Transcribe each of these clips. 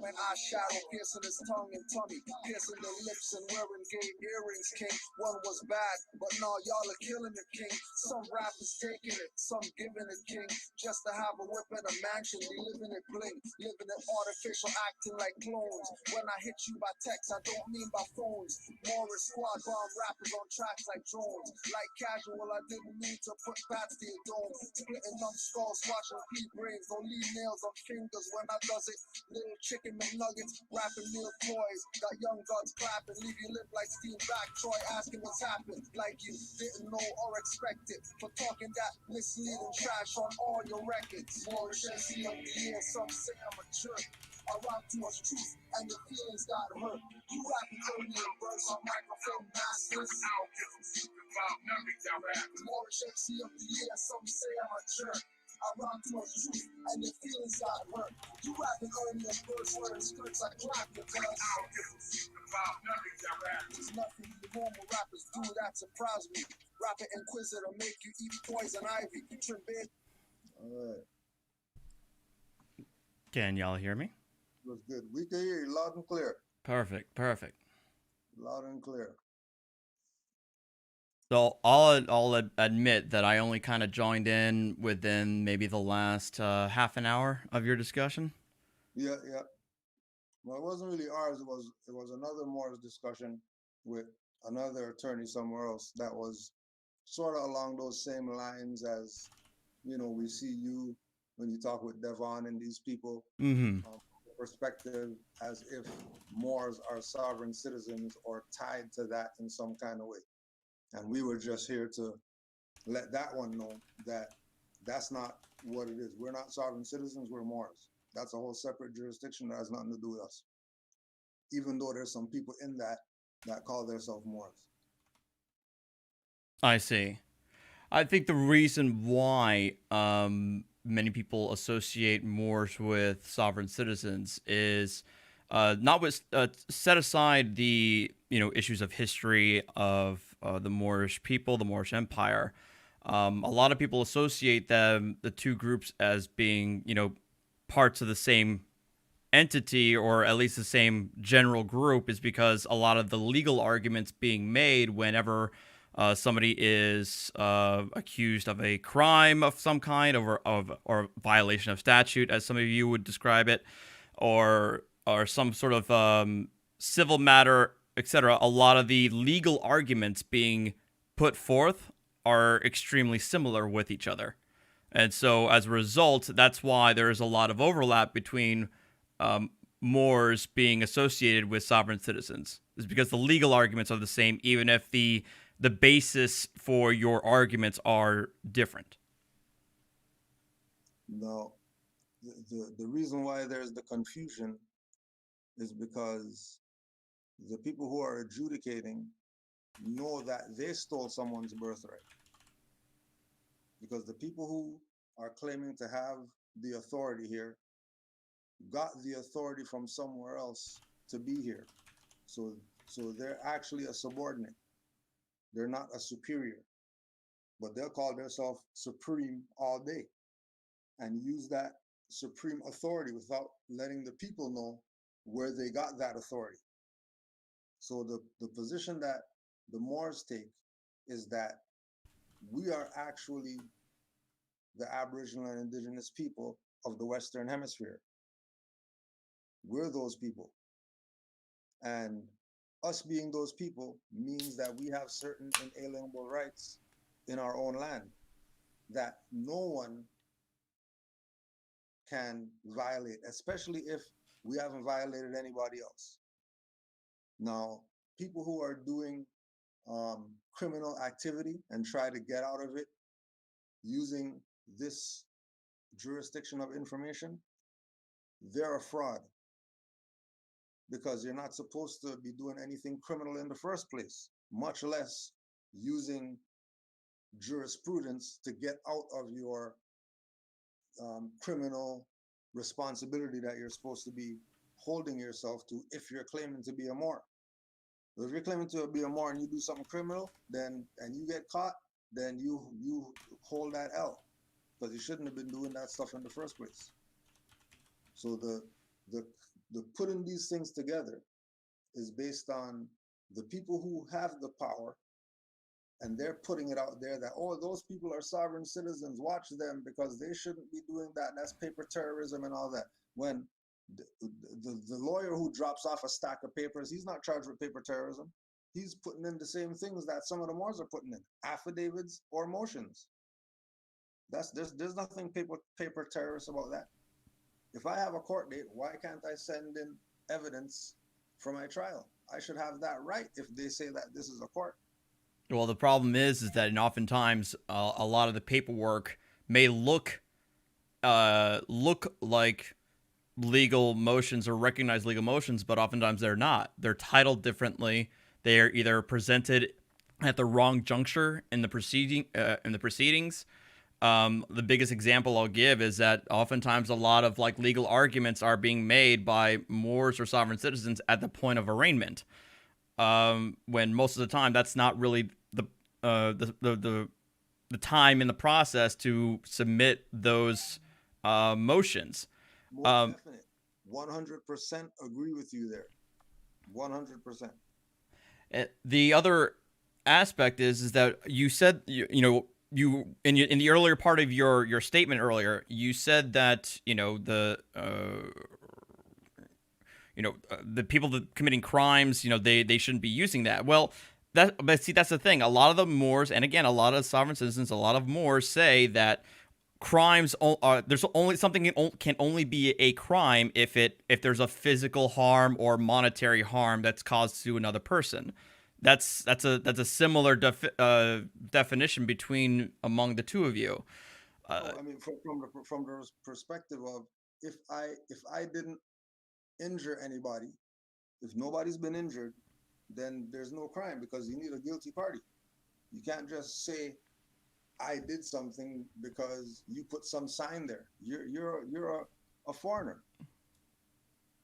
diamond eyeshadow, piercing his tongue and tummy, piercing their lips and wearing gay earrings, king. One was bad, but now y'all are killing it, king. Some rappers taking it, some giving it, king. Just to have a whip and a mansion, we living it bling, living it artificial, acting like clones. When I hit you by text, I don't mean by phones. Moorish squad bomb rappers on tracks like drones. Like casual, I didn't mean to put bats to your dome. Splitting numbskulls, squashing pea brains. Don't leave nails on fingers when I does it. Little chicken McNuggets, rapping meal toys. Got young guns clapping, leave you lip like steam back. Troy asking what's happened, like you didn't know or expect it. For talking that misleading trash on all your records. Moorish MC of the year, some say I'm a jerk. I rock too much truth and your feelings got hurt. You rapping early and burst on microphone masters. I don't give a fuck about none of y'all rappers. Moorish MC of the year, some say I'm a jerk. I rock too much truth and your feelings got hurt. You rapping early and burst wearing skirts like clap your guns. I don't give a fuck about none of y'all rappers. There's nothing you normal rappers do that surprise me. Rapping Inquisitor make you eat poison ivy. Trim big. Alright. Can y'all hear me? It was good. We can hear you loud and clear. Perfect. Loud and clear. So I'll admit that I only kind of joined in within maybe the last half an hour of your discussion. Yeah. Well, it wasn't really ours. It was another Moore's discussion with another attorney somewhere else that was sort of along those same lines as, we see you when you talk with Devon and these people. Mm-hmm. Perspective as if Moors are sovereign citizens or tied to that in some kind of way. And we were just here to let that one know that that's not what it is. We're not sovereign citizens, we're Moors. That's a whole separate jurisdiction that has nothing to do with us. Even though there's some people in that call themselves Moors. I see. I think the reason why many people associate Moors with sovereign citizens is set aside the issues of history of the Moorish people, the Moorish Empire. A lot of people associate the two groups as being parts of the same entity, or at least the same general group, is because a lot of the legal arguments being made whenever somebody is accused of a crime of some kind, or violation of statute, as some of you would describe it, or some sort of civil matter, etc. A lot of the legal arguments being put forth are extremely similar with each other. And so as a result, that's why there is a lot of overlap between Moors being associated with sovereign citizens. It's because the legal arguments are the same, even if the basis for your arguments are different. No, the reason why there's the confusion is because the people who are adjudicating know that they stole someone's birthright. Because the people who are claiming to have the authority here got the authority from somewhere else to be here. So they're actually a subordinate. They're not a superior, but they'll call themselves supreme all day and use that supreme authority without letting the people know where they got that authority. So the position that the Moors take is that we are actually the Aboriginal and Indigenous people of the Western Hemisphere. We're those people. And us being those people means that we have certain inalienable rights in our own land that no one can violate, especially if we haven't violated anybody else. Now, people who are doing criminal activity and try to get out of it using this jurisdiction of information, they're a fraud, because you're not supposed to be doing anything criminal in the first place, much less using jurisprudence to get out of your criminal responsibility that you're supposed to be holding yourself to if you're claiming to be a Moor. If you're claiming to be a Moor and you do something criminal, and you get caught, then you hold that L, because you shouldn't have been doing that stuff in the first place. So the the putting these things together is based on the people who have the power, and they're putting it out there that, oh, those people are sovereign citizens, watch them because they shouldn't be doing that. That's paper terrorism and all that. When the lawyer who drops off a stack of papers, he's not charged with paper terrorism. He's putting in the same things that some of the Moors are putting in, affidavits or motions. There's nothing paper terrorist about that. If I have a court date, why can't I send in evidence for my trial? I should have that right if they say that this is a court. Well, the problem is that oftentimes a lot of the paperwork may look like legal motions or recognized legal motions, but oftentimes they're not. They're titled differently. They are either presented at the wrong juncture in the proceedings. The biggest example I'll give is that oftentimes a lot of like legal arguments are being made by Moors or sovereign citizens at the point of arraignment, when most of the time that's not really the time in the process to submit those motions. More definite. 100% agree with you there. 100%. The other aspect is that you said you in the earlier part of your statement earlier, you said that the people that committing crimes, they shouldn't be using that. Well, but see, that's the thing. A lot of the Moors, and again, a lot of sovereign citizens, a lot of Moors say that crimes there's only something can only be a crime if there's a physical harm or monetary harm that's caused to another person. That's a similar definition among the two of you. I mean, from the perspective of if I didn't injure anybody, if nobody's been injured, then there's no crime because you need a guilty party. You can't just say I did something because you put some sign there. You're a foreigner.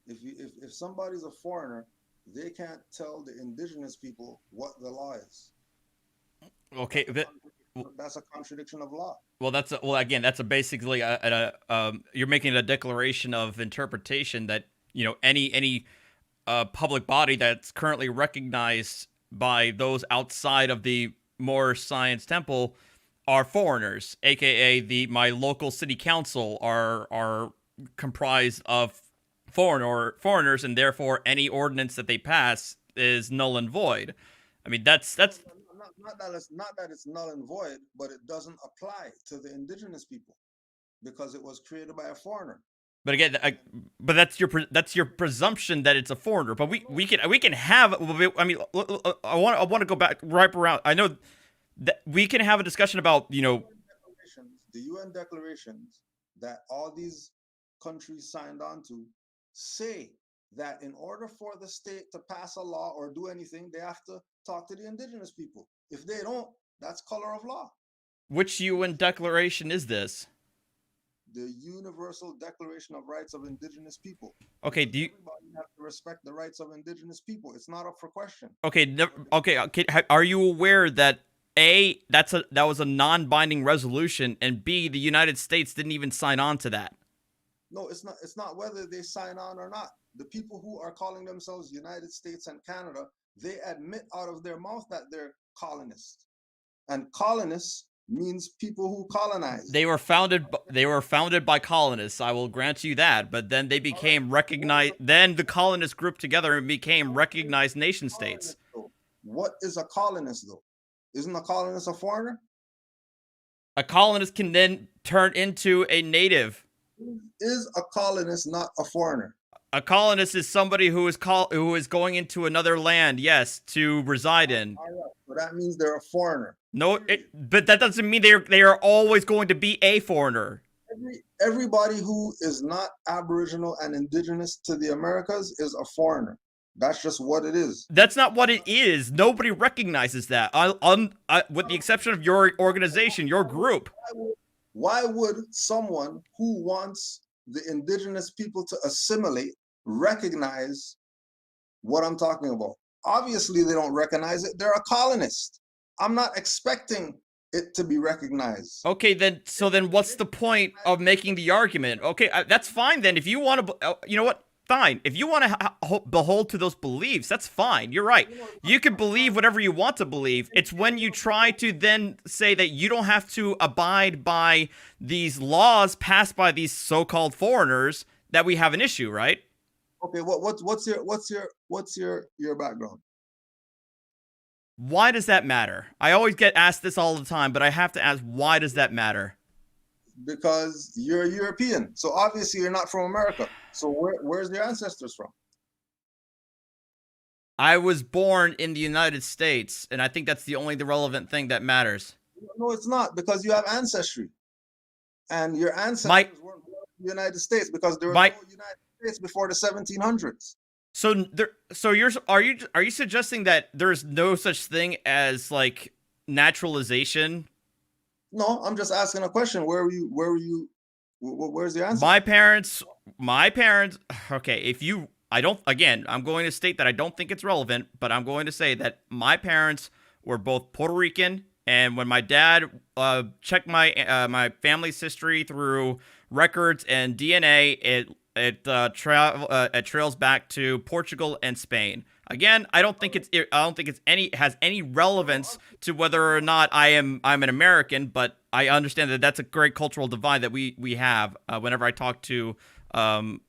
If somebody's a foreigner, they can't tell the indigenous people what the law is. Okay, that's a contradiction of law. Well, that's basically you're making a declaration of interpretation that any public body that's currently recognized by those outside of the Moorish Science Temple are foreigners, aka my local city council are comprised of foreigners, and therefore any ordinance that they pass is null and void. I mean, that's not that it's null and void, but it doesn't apply to the indigenous people because it was created by a foreigner. But again, but that's your presumption that it's a foreigner. But we can have. I mean, I want to go back right around. I know that we can have a discussion about the UN declarations that all these countries signed on to say that in order for the state to pass a law or do anything, they have to talk to the indigenous people. If they don't, that's color of law. Which UN declaration is this? The Universal Declaration of Rights of Indigenous People. Okay, everybody have to respect the rights of indigenous people. It's not up for question. Okay, are you aware that A, that was a non-binding resolution, and B, the United States didn't even sign on to that? No, it's not. It's not whether they sign on or not. The people who are calling themselves United States and Canada, they admit out of their mouth that they're colonists, and colonists means people who colonize. They were founded by colonists. I will grant you that. But then they became recognized. Then the colonists grouped together and became recognized nation states. What is a colonist, though? Isn't a colonist a foreigner? A colonist can then turn into a native. Is a colonist not a foreigner? A colonist is somebody who is going into another land, yes, to reside in. All right, so that means they're a foreigner. No, but that doesn't mean they are always going to be a foreigner. Everybody who is not Aboriginal and indigenous to the Americas is a foreigner. That's just what it is. That's not what it is. Nobody recognizes that, with the exception of your organization, your group. Why would someone who wants the indigenous people to assimilate recognize what I'm talking about? Obviously, they don't recognize it. They're a colonist. I'm not expecting it to be recognized. Okay, then what's the point of making the argument? Okay, that's fine then. If you want to, you know what? fine. If you want to behold to those beliefs, that's fine. You're right. You can believe whatever you want to believe. It's when you try to then say that you don't have to abide by these laws passed by these so-called foreigners that we have an issue, right? Okay, what's your background? Why does that matter? I always get asked this all the time, but I have to ask, why does that matter? Because you're European, so obviously you're not from America. So where's your ancestors from? I was born in the United States, and I think that's the relevant thing that matters. No, it's not, because you have ancestry, and your ancestors weren't born in the United States because there was no United States before the 1700s. So are you suggesting that there's no such thing as like naturalization? No, I'm just asking a question. Where's the answer? My parents. Okay, I'm going to state that I don't think it's relevant, but I'm going to say that my parents were both Puerto Rican, and when my dad checked my family's history through records and DNA, it trails back to Portugal and Spain. Again, I don't think it has any relevance to whether or not I'm an American, but I understand that that's a great cultural divide that we have whenever I talk to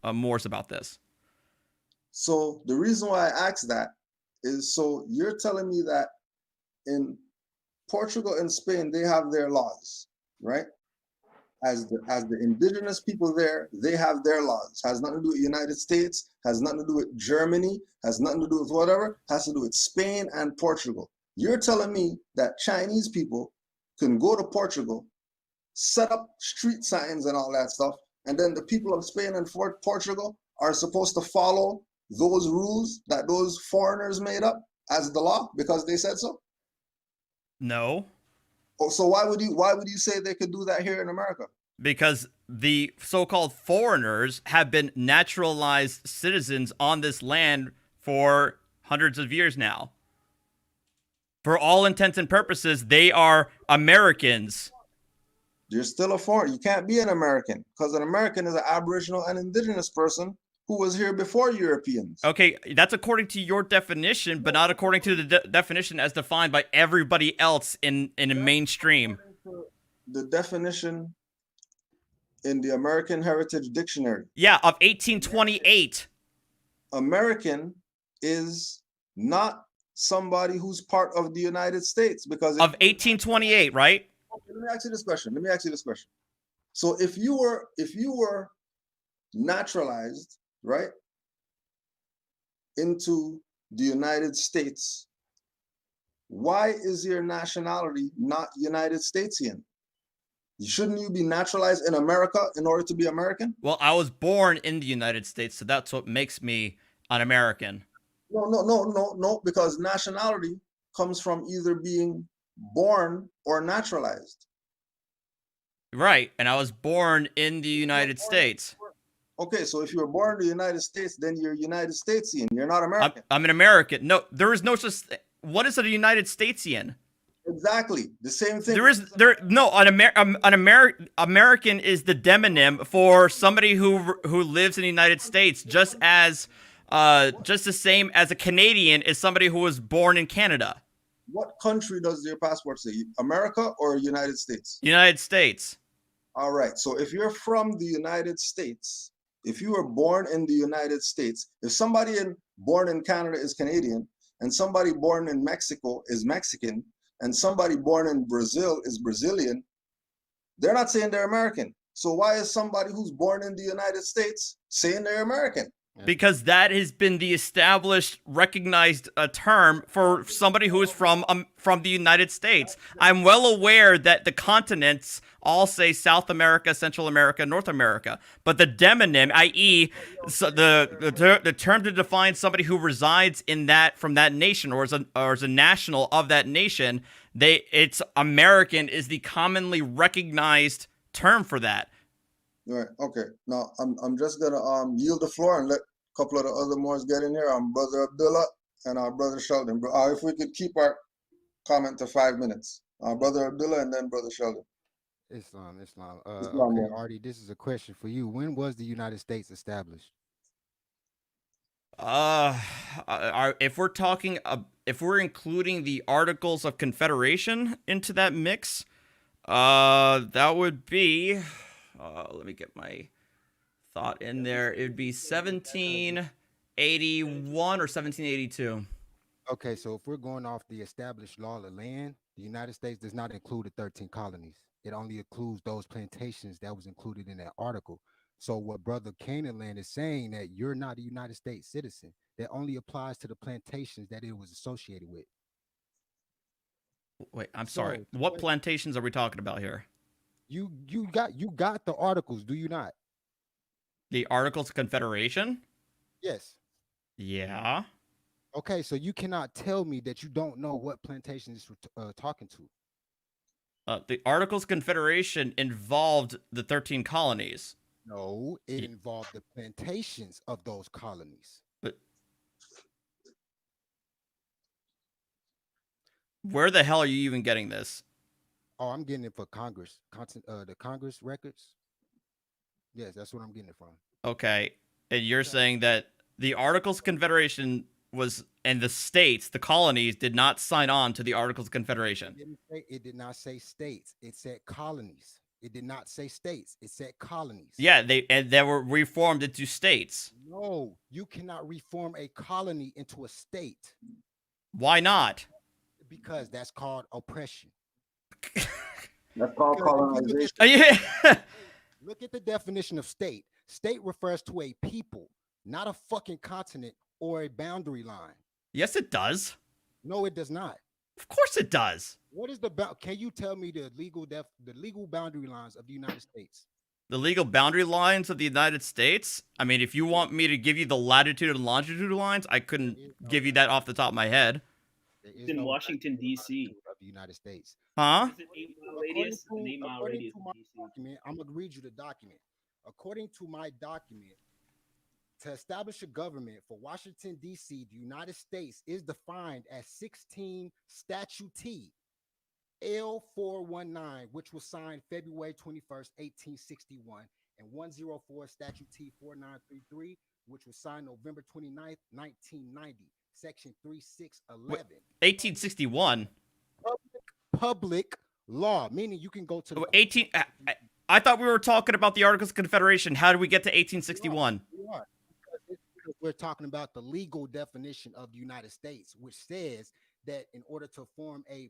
Moors about this. So the reason why I asked that is, so you're telling me that in Portugal and Spain they have their laws, right? As the indigenous people there, they have their laws. Has nothing to do with the United States, has nothing to do with Germany, has nothing to do with whatever, has to do with Spain and Portugal. You're telling me that Chinese people can go to Portugal, set up street signs and all that stuff, and then the people of Spain and Portugal are supposed to follow those rules that those foreigners made up as the law because they said so? No. So why would you say they could do that here in America? Because the so-called foreigners have been naturalized citizens on this land for hundreds of years now. For all intents and purposes, they are Americans. You're still a foreigner. You can't be an American, because an American is an Aboriginal and indigenous person who was here before Europeans. Okay, that's according to your definition, but not according to the definition as defined by everybody else in a mainstream. The definition in the American Heritage Dictionary. Yeah, of 1828. American is not somebody who's part of the United States, because of 1828, right? Okay, let me ask you this question. So if you were naturalized, right, into the United States, why is your nationality not United Statesian? Shouldn't you be naturalized in America in order to be American? Well, I was born in the United States, so that's what makes me an American. No, because nationality comes from either being born or naturalized. Right, and I was born in the United States. Okay, so if you were born in the United States, then you're United Statesian. You're not American. I'm an American. No, there is no such. What is a United Statesian? Exactly the same thing. American is the demonym for somebody who lives in the United States, just the same as a Canadian is somebody who was born in Canada. What country does your passport say? America or United States? United States. All right. So if you're from the United States, if you were born in the United States, if somebody born in Canada is Canadian, and somebody born in Mexico is Mexican, and somebody born in Brazil is Brazilian, they're not saying they're American. So why is somebody who's born in the United States saying they're American? Because that has been the established, recognized term for somebody who is from the United States. I'm well aware that the continents all say South America, Central America, North America, but the demonym, i.e., the term to define somebody who resides in from that nation or is a national of that nation, it's American is the commonly recognized term for that. All right. Okay. Now I'm just gonna yield the floor and let a couple of the other Moors get in here. I'm Brother Abdullah and our Brother Sheldon. If we could keep our comment to 5 minutes. Brother Abdullah and then Brother Sheldon. Islam. Okay, Artie, this is a question for you. When was the United States established? If we're talking, if we're including the Articles of Confederation into that mix, that would be, let me get my thought in there. It would be 1781 or 1782. Okay, so if we're going off the established law of the land, the United States does not include the 13 colonies. It only includes those plantations that was included in that article. So what Brother Canaanland is saying that you're not a United States citizen, that only applies to the plantations that it was associated with. Wait, I'm So, sorry. What plantations are we talking about here? You got the articles, do you not? The Articles of Confederation? Yes. Yeah. Okay, so you cannot tell me that you don't know what plantations we're talking to. The Articles of Confederation involved the 13 colonies. No, it involved the plantations of those colonies. But where the hell are you even getting this? Oh, I'm getting it for Congress. The Congress records. Yes, that's what I'm getting it from. Okay. And you're saying that the Articles of Confederation was, and the states, the colonies, did not sign on to the Articles of Confederation. It did not say states. It said colonies. It did not say states. It said colonies. Yeah, they were reformed into states. No, you cannot reform a colony into a state. Why not? Because that's called oppression. That's called colonization. Yeah. Look at the definition of state. State refers to a people, not a fucking continent or a boundary line. Yes, it does. No, it does not. Of course it does. What is can you tell me the legal boundary lines of the United States? The legal boundary lines of the United States? I mean, if you want me to give you the latitude and longitude lines, I couldn't give you that off the top of my head. It's in Washington, D.C. of the United States. Huh? Is it 8-mile radius? An 8-mile radius of D.C. Document, I'm gonna read you the document. According to my document, to establish a government for Washington, D.C., the United States is defined as 16 Statute L419, which was signed February 21st, 1861, and 104 Statute 4933, which was signed November 29th, 1990, Section 3611. 1861. Public law, meaning you can go to the 18. I thought we were talking about the Articles of Confederation. How did we get to 1861? Because we're talking about the legal definition of the United States, which says that in order to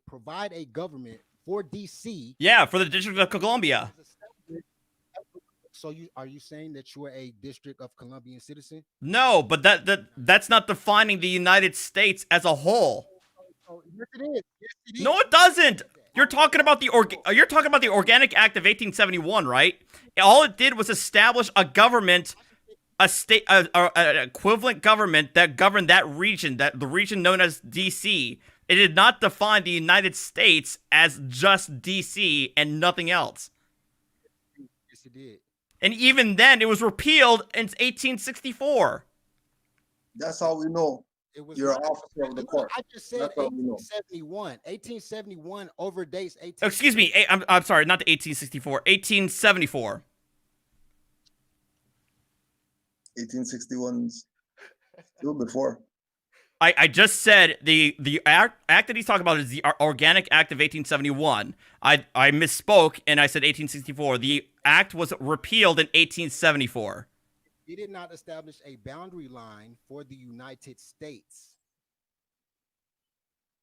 provide a government for DC. Yeah, for the District of Columbia. So are you saying that you are a District of Columbian citizen? No, but that's not defining the United States as a whole. Yes, it is. Yes, it is. No, it doesn't. You're talking about the Organic Act of 1871, right? All it did was establish a government, a state, an equivalent government that governed that region, the region known as DC. It did not define the United States as just DC and nothing else. Yes, it did. And even then, it was repealed in 1864. That's how we know you're an officer of the court. I just said 1871. 1871 overdates 18. Excuse me. I'm sorry, not the 1864. 1874. 1861's still before. I just said the act that he's talking about is the Organic Act of 1871. I misspoke and I said 1864. The act was repealed in 1874. He did not establish a boundary line for the United States,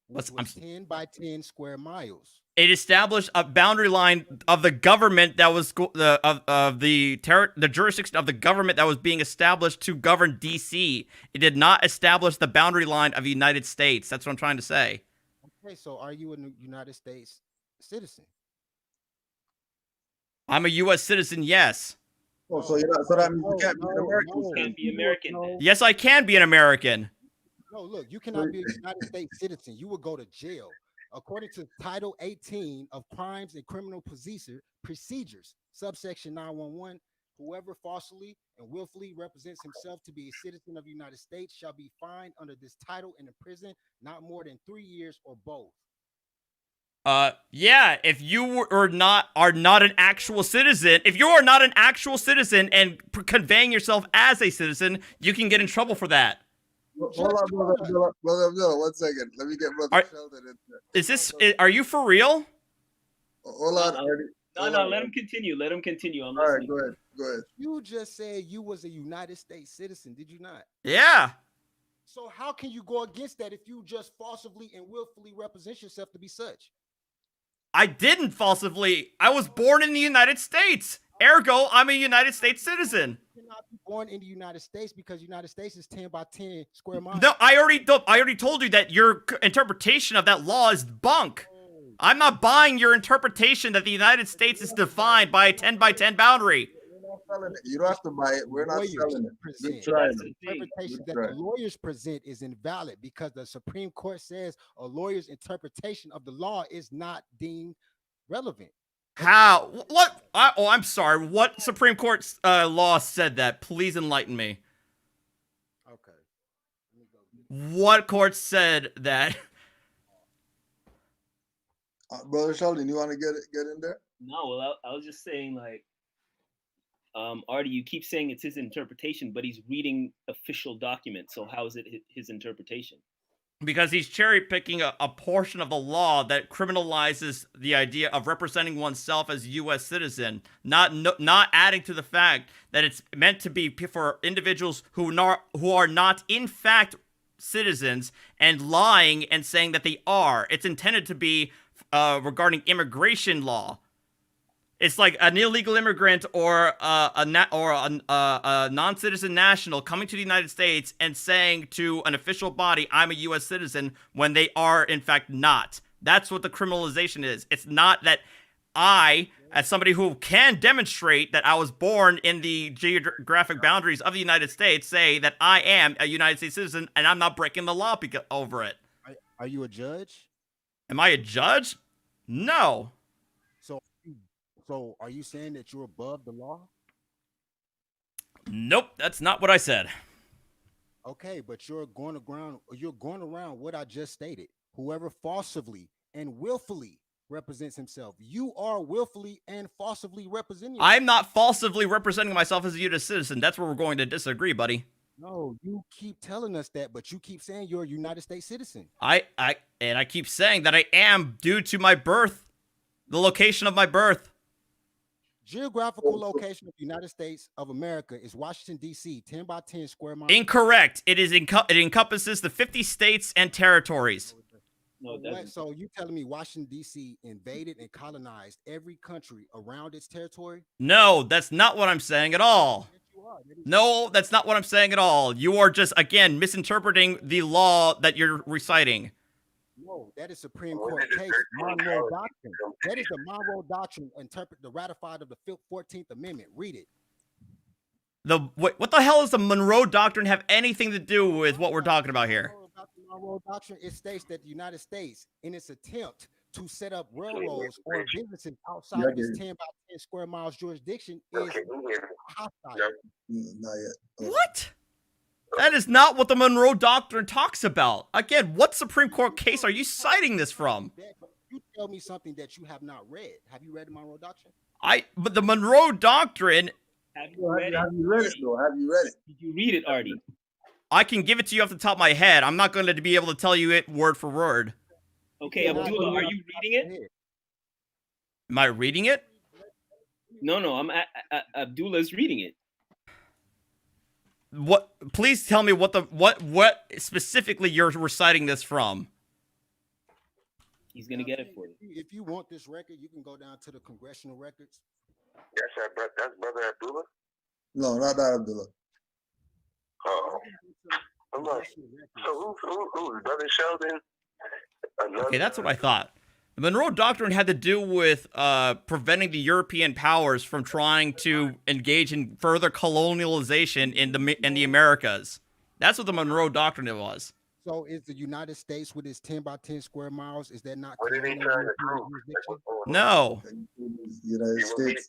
which was 10 by 10 square miles. It established a boundary line of the government that was the jurisdiction of the government that was being established to govern D.C. It did not establish the boundary line of the United States. That's what I'm trying to say. Okay, so are you a United States citizen? I'm a U.S. citizen, yes. Oh, so that means you can't be an American. You can't be American. Yes, I can be an American. No, look, you cannot be a United States citizen. You will go to jail. According to Title 18 of Crimes and Criminal Procedures, subsection 911, whoever falsely and willfully represents himself to be a citizen of the United States shall be fined under this title and imprisoned not more than 3 years or both. Yeah, if you are not an actual citizen, if you are not an actual citizen and conveying yourself as a citizen, you can get in trouble for that. Hold on, brother Abdullah, 1 second. Let me get brother Sheldon in there. Are you for real? Hold on, Artie. No, let him continue. Let him continue. I'm All right, listening. go ahead. You just said you was a United States citizen, did you not? Yeah. So how can you go against that if you just falsely and willfully represent yourself to be such? I didn't falsely. I was born in the United States. Ergo, I'm a United States citizen. You cannot be born in the United States because United States is 10 by 10 square miles. No, I already told you that your interpretation of that law is bunk. I'm not buying your interpretation that the United States is defined by a 10 by 10 boundary. You don't have to buy it. We're not selling it. Good try. The interpretation that the lawyers present is invalid because the Supreme Court says a lawyer's interpretation of the law is not deemed relevant. How? What? I'm sorry. What Supreme Court law said that? Please enlighten me. Okay. What court said that? Brother Sheldon, you want to get in there? No, well, I was just saying, like, Artie, you keep saying it's his interpretation, but he's reading official documents. So how is it his interpretation? Because he's cherry picking a portion of the law that criminalizes the idea of representing oneself as a U.S. citizen, not adding to the fact that it's meant to be for individuals who are not in fact citizens and lying and saying that they are. It's intended to be regarding immigration law. It's like an illegal immigrant or a non-citizen national coming to the United States and saying to an official body, I'm a U.S. citizen, when they are, in fact, not. That's what the criminalization is. It's not that I, as somebody who can demonstrate that I was born in the geographic boundaries of the United States, say that I am a United States citizen and I'm not breaking the law over it. Are you a judge? Am I a judge? No. So are you saying that you're above the law? Nope, that's not what I said. Okay, but you're going around what I just stated. Whoever falsely and willfully represents himself, you are willfully and falsely representing yourself. I'm not falsely representing myself as a U.S. citizen. That's where we're going to disagree, buddy. No, you keep telling us that, but you keep saying you're a United States citizen. I keep saying that I am due to my birth, the location of my birth. Geographical location of the United States of America is Washington, D.C., 10 by 10 square miles. Incorrect. It encompasses the 50 states and territories. No, it doesn't. So you telling me Washington, D.C. invaded and colonized every country around its territory? No, that's not what I'm saying at all. No, that's not what I'm saying at all. You are just, again, misinterpreting the law that you're reciting. No, that is Supreme Court case, Monroe Doctrine. That is the Monroe Doctrine, ratified of the 14th Amendment. Read it. What the hell does the Monroe Doctrine have anything to do with what we're talking about here? Monroe Doctrine, it states that the United States, in its attempt to set up railroads or businesses outside of its 10 by 10 square miles jurisdiction, is hostile. Not yet. What? That is not what the Monroe Doctrine talks about. Again, what Supreme Court case are you citing this from? You tell me something that you have not read. Have you read the Monroe Doctrine? But the Monroe Doctrine. Have you read it? Have you read it, though? Have you read it? Did you read it, Artie? I can give it to you off the top of my head. I'm not going to be able to tell you it word for word. Okay, Abdullah, are you reading it? Am I reading it? No, Abdullah's reading it. What? Please tell me what specifically you're reciting this from. He's gonna get it for you. If you want this record, you can go down to the congressional records. Yes, sir, but that's Brother Abdullah. No, not that Abdullah. Oh, I'm not. So who? Brother Sheldon? Okay, that's what I thought. The Monroe Doctrine had to do with preventing the European powers from trying to engage in further colonialization in the Americas. That's what the Monroe Doctrine was. So is the United States with its 10 by 10 square miles, is that not? What are they trying to prove? No. United States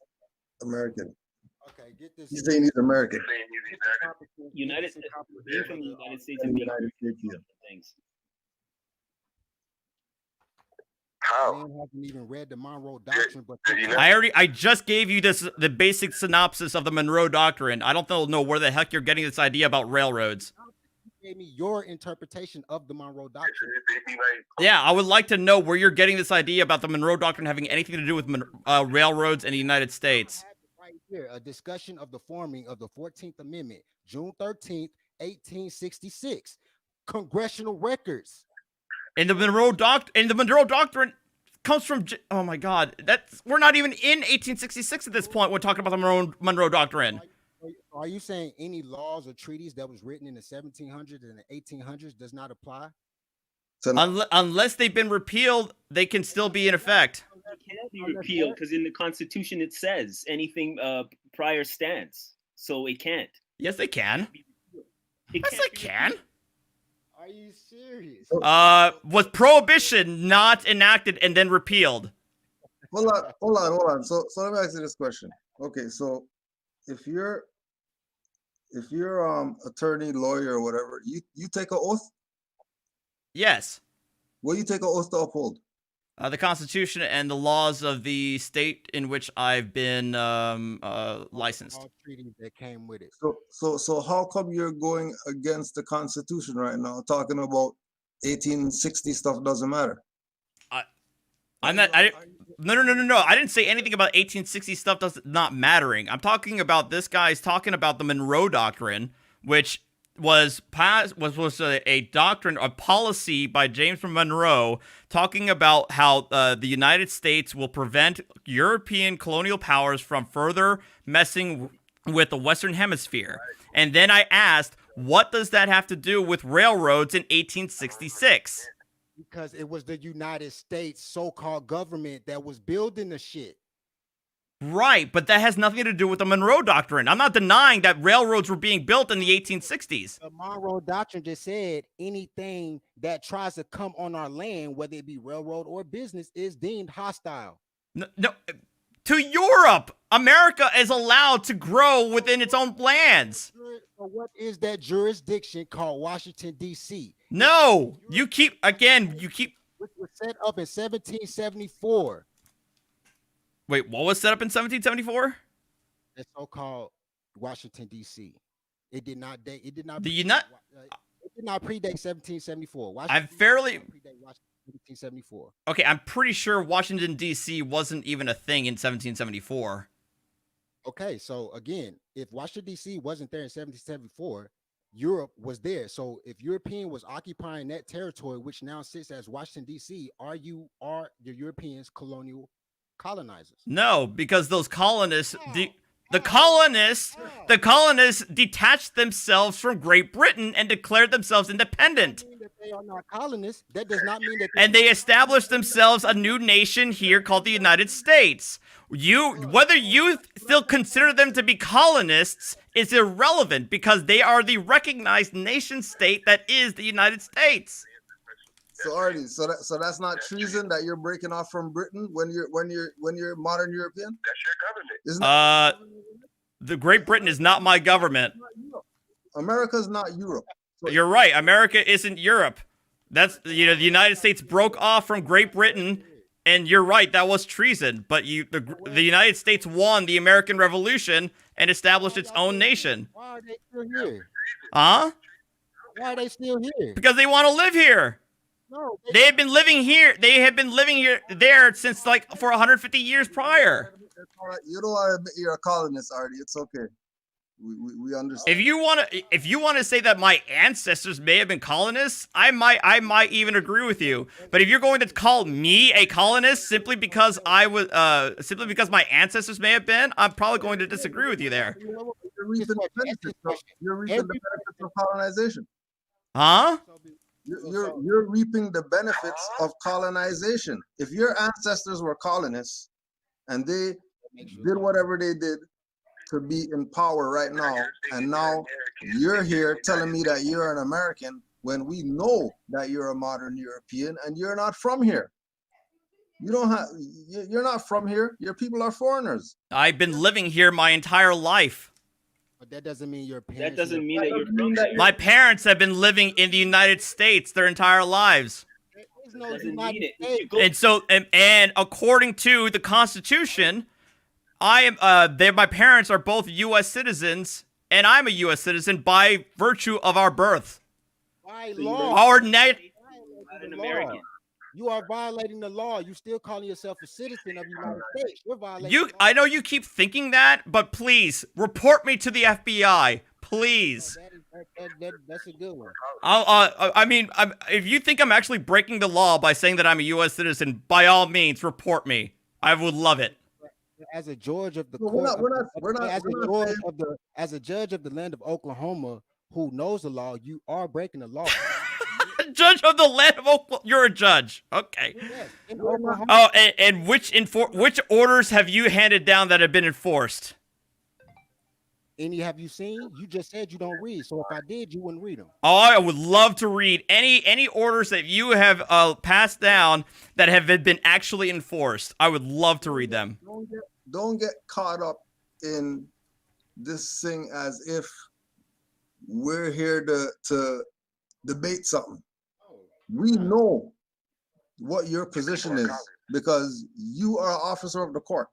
American. Okay, get this. He's saying he's American. United States, being from the United States and being United States, yeah. things. How? Man hasn't even read the Monroe Doctrine, but I just gave you the basic synopsis of the Monroe Doctrine. I don't know where the heck you're getting this idea about railroads. gave me your interpretation of the Monroe Doctrine. They be like, Yeah, I would like to know where you're getting this idea about the Monroe Doctrine having anything to do with railroads in the United States. I have it right here, a discussion of the forming of the 14th Amendment, June 13th, 1866. Congressional records. And the Monroe Doctrine comes from. Oh my God, we're not even in 1866 at this point. We're talking about the Monroe Doctrine. Are you saying any laws or treaties that was written in the 1700s and the 1800s does not apply? So Unless they've been repealed, they can still be in effect. It can't be repealed because in the Constitution it says anything prior stands, so it can't. Yes, they can. It Yes, can't they be can. Are you serious? Was prohibition not enacted and then repealed? hold on. So let me ask you this question. Okay, so if you're attorney, lawyer, or whatever, you take an oath. Yes. What do you take an oath to uphold? The Constitution and the laws of the state in which I've been licensed. All treaties that came with it. So how come you're going against the Constitution right now, talking about 1860 stuff doesn't matter? I'm not. No. I didn't say anything about 1860 stuff not mattering. I'm talking about this guy's talking about the Monroe Doctrine, which was a doctrine, a policy by James Monroe, talking about how the United States will prevent European colonial powers from further messing with the Western Hemisphere. And then I asked, what does that have to do with railroads in 1866? Because it was the United States so-called government that was building the shit. Right, but that has nothing to do with the Monroe Doctrine. I'm not denying that railroads were being built in the 1860s. The Monroe Doctrine just said anything that tries to come on our land, whether it be railroad or business, is deemed hostile. No, to Europe, America is allowed to grow within its own lands. So what is that jurisdiction called Washington, D.C.? No, you keep. Which was set up in 1774. Wait, what was set up in 1774? That's so-called Washington, D.C. It did not date. It did not. The It did not predate 1774. I'm fairly. Predate Washington, 1774. Okay, I'm pretty sure Washington D.C. wasn't even a thing in 1774. Okay, so again, if Washington D.C. wasn't there in 1774, Europe was there. So if European was occupying that territory, which now sits as Washington D.C., are the Europeans colonializers? No, because those colonists, the colonists detached themselves from Great Britain and declared themselves independent. They are not colonists. That does not mean that. And they established themselves a new nation here called the United States. Whether you still consider them to be colonists is irrelevant because they are the recognized nation state that is the United States. So Artie, so that's not treason that you're breaking off from Britain when you're modern European? that's your government. Isn't that The Great Britain is not my government. America's not Europe. So You're right. America isn't Europe. That's the United States broke off from Great Britain, and you're right. That was treason. But the United States won the American Revolution and established its own nation. Why are they still here? Huh? Why are they still here? Because they want to live here. No, They have been living here. They have been living there since for 150 years prior. you don't want to admit you're a colonist, Artie. It's okay. We understand. If you want to say that my ancestors may have been colonists, I might even agree with you. But if you're going to call me a colonist simply because my ancestors may have been, I'm probably going to disagree with you there. You're reaping the benefits of colonization. Huh? You're reaping the benefits of colonization. If your ancestors were colonists and they did whatever they did to be in power right now, and now you're here telling me that you're an American when we know that you're a modern European and you're not from here. You're not from here. Your people are foreigners. I've been living here my entire life. But that doesn't mean your parents. That doesn't mean that you're from that. My parents have been living in the United States their entire lives. There's no Doesn't United mean it. States. You go- And so, and according to the Constitution, my parents are both U.S. citizens, and I'm a U.S. citizen by virtue of our birth. By So you law, Our net. not an the law. American. You are violating the law. You still calling yourself a citizen of the United States. You're violating You, the law. I know you keep thinking that, but please report me to the FBI, please. That's a good one. I mean, if you think I'm actually breaking the law by saying that I'm a U.S. citizen, by all means, report me. I would love it. As a judge of the No, court, as a judge of the land of Oklahoma who knows the law, you are breaking the law. Judge of the land of Oklahoma. You're a judge. Okay. Yes, in Oklahoma. Oh, and which orders have you handed down that have been enforced? Any have you seen? You just said you don't read. So if I did, you wouldn't read them. Oh, I would love to read any orders that you have passed down that have been actually enforced. I would love to read them. Don't get caught up in this thing as if we're here to debate something. We know what your position is because you are an officer of the court.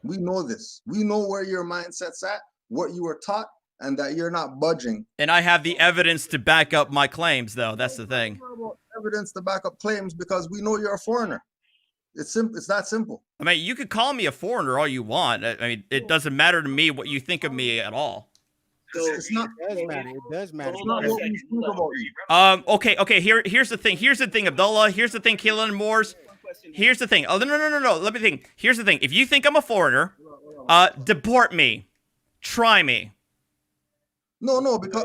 We know this. We know where your mindset's at, what you were taught, and that you're not budging. And I have the evidence to back up my claims, though. That's the thing. Evidence to back up claims because we know you're a foreigner. It's simple. It's that simple. I mean, you could call me a foreigner all you want. I mean, it doesn't matter to me what you think of me at all. So It's not. It does matter. It does matter. It's not what we think about you. Okay. Here's the thing, Abdullah. Here's the thing, Keelan and Moors. Here's the thing. Oh, no. Let me think. Here's the thing. If you think I'm a foreigner, deport me. Try me. No, because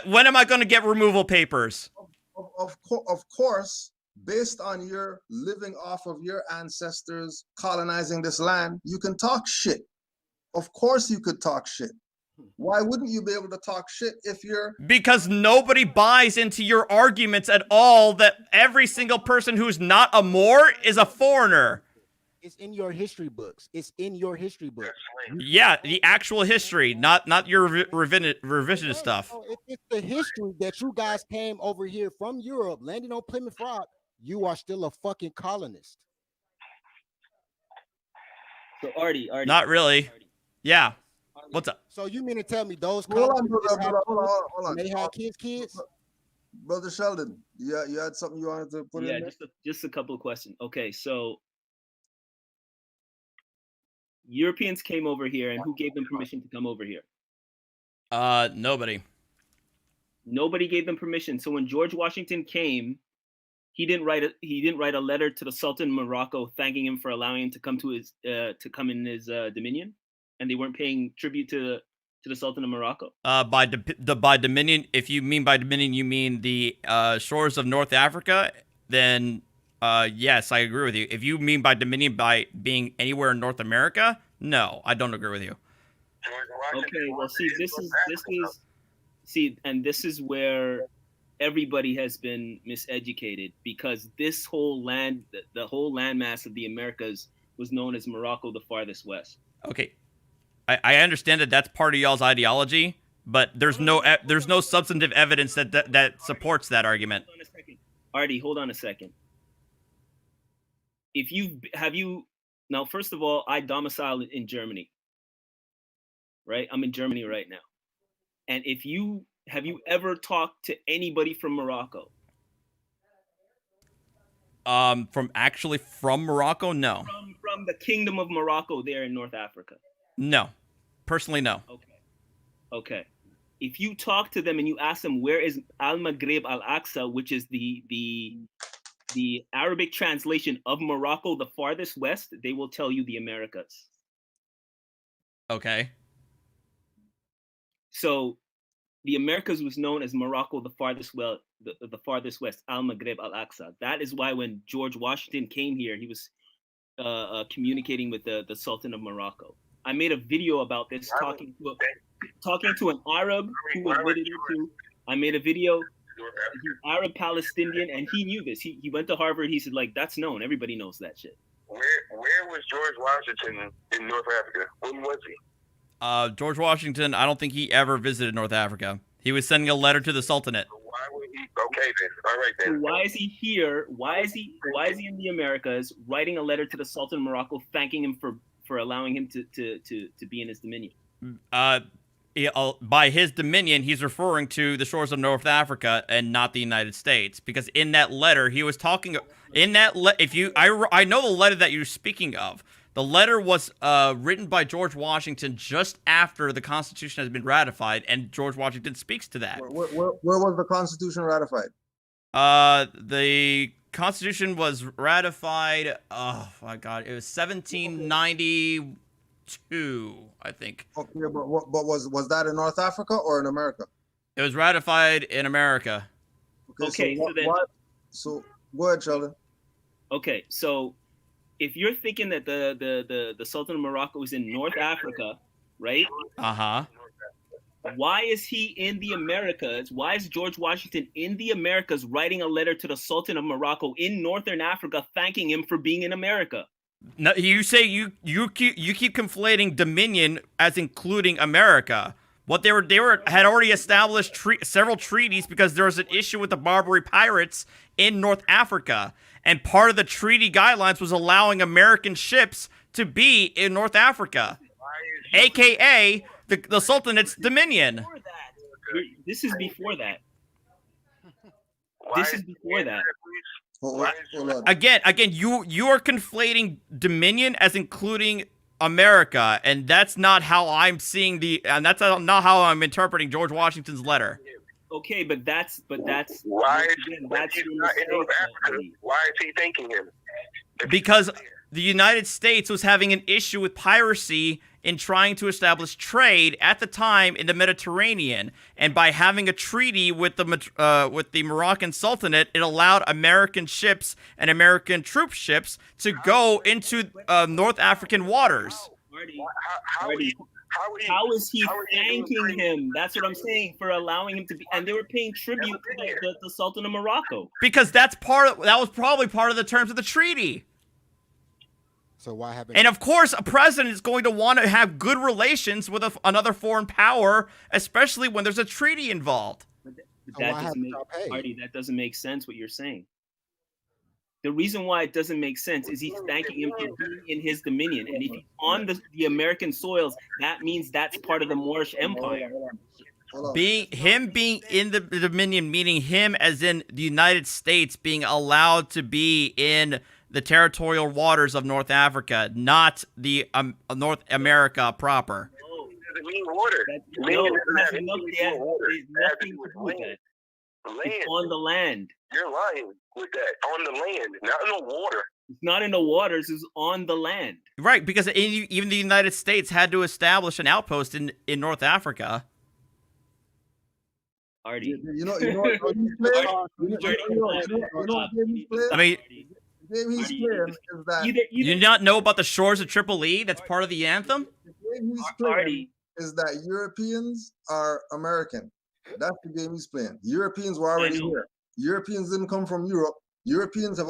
When am I going to get removal papers? of course, based on your living off of your ancestors colonizing this land, you can talk shit. Of course you could talk shit. Why wouldn't you be able to talk shit if you're... Because nobody buys into your arguments at all that every single person who's not a Moor is a foreigner. It's in your history books. It's in your history books. Yeah, the actual history, not your revisionist stuff. So if it's the history that you guys came over here from Europe, landing on Plymouth Rock, you are still a fucking colonist. So Artie. Not really. Yeah. What's up? So you mean to tell me those Hold on, colonists hold on. they had kids? Brother Sheldon, you had something you wanted to put in there? Just a couple of questions. Okay, so Europeans came over here, and who gave them permission to come over here? Nobody. Nobody gave them permission. So when George Washington came, he didn't write a letter to the Sultan of Morocco thanking him for allowing him to come in his dominion, and they weren't paying tribute to the Sultan of Morocco. By dominion, if you mean by dominion, you mean the shores of North Africa, then yes, I agree with you. If you mean by dominion by being anywhere in North America, no, I don't agree with you. Okay, well, this is where everybody has been miseducated, because this whole land, the whole landmass of the Americas, was known as Morocco, the farthest west. Okay, I understand that that's part of y'all's ideology, but there's no substantive evidence that supports that argument. Hold on a second. Artie, hold on a second. Now, first of all, I domicile in Germany, right? I'm in Germany right now. And have you ever talked to anybody from Morocco? From Morocco? No. From the Kingdom of Morocco there in North Africa? No. Personally, no. Okay. If you talk to them and you ask them, where is Al-Maghrib Al-Aqsa, which is the Arabic translation of Morocco, the farthest west, they will tell you the Americas. Okay. So the Americas was known as Morocco, the farthest west, Al-Maghrib Al-Aqsa. That is why when George Washington came here, he was communicating with the Sultan of Morocco. I made a video about this, talking to an Arab who was with it too. I made a video. He's Arab Palestinian, and he knew this. He went to Harvard. He said, like, that's known. Everybody knows that shit. Where was George Washington in North Africa? When was he? George Washington, I don't think he ever visited North Africa. He was sending a letter to the Sultanate. Why would he? Okay, then. All right, then. So why is he here? Why is he in the Americas writing a letter to the Sultan of Morocco thanking him for allowing him to be in his dominion? by his dominion, he's referring to the shores of North Africa and not the United States, because in that letter he was talking. In that I know the letter that you're speaking of. The letter was written by George Washington just after the Constitution has been ratified, and George Washington speaks to that. Where was the Constitution ratified? The Constitution was ratified. Oh my God, it was 1792, I think. Okay, but was that in North Africa or in America? It was ratified in America. Okay, so go ahead, Sheldon. Okay, so if you're thinking that the Sultan of Morocco is in North Africa, right? Uh-huh. Why is he in the Americas? Why is George Washington in the Americas writing a letter to the Sultan of Morocco in Northern Africa thanking him for being in America? No, you say you keep conflating dominion as including America. What they had already established several treaties because there was an issue with the Barbary pirates in North Africa, and part of the treaty guidelines was allowing American ships to be in North Africa, aka the Sultanate's dominion. This is before that. This is before that. Again, you are conflating dominion as including America, and that's not how I'm seeing that's not how I'm interpreting George Washington's letter. Okay, but that's why is he not in North Africa? Why is he thanking him? Because the United States was having an issue with piracy in trying to establish trade at the time in the Mediterranean, and by having a treaty with the Moroccan Sultanate, it allowed American ships and American troop ships to go into North African waters. How is he thanking him? That's what I'm saying, for allowing him to be. And they were paying tribute to the Sultan of Morocco. Because that was probably part of the terms of the treaty. So why haven't? And of course, a president is going to want to have good relations with another foreign power, especially when there's a treaty involved. That doesn't make sense what you're saying. The reason why it doesn't make sense is he's thanking him for being in his dominion. And if he's on the American soils, that means that's part of the Moorish Empire. Being in the dominion, meaning him as in the United States being allowed to be in the territorial waters of North Africa, not the North America proper. No, it doesn't mean water. Nothing to do with that. It's on the land. You're lying with that. On the land, not in the water. It's not in the waters, it's on the land. Right, because even the United States had to establish an outpost in North Africa. Artie. You know what I mean, the game he's playing is that you do not know about the shores of Tripoli? That's part of the anthem? The game he's playing is that Europeans are American. That's the game he's playing. Europeans were already here. Europeans didn't come from Europe. Europeans have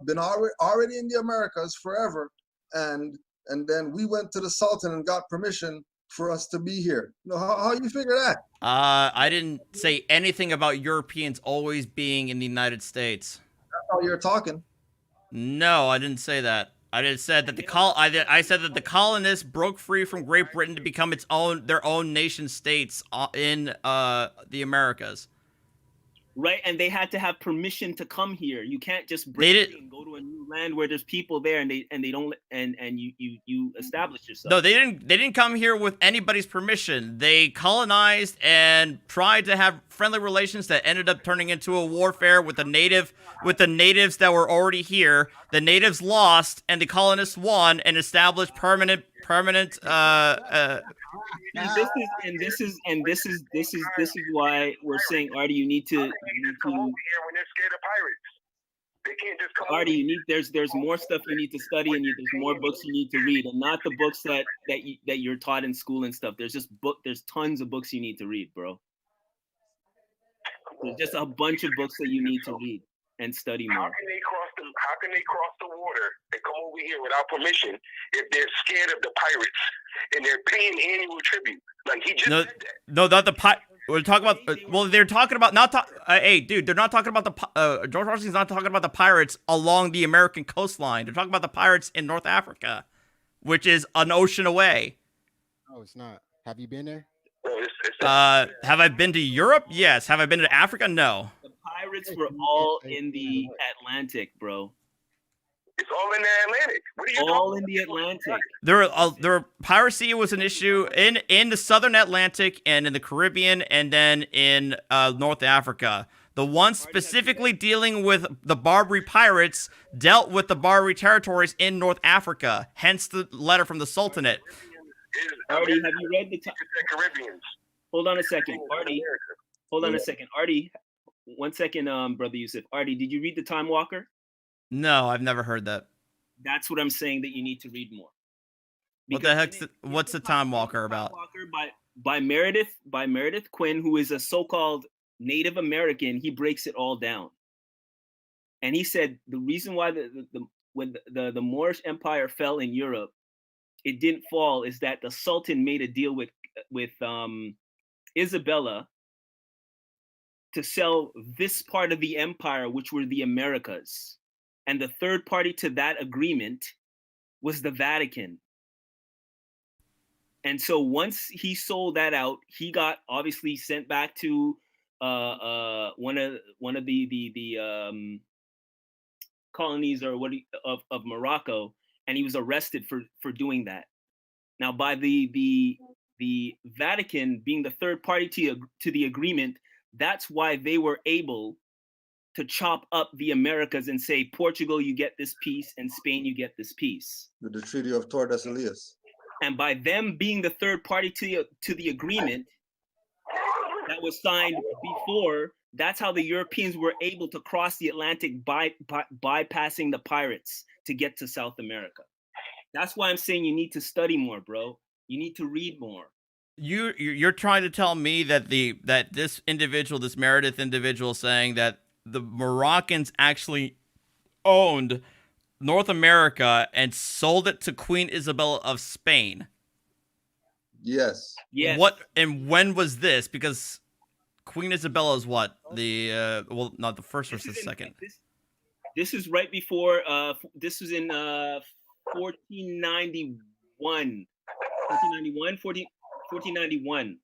been already in the Americas forever, and then we went to the Sultan and got permission for us to be here. How you figure that? I didn't say anything about Europeans always being in the United States. That's how you're talking. No, I didn't say that. I just said that I said that the colonists broke free from Great Britain to become their own nation states in the Americas. Right, and they had to have permission to come here. You can't just break and go to a new land where there's people there and they don't and you establish yourself. No, they didn't come here with anybody's permission. They colonized and tried to have friendly relations that ended up turning into a warfare with the natives that were already here. The natives lost and the colonists won and established permanent This is why we're saying, Artie, you need to come over here when they're scared of pirates. They can't just come. Artie, there's more stuff you need to study, and there's more books you need to read, and not the books that you're taught in school and stuff. There's tons of books you need to read, bro. There's just a bunch of books that you need to read and study more. How can they cross the water and come over here without permission if they're scared of the pirates and they're paying annual tribute? Like he just said that. No, not the pirate. We're talking about. Well, they're talking about hey, dude, they're not talking about the. George Washington's not talking about the pirates along the American coastline. They're talking about the pirates in North Africa, which is an ocean away. No, it's not. Have you been there? Have I been to Europe? Yes. Have I been to Africa? No. The pirates were all in the Atlantic, bro. It's all in the Atlantic. What are you All talking in the Atlantic. There were piracy was an issue in the southern Atlantic and in the Caribbean and then in North Africa. The one specifically dealing with the Barbary pirates dealt with the Barbary territories in North Africa, hence the letter from the Sultanate. Artie, have you read the Caribbeans? Hold on a second, Artie. Hold on a second, Artie. 1 second, brother Yusuf. Artie, did you read the Time Walker? No, I've never heard that. That's what I'm saying that you need to read more. What the heck's what's the Time Walker about? Time Walker by Meredith Quinn, who is a so-called Native American. He breaks it all down, and he said the reason why when the Moorish Empire fell in Europe, it didn't fall is that the Sultan made a deal with Isabella to sell this part of the empire, which were the Americas, and the third party to that agreement was the Vatican. And so once he sold that out, he got obviously sent back to one of the colonies or of Morocco, and he was arrested for doing that. Now, by the Vatican being the third party to the agreement, that's why they were able to chop up the Americas and say, Portugal, you get this piece, and Spain, you get this piece. With the Treaty of Tordesillas. And by them being the third party to the agreement that was signed before, that's how the Europeans were able to cross the Atlantic bypassing the pirates to get to South America. That's why I'm saying you need to study more, bro. You need to read more. You're trying to tell me that this individual, this Meredith individual, saying that the Moroccans actually owned North America and sold it to Queen Isabella of Spain. Yes. Yes. What and when was this? Because Queen Isabella is what? Well, not the first or the second. This is right before this was in 1491. 1491,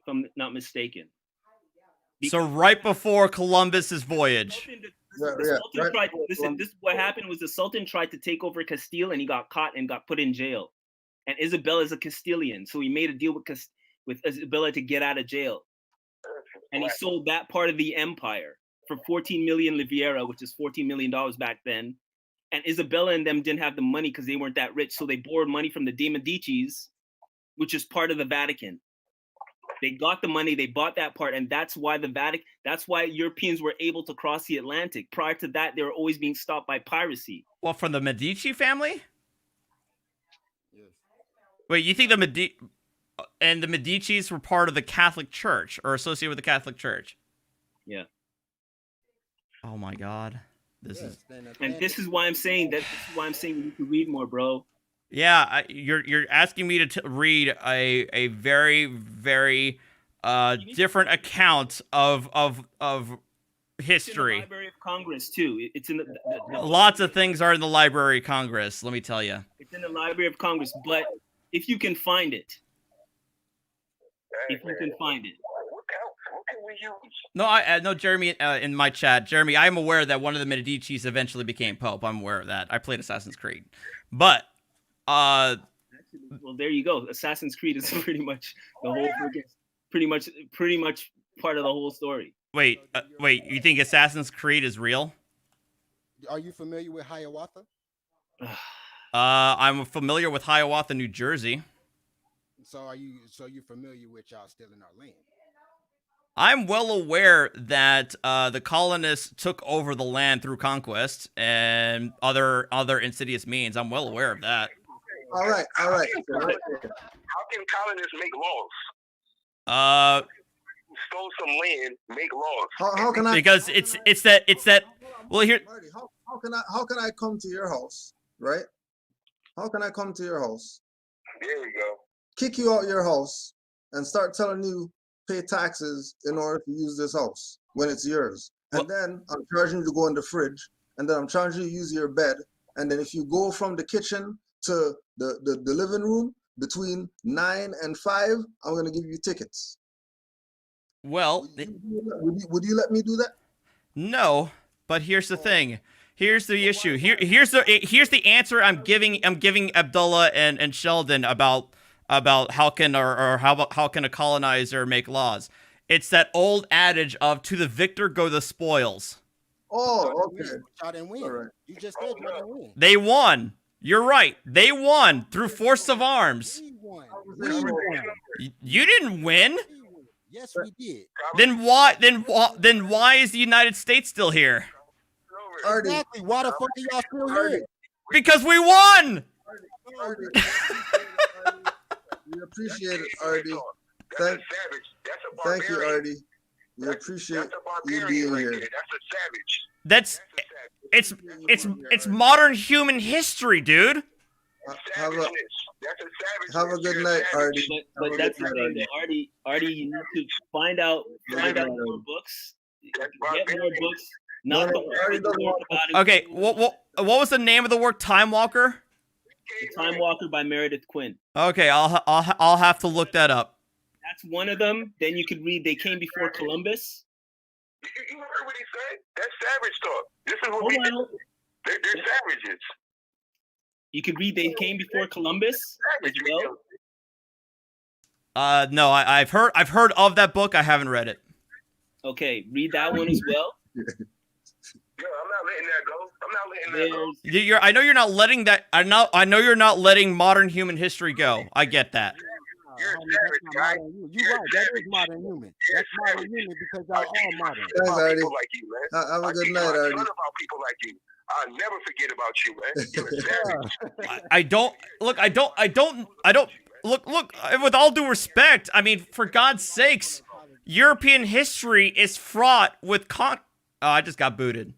if I'm not mistaken. So right before Columbus's voyage. This is what happened was the Sultan tried to take over Castile and he got caught and got put in jail. And Isabella is a Castilian, so he made a deal with Isabella to get out of jail. And he sold that part of the empire for 14 million Liviera, which is $14 million back then. And Isabella and them didn't have the money because they weren't that rich, so they borrowed money from the De Medicis, which is part of the Vatican. They got the money, they bought that part, and that's why that's why Europeans were able to cross the Atlantic. Prior to that, they were always being stopped by piracy. Well, from the Medici family? Yes. Wait, you think the Medicis were part of the Catholic Church or associated with the Catholic Church? Yeah. Oh my God. This is why I'm saying that. This is why I'm saying you need to read more, bro. Yeah, you're asking me to read a very, very different account of history. It's in the Library of Congress too. It's in the lots of things are in the Library of Congress. Let me tell you. It's in the Library of Congress, but if you can find it, What can we use? No, no, Jeremy, in my chat, Jeremy, I am aware that one of the Medicis eventually became Pope. I'm aware of that. I played Assassin's Creed, but well, there you go. Assassin's Creed is pretty much the whole, pretty much part of the whole story. Wait, you think Assassin's Creed is real? Are you familiar with Hiawatha? I'm familiar with Hiawatha, New Jersey. So you're familiar with y'all stealing our land? I'm well aware that the colonists took over the land through conquest and other insidious means. I'm well aware of that. All right. How can colonists make laws? Stole some land, make laws. How can I? Because it's that. Well, here. Marty, how can I come to your house, right? How can I come to your house? There we go. Kick you out your house and start telling you pay taxes in order to use this house when it's yours, and then I'm charging you to go in the fridge, and then I'm charging you to use your bed, and then if you go from the kitchen to the living room, between 9 and 5, I'm gonna give you tickets. Well, Would you let me do that? no, but here's the thing. Here's the issue. Here's the answer I'm giving Abdullah and Sheldon about how can how can a colonizer make laws. It's that old adage of to the victor go the spoils. Oh, okay. Y'all didn't win. All right. You just said y'all didn't win. They won. You're right. They won through force of arms. We won. We We won. won. You didn't win. We won. Yes, we did. Then why is the United States still here? Artie, Exactly. Why the fuck are y'all still here? Because we won. Artie, we appreciate it, Artie. That's a savage. That's a barbarian. Thank you, Artie. We appreciate That's a you barbarian being right here. there. That's a savage. That's That's a savage. it's modern human history, dude. Have a Savageness. That's a savage. have a good night, Artie. But Have a that's good the night, thing, Artie. though. Artie, you need to find out more books. That's Get more barbarian. books. Not the Artie doesn't want- about it. Okay, what was the name of the work? Time Walker. The Time Walker by Meredith Quinn. Okay, I'll have to look that up. That's one of them. Then you could read They Came Before Columbus. You heard what he said? That's savage talk. This is what Hold we on. do. They're savages. You could read They Came Before Columbus as Savage. well. No, I've heard of that book. I haven't read it. Okay, read that one as well. Yo, I'm not letting that go. I'm not letting that go. I know you're not letting that. I know you're not letting modern human history go. I get that. You're a Homie, savage, that's not guy. modern human. You're right. That is modern human. You're That's modern savage. human because y'all all modern. Thanks, About Artie. people like you, man. Have a I good teach night, my Artie. son about people like you. I'll never forget about you, man. You're a savage. I don't look. I don't look. With all due respect, I mean, for God's sakes, European history is fraught with Oh, I just got booted.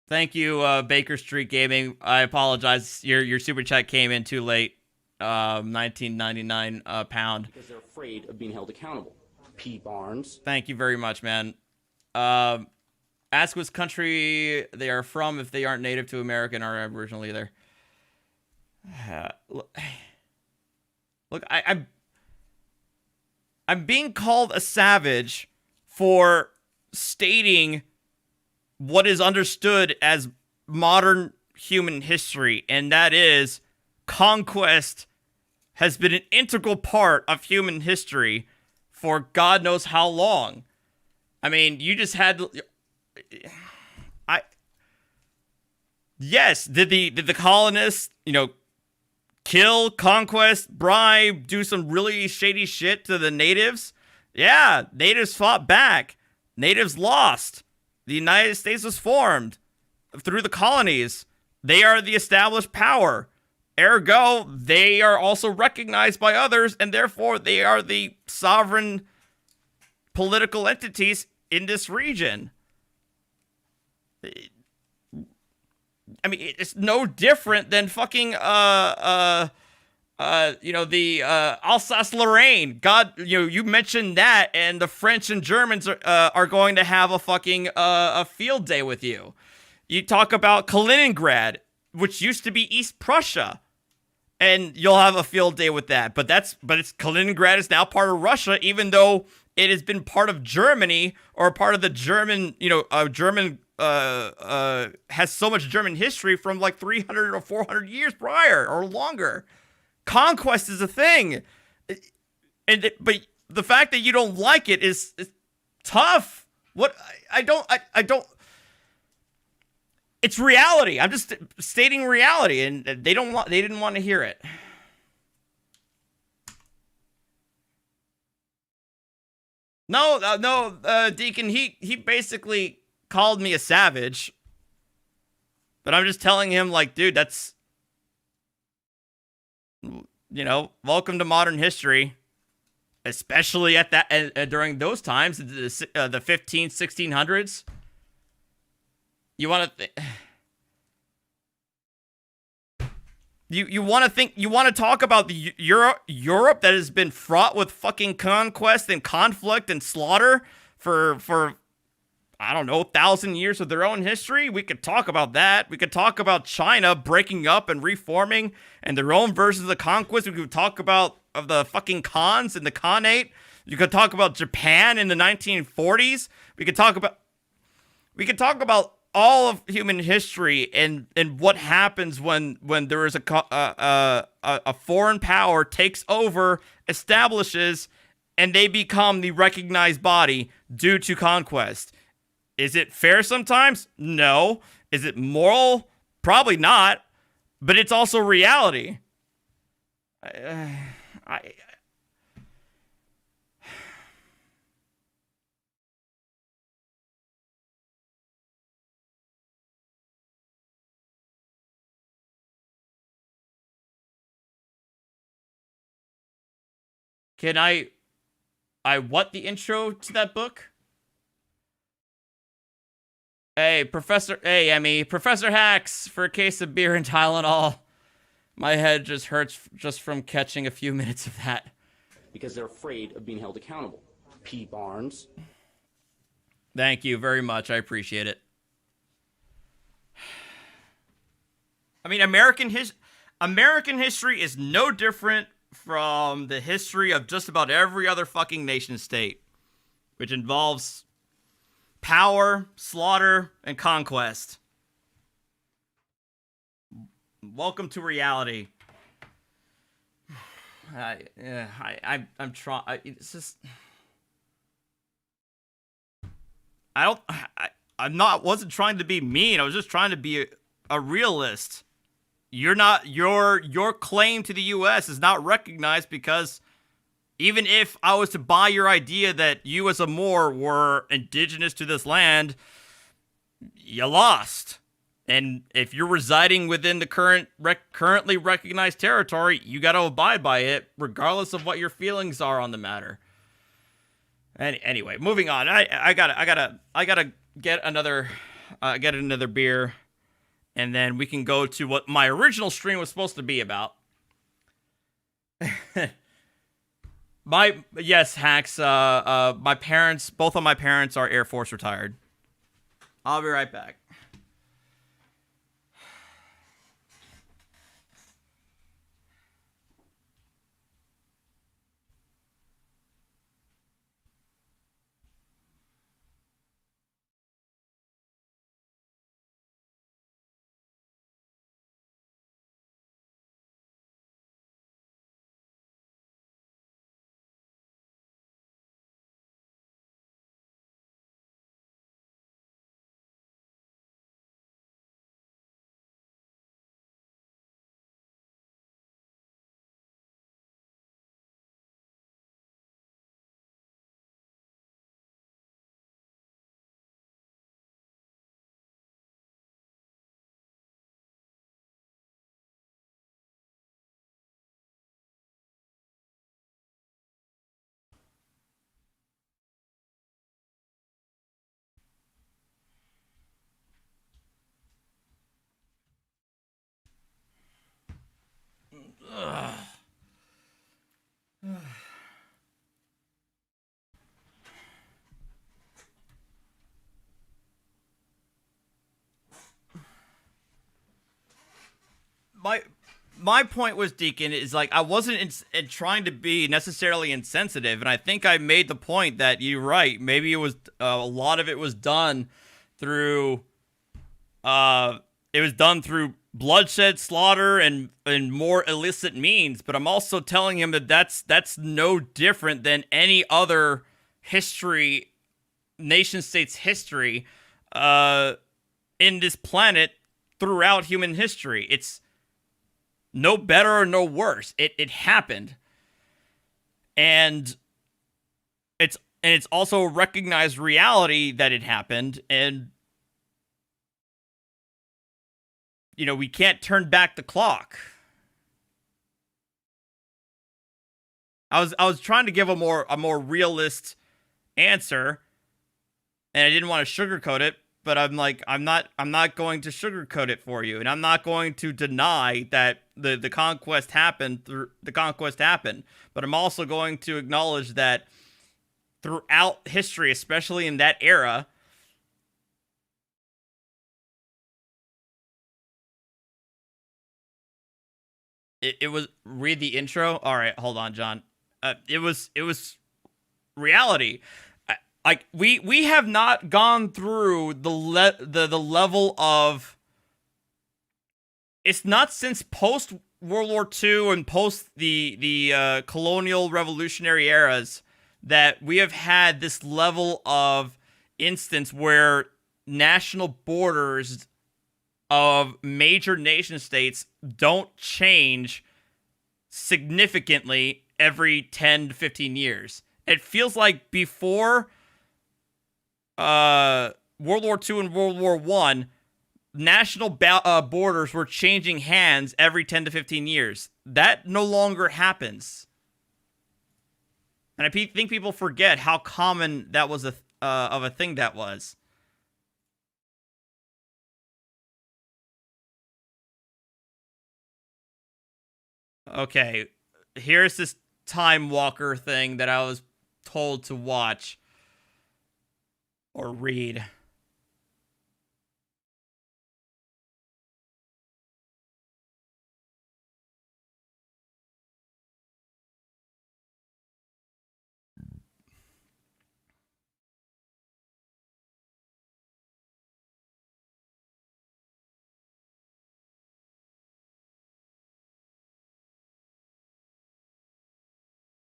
Thank you, Baker Street Gaming. I apologize. Your super chat came in too late. 1999 pound. Because they're afraid of being held accountable. P. Barnes. Thank you very much, man. Ask which country they are from if they aren't native to America and are Aboriginal either. Look, I'm being called a savage for stating what is understood as modern human history, and that is conquest has been an integral part of human history for God knows how long. I mean, you just had... Yes, did the colonists, kill, conquest, bribe, do some really shady shit to the natives? Yeah, natives fought back. Natives lost. The United States was formed through the colonies. They are the established power. Ergo, they are also recognized by others, and therefore they are the sovereign political entities in this region. I mean, it's no different than fucking the Alsace-Lorraine. God, you mentioned that, and the French and Germans are going to have a fucking a field day with you. You talk about Kaliningrad, which used to be East Prussia, and you'll have a field day with that. But it's Kaliningrad is now part of Russia, even though it has been part of Germany or part of the German, German has so much German history from like 300 or 400 years prior or longer. Conquest is a thing, but the fact that you don't like it is tough. What I don't. It's reality. I'm just stating reality, and they didn't want to hear it. No, Deacon. He basically called me a savage, but I'm just telling him, like, dude, that's, welcome to modern history, especially at that during those times, the 1600s. You want to You want to think, you want to talk about the Europe that has been fraught with fucking conquest and conflict and slaughter for I don't know, 1,000 years of their own history? We could talk about that. We could talk about China breaking up and reforming and their own versions of the conquest. We could talk about of the fucking Khans and the Khanate. You could talk about Japan in the 1940s. We could talk about all of human history and what happens when there is a foreign power takes over, establishes, and they become the recognized body due to conquest. Is it fair sometimes? No. Is it moral? Probably not. But it's also reality. Can I what the intro to that book? Hey, Professor Hacks, for a case of beer and Tylenol. My head just hurts just from catching a few minutes of that. Because they're afraid of being held accountable. P. Barnes. Thank you very much. I appreciate it. I mean, American history is no different from the history of just about every other fucking nation state, which involves power, slaughter, and conquest. Welcome to reality. I'm trying. It's just wasn't trying to be mean. I was just trying to be a realist. You're not, your claim to the U.S. is not recognized because even if I was to buy your idea that you as a Moor were indigenous to this land, you lost. And if you're residing within the currently recognized territory, you got to abide by it, regardless of what your feelings are on the matter. Anyway, moving on. I gotta get another beer. And then we can go to what my original stream was supposed to be about. Hacks. My parents, both of my parents are Air Force retired. I'll be right back. My point was, Deacon, is like I wasn't trying to be necessarily insensitive, and I think I made the point that you're right. Maybe it was a lot of it was done through bloodshed, slaughter, and more illicit means. But I'm also telling him that that's no different than any other history, nation state's history, in this planet throughout human history. It's no better or no worse. It happened. And it's also a recognized reality that it happened, and you know, we can't turn back the clock. I was trying to give a more realist answer, and I didn't want to sugarcoat it, but I'm like, I'm not going to sugarcoat it for you, and I'm not going to deny that the conquest happened. But I'm also going to acknowledge that throughout history, especially in that era, it was, read the intro. All right, hold on, John. It was reality. Like we have not gone through the level of. It's not since post World War II and post the colonial revolutionary eras that we have had this level of instance where national borders of major nation states don't change significantly every 10 to 15 years. It feels like before World War II and World War I, national borders were changing hands every 10 to 15 years. That no longer happens. And I think people forget how common that was of a thing that was. Okay, here's this Time Walker thing that I was told to watch or read.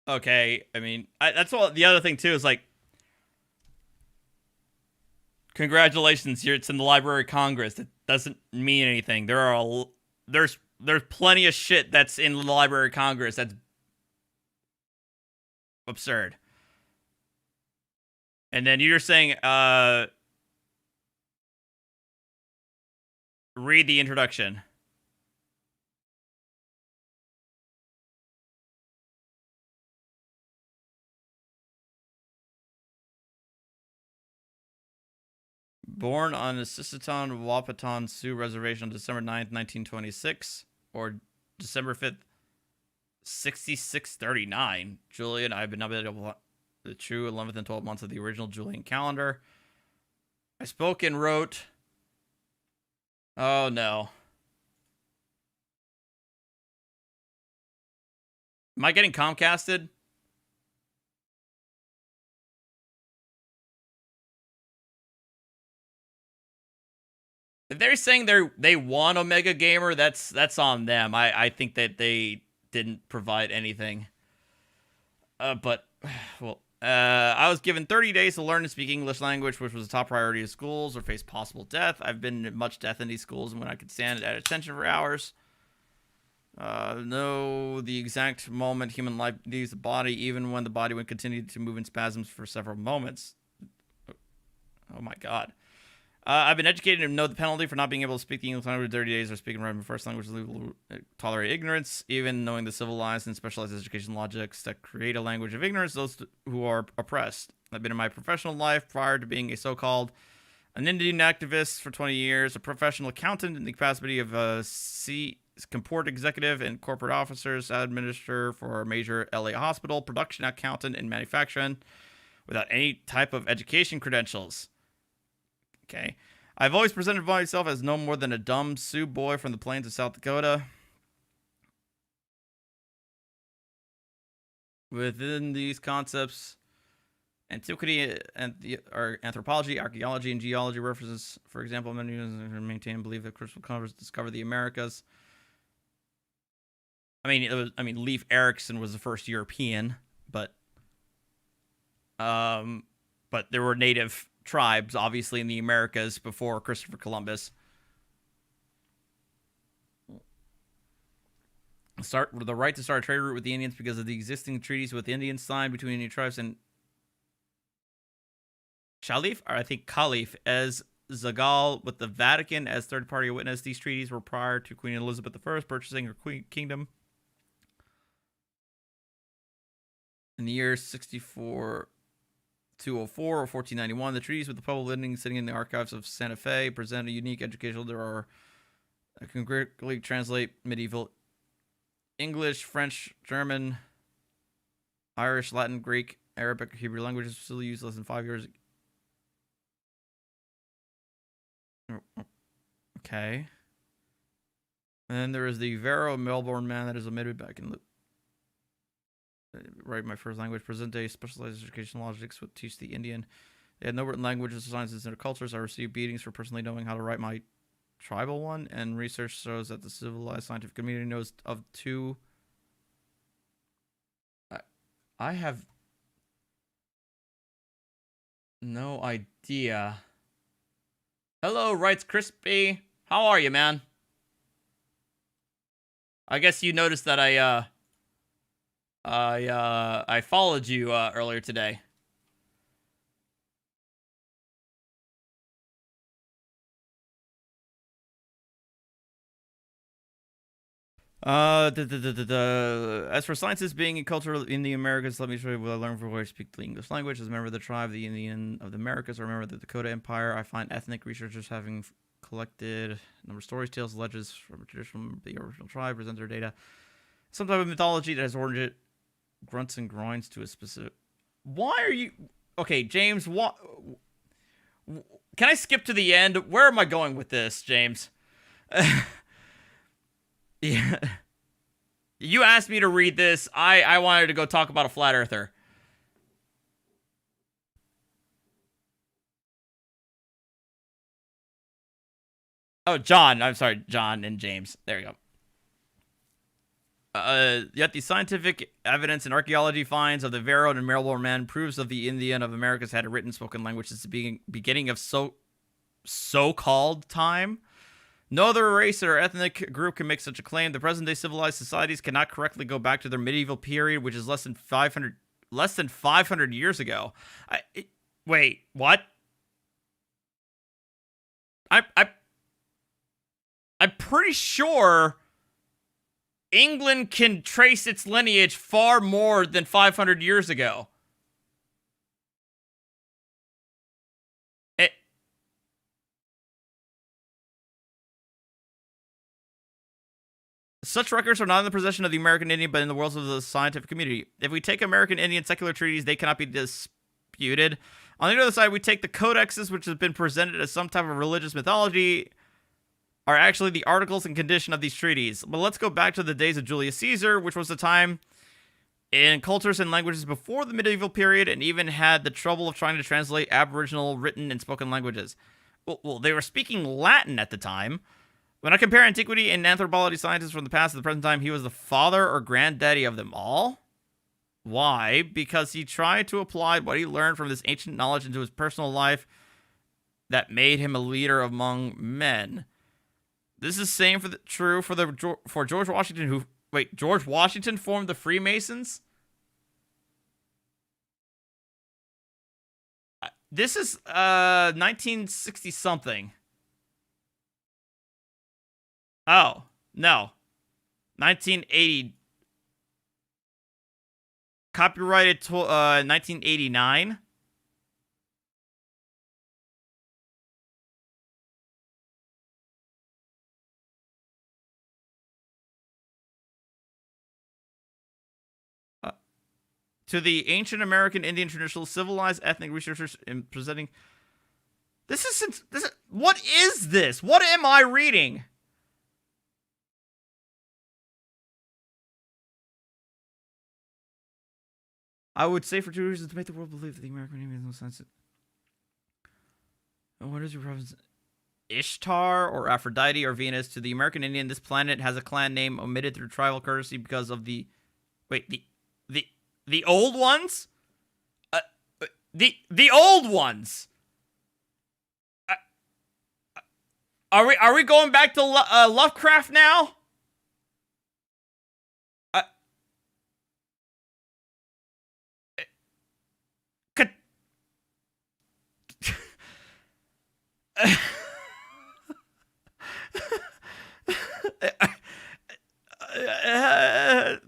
Okay, I mean, that's all. The other thing too is like, congratulations, it's in the Library of Congress. It doesn't mean anything. There's plenty of shit that's in the Library of Congress that's absurd. And then you're saying, read the introduction. Born on the Sisseton Wahpeton Sioux Reservation on December 9th, 1926, or December 5th, 6639. Julian, I've been updated the true 11th and 12th months of the original Julian calendar. I spoke and wrote. Oh no. Am I getting Comcasted? If they're saying they want Omega Gamer, that's on them. I think that they didn't provide anything. But well, I was given 30 days to learn and speak English language, which was a top priority of schools, or face possible death. I've been in much death in these schools, and when I could stand at attention for hours. Know the exact moment human life leaves the body, even when the body would continue to move in spasms for several moments. Oh my god. I've been educated to know the penalty for not being able to speak the English language in 30 days or speaking right my first language, tolerate ignorance, even knowing the civilized and specialized education logics that create a language of ignorance, those who are oppressed. I've been in my professional life prior to being a so-called an Indian activist for 20 years, a professional accountant in the capacity of a comport executive and corporate officers, administrator for a major LA hospital, production accountant in manufacturing, without any type of education credentials. Okay. I've always presented myself as no more than a dumb Sioux boy from the plains of South Dakota. Within these concepts, antiquity and anthropology, archaeology, and geology references, for example, many maintain and believe that Christopher Columbus discovered the Americas. Leif Erikson was the first European, but there were native tribes, obviously, in the Americas before Christopher Columbus. The right to start a trade route with the Indians because of the existing treaties with the Indians signed between Indian tribes and Caliph as Zagal with the Vatican as third-party witness. These treaties were prior to Queen Elizabeth I purchasing her kingdom. In the year 64 204 or 1491. The treaties with the Pueblo Indians sitting in the archives of Santa Fe present a unique educational. There are can correctly translate medieval English, French, German, Irish, Latin, Greek, Arabic, Hebrew languages still used less than 5 years. Okay. And then there is the Vero Melbourne man that is omitted back in the write my first language. Present day specialized education logics would teach the Indian. They had no written languages, sciences, and cultures. I received beatings for personally knowing how to write my tribal one, and research shows that the civilized scientific community knows of two. I have no idea. Hello, writes Crispy. How are you, man? I guess you noticed that I followed you earlier today. As for sciences being a culture in the Americas, let me show you what I learned from where I speak the English language. As a member of the tribe, the Indian of the Americas, or a member of the Dakota Empire, I find ethnic researchers having collected a number of stories, tales, legends from a tradition the original tribe, present their data. Some type of mythology that has origin grunts and groins to a specific. Why are you okay, James? What? Can I skip to the end? Where am I going with this, James? Yeah. You asked me to read this. I wanted to go talk about a flat earther. Oh, John. I'm sorry, John and James. There you go. Yet the scientific evidence and archaeology finds of the Vero and Melbourne men proves of the Indian of Americas had a written spoken language since the beginning of so-called time. No other race or ethnic group can make such a claim. The present-day civilized societies cannot correctly go back to their medieval period, which is less than 500 years ago. Wait, what? I'm pretty sure England can trace its lineage far more than 500 years ago. Such records are not in the possession of the American Indian, but in the worlds of the scientific community. If we take American Indian secular treaties, they cannot be disputed. On the other side, we take the codexes, which have been presented as some type of religious mythology, are actually the articles and condition of these treaties. But let's go back to the days of Julius Caesar, which was the time in cultures and languages before the medieval period, and even had the trouble of trying to translate Aboriginal written and spoken languages. Well, they were speaking Latin at the time. When I compare antiquity and anthropology scientists from the past to the present time, he was the father or granddaddy of them all. Why? Because he tried to apply what he learned from this ancient knowledge into his personal life that made him a leader among men. This is same true for George Washington, George Washington formed the Freemasons? This is 1960 something. Oh, no. 1980. Copyrighted 1989. To the ancient American Indian traditional civilized ethnic researchers in presenting. What is this? What am I reading? I would say for two reasons to make the world believe that the American Indian has no sense. And what is your province? Ishtar or Aphrodite or Venus. To the American Indian, this planet has a clan name omitted through tribal courtesy because of the old ones? The old ones. Are we going back to Lovecraft now?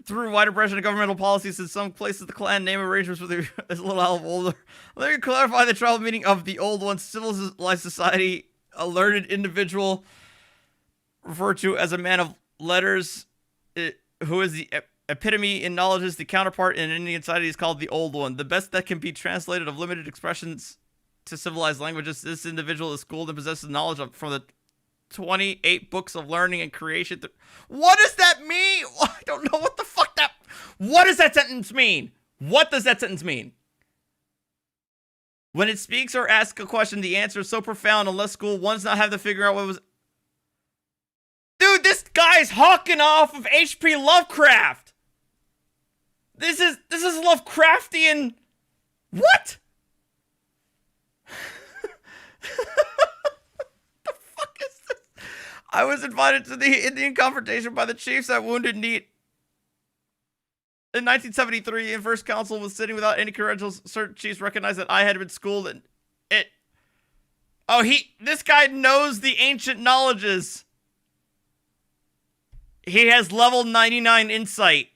Through wide impression of governmental policies in some places. The clan name arrangements with is a little out of older. Let me clarify the tribal meaning of the old one. Civilized society, a learned individual referred to as a man of letters, who is the epitome in knowledge, is the counterpart in Indian society is called the old one. The best that can be translated of limited expressions to civilized languages. This individual is schooled and possesses knowledge from the 28 books of learning and creation. What does that mean? I don't know what the fuck that... What does that sentence mean? What does that sentence mean? When it speaks or asks a question, the answer is so profound, unless school one's not have to figure out what was... Dude, this guy's hawking off of H.P. Lovecraft. This is Lovecraftian... What? The fuck is this? I was invited to the Indian confrontation by the chiefs at Wounded Knee in 1973, and First Council was sitting without any credentials. Certain chiefs recognized that I had been schooled in it. Oh, this guy knows the ancient knowledges. He has level 99 insight.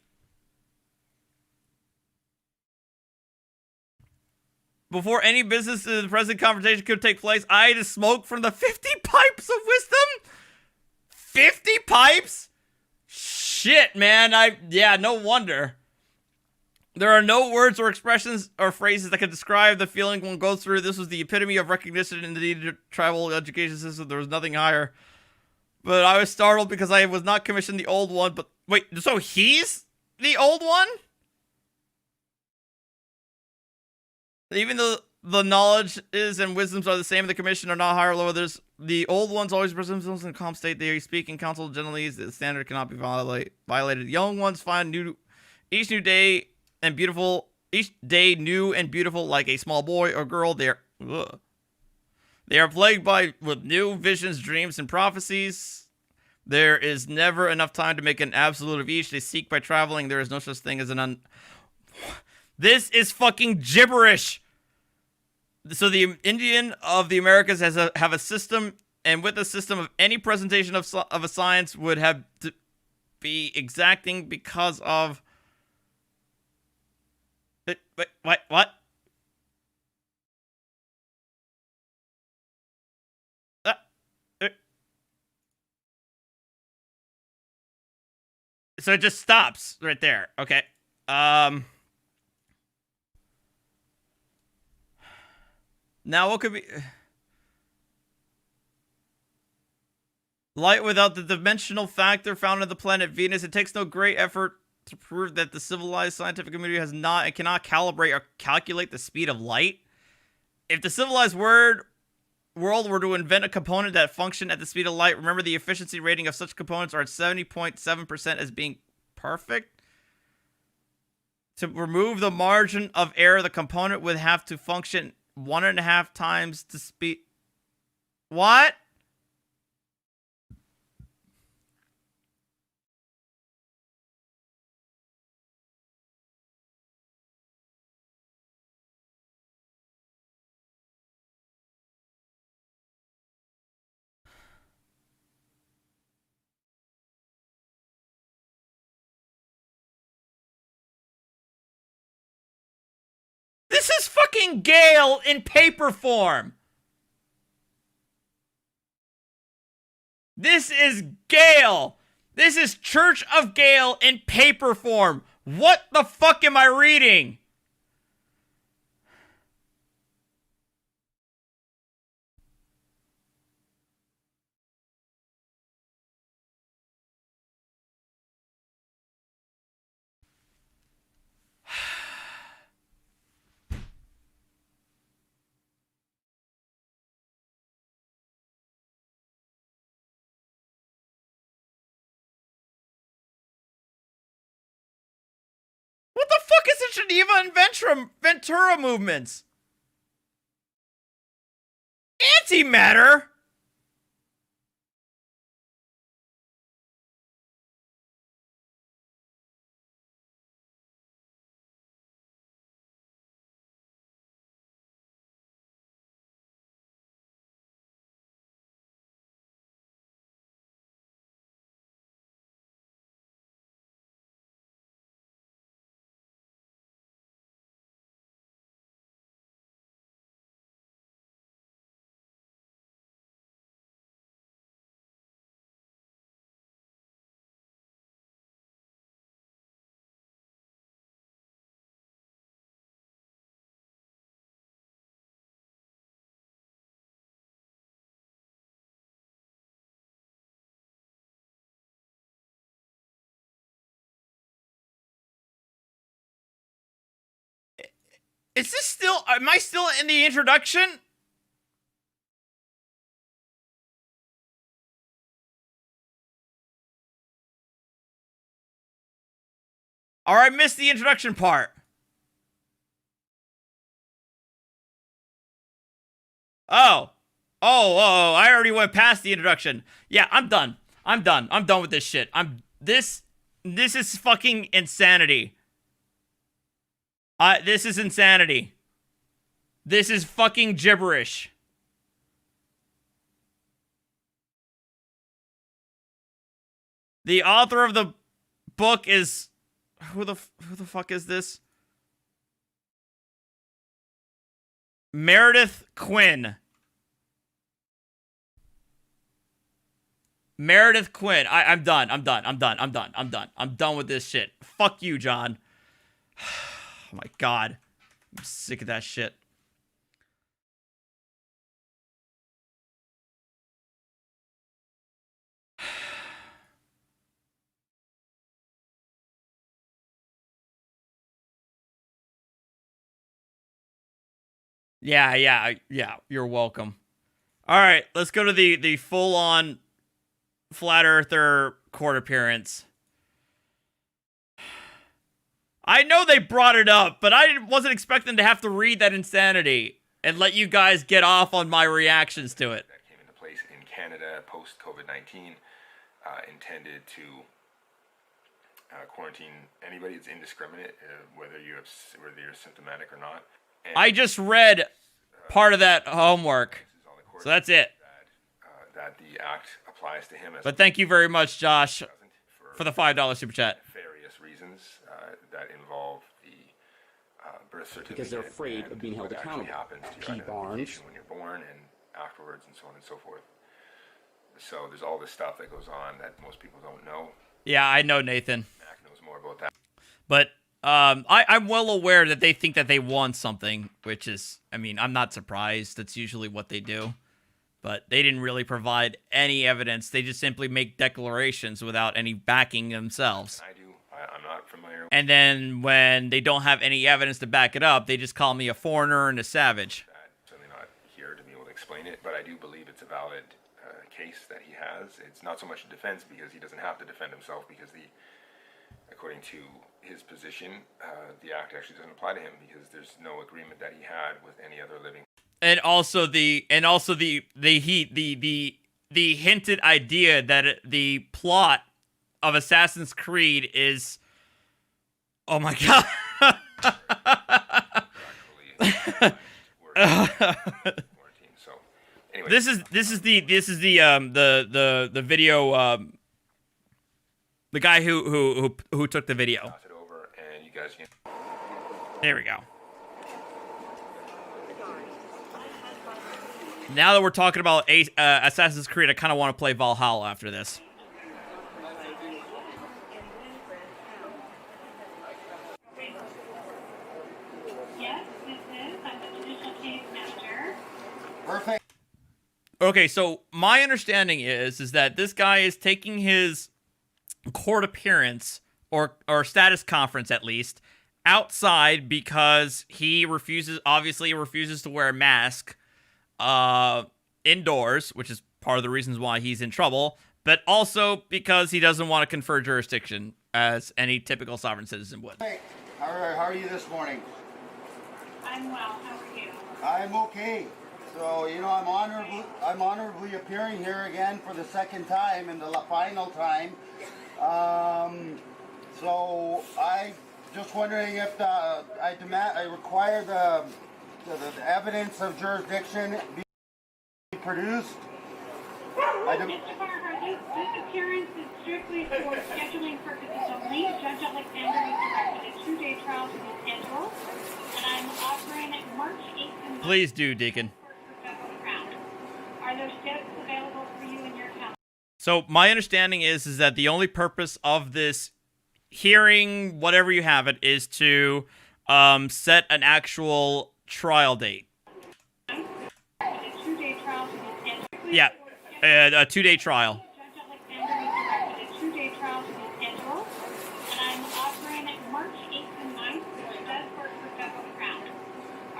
Before any business in the present confrontation could take place, I had to smoke from the 50 pipes of wisdom? 50 pipes? Shit, man. Yeah, no wonder. There are no words or expressions or phrases that can describe the feeling one goes through. This was the epitome of recognition in the tribal education system. There was nothing higher. But I was startled because I was not commissioned the old one. But wait, so he's the old one? Even though the knowledges and wisdoms are the same, the commission are not higher or lower. There's the old ones always present themselves in a calm state. They speak in council generally. The standard cannot be violated. Young ones find each day new and beautiful, like a small boy or girl. They are plagued with new visions, dreams, and prophecies. There is never enough time to make an absolute of each. They seek by traveling. There is no such thing as an This is fucking gibberish. So the Indian of the Americas have a system, and with a system of any presentation of a science would have to be exacting because of... Wait, what? So it just stops right there. Okay. Now, what could be... Light without the dimensional factor found on the planet Venus. It takes no great effort to prove that the civilized scientific community has not and cannot calibrate or calculate the speed of light. If the civilized world were to invent a component that functioned at the speed of light, remember the efficiency rating of such components are at 70.7% as being perfect. To remove the margin of error, the component would have to function 1.5 times the speed. What? This is fucking Gale in paper form. This is Gale. This is Church of Gale in paper form. What the fuck am I reading? What the fuck is the Geneva and Ventura movements? Antimatter? Is this still? Am I still in the introduction? Or I missed the introduction part. Oh, I already went past the introduction. Yeah, I'm done. I'm done with this shit. This is fucking insanity. This is insanity. This is fucking gibberish. The author of the book is who the fuck is this? Meredith Quinn. Meredith Quinn. I'm done. I'm done with this shit. Fuck you, John. Oh my god. I'm sick of that shit. Yeah, you're welcome. All right, let's go to the full-on flat earther court appearance. I know they brought it up, but I wasn't expecting to have to read that insanity and let you guys get off on my reactions to it. That came into place in Canada post COVID-19, intended to quarantine anybody that's indiscriminate, whether you're symptomatic or not. And I just read part of that homework, so that's it. That the act applies to him. But thank you very much, Josh, for the $5 super chat. Various reasons that involve the birth certificate. Because they're afraid of being held accountable. Happens to P. Barnes. when you're born and afterwards and so on and so forth. So there's all this stuff that goes on that most people don't know. Yeah, I know, Nathan. Mac knows more about that. But I'm well aware that they think that they won something, which is, I mean, I'm not surprised. That's usually what they do. But they didn't really provide any evidence. They just simply make declarations without any backing themselves. I'm not familiar. And then when they don't have any evidence to back it up, they just call me a foreigner and a savage. I'm certainly not here to be able to explain it, but I do believe it's a valid case that he has. It's not so much a defense because he doesn't have to defend himself because according to his position, the act actually doesn't apply to him because there's no agreement that he had with any other living. And also the hinted idea that the plot of Assassin's Creed is, oh my god. So, anyway. This is the video, the guy who took the video. Pass it over and you guys can... There we go. Now that we're talking about Assassin's Creed, I kind of want to play Valhalla after this. Yes, this is. I'm the judicial case manager. Perfect. Okay, so my understanding is that this guy is taking his court appearance or status conference at least outside because he obviously refuses to wear a mask indoors, which is part of the reasons why he's in trouble, but also because he doesn't want to confer jurisdiction as any typical sovereign citizen would. Hey, how are you this morning? I'm well. How are you? I'm okay. So, you know, I'm honorably appearing here again for the second time and the final time. So I just wondering if I require the evidence of jurisdiction be produced. Mr. Barber, this appearance is strictly for scheduling purposes only. Judge Alexander has directed a 2-day trial to be scheduled, and I'm offering it March 8th and 9th. Please do, Deacon. Are there dates available for you in your calendar? So my understanding is that the only purpose of this hearing, whatever you have it, is to set an actual trial date. A 2-day trial to be scheduled. Yeah, a 2-day trial. Judge Alexander has directed a 2-day trial to be scheduled, and I'm offering it March 8th and 9th, which does work for Federal Crown.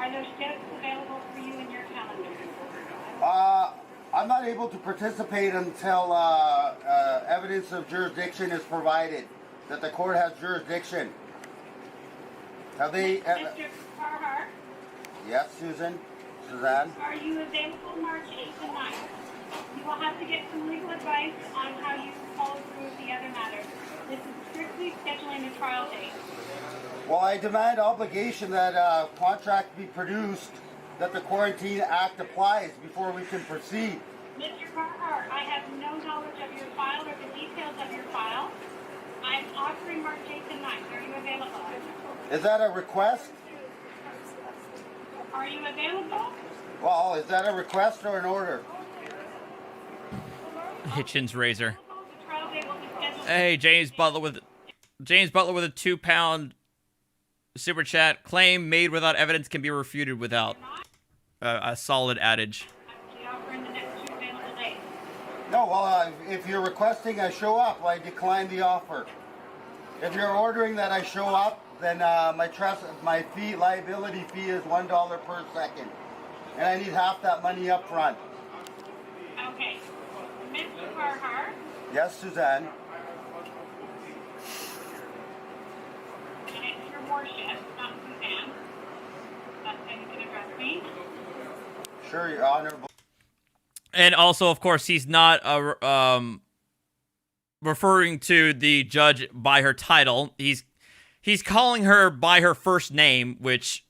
Are those dates available for you in your calendar? I'm not able to participate until evidence of jurisdiction is provided, that the court has jurisdiction. Have they? Mr. Carhart? Yes, Suzanne? Are you available March 8th and 9th? You will have to get some legal advice on how you follow through with the other matters. This is strictly scheduling a trial date. Well, I demand obligation that a contract be produced, that the Quarantine Act applies before we can proceed. Mr. Carhart, I have no knowledge of your file or the details of your file. I'm offering March 8th and 9th. Are you available? Is that a request? Are you available? Well, is that a request or an order? Hitchens razor. The trial date will be scheduled. Hey, James Butler with a £2 super chat. Claim made without evidence can be refuted without a solid adage. We offer in the next 2 available days. No, well, if you're requesting I show up, I decline the offer. If you're ordering that I show up, then my fee, liability fee is $1 per second. And I need half that money up front. Okay. Mr. Carhart? Yes, Suzanne? And it's your worship, not Suzanne. That's how you can address me. Sure, Your Honorable. And also, of course, he's not referring to the judge by her title. He's calling her by her first name, which,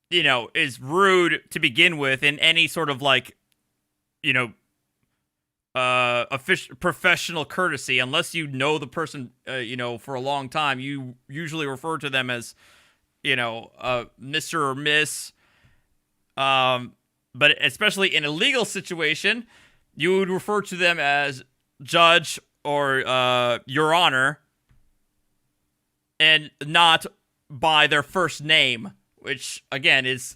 you know, is rude to begin with in any sort of, like, you know, professional courtesy. Unless you know the person, you know, for a long time, you usually refer to them as, you know, Mr. or Miss. But especially in a legal situation, you would refer to them as Judge or Your Honor, and not by their first name, which again is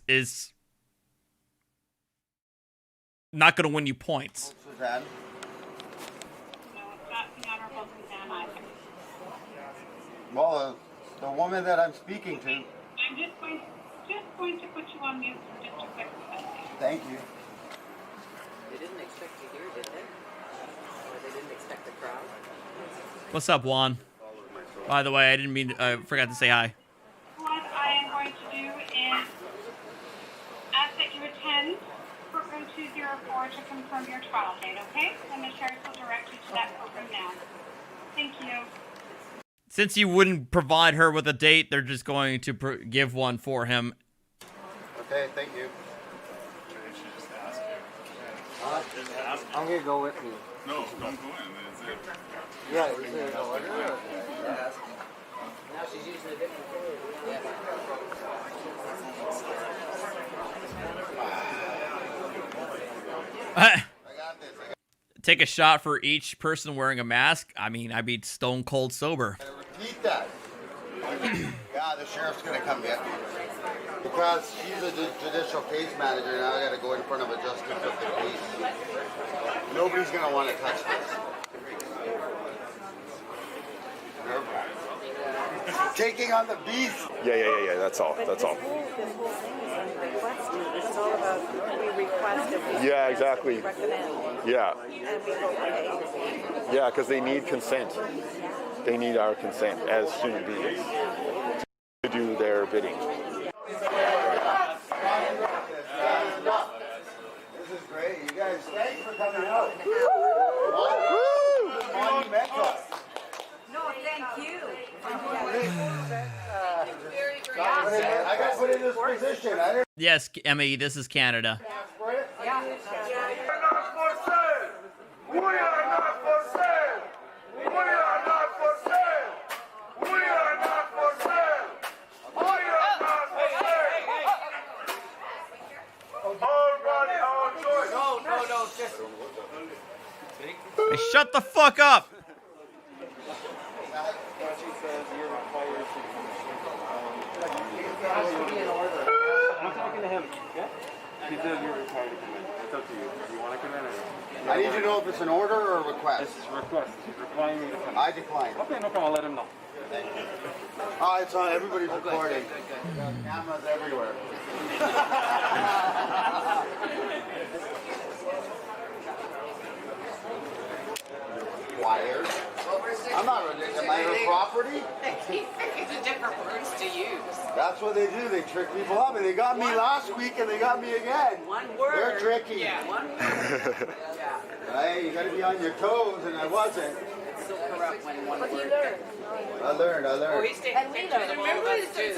not going to win you points. Suzanne? No, it's not the Honorable Suzanne either. Well, the woman that I'm speaking to. I'm just going to put you on mute for just a quick second. Thank you. They didn't expect to hear, did they? Or they didn't expect the crowd? What's up, Juan? By the way, I forgot to say hi. What I am going to do is ask that you attend courtroom 204 to confirm your trial date, okay? And Ms. Harris will direct you to that courtroom now. Thank you. Since you wouldn't provide her with a date, they're just going to give one for him. Okay, thank you. I'm gonna go with you. No, don't go in. It's it. Yeah, it's an order. Now she's using a different Take a shot for each person wearing a mask. I mean, I'd be stone cold sober. Repeat that. Yeah, the sheriff's gonna come get me. Because she's a judicial case manager, now I gotta go in front of a justice of the case. Nobody's gonna want to touch this. Taking on the beast. Yeah. That's all. That's all. This whole thing is requesting. It's all about we request and we Yeah, exactly. recommend. Yeah. And we go, okay. Yeah, because they need consent. They need our consent as human beings to do their bidding. This is great. You guys, thanks for coming out. Monumental. No, thank you. I got put in this position. I didn't Yes, Emmy, this is Canada. ask for it. Yeah. We are not for sale. We are not for sale. We are not for sale. We are not for sale. All right, our choice. No, just Hey, shut the fuck up! I'm talking to him. Yeah? He says you're required to come in. It's up to you. Do you want to come in or no? I need to know if it's an order or a request. It's a request. He's requiring me to come in. I decline. Okay, no problem. I'll let him know. Thank you. Oh, it's on. Everybody's recording. Cameras everywhere. Wired. I'm not ridiculous. Am I her property? It's different words to use. That's what they do. They trick people up. And they got me last week and they got me again. One word. They're tricky. Yeah, one word. Yeah. Hey, you got to be on your toes, and I wasn't. It's so corrupt when one But you word. learn. I learned. Oh, he's taking pictures of all of us too.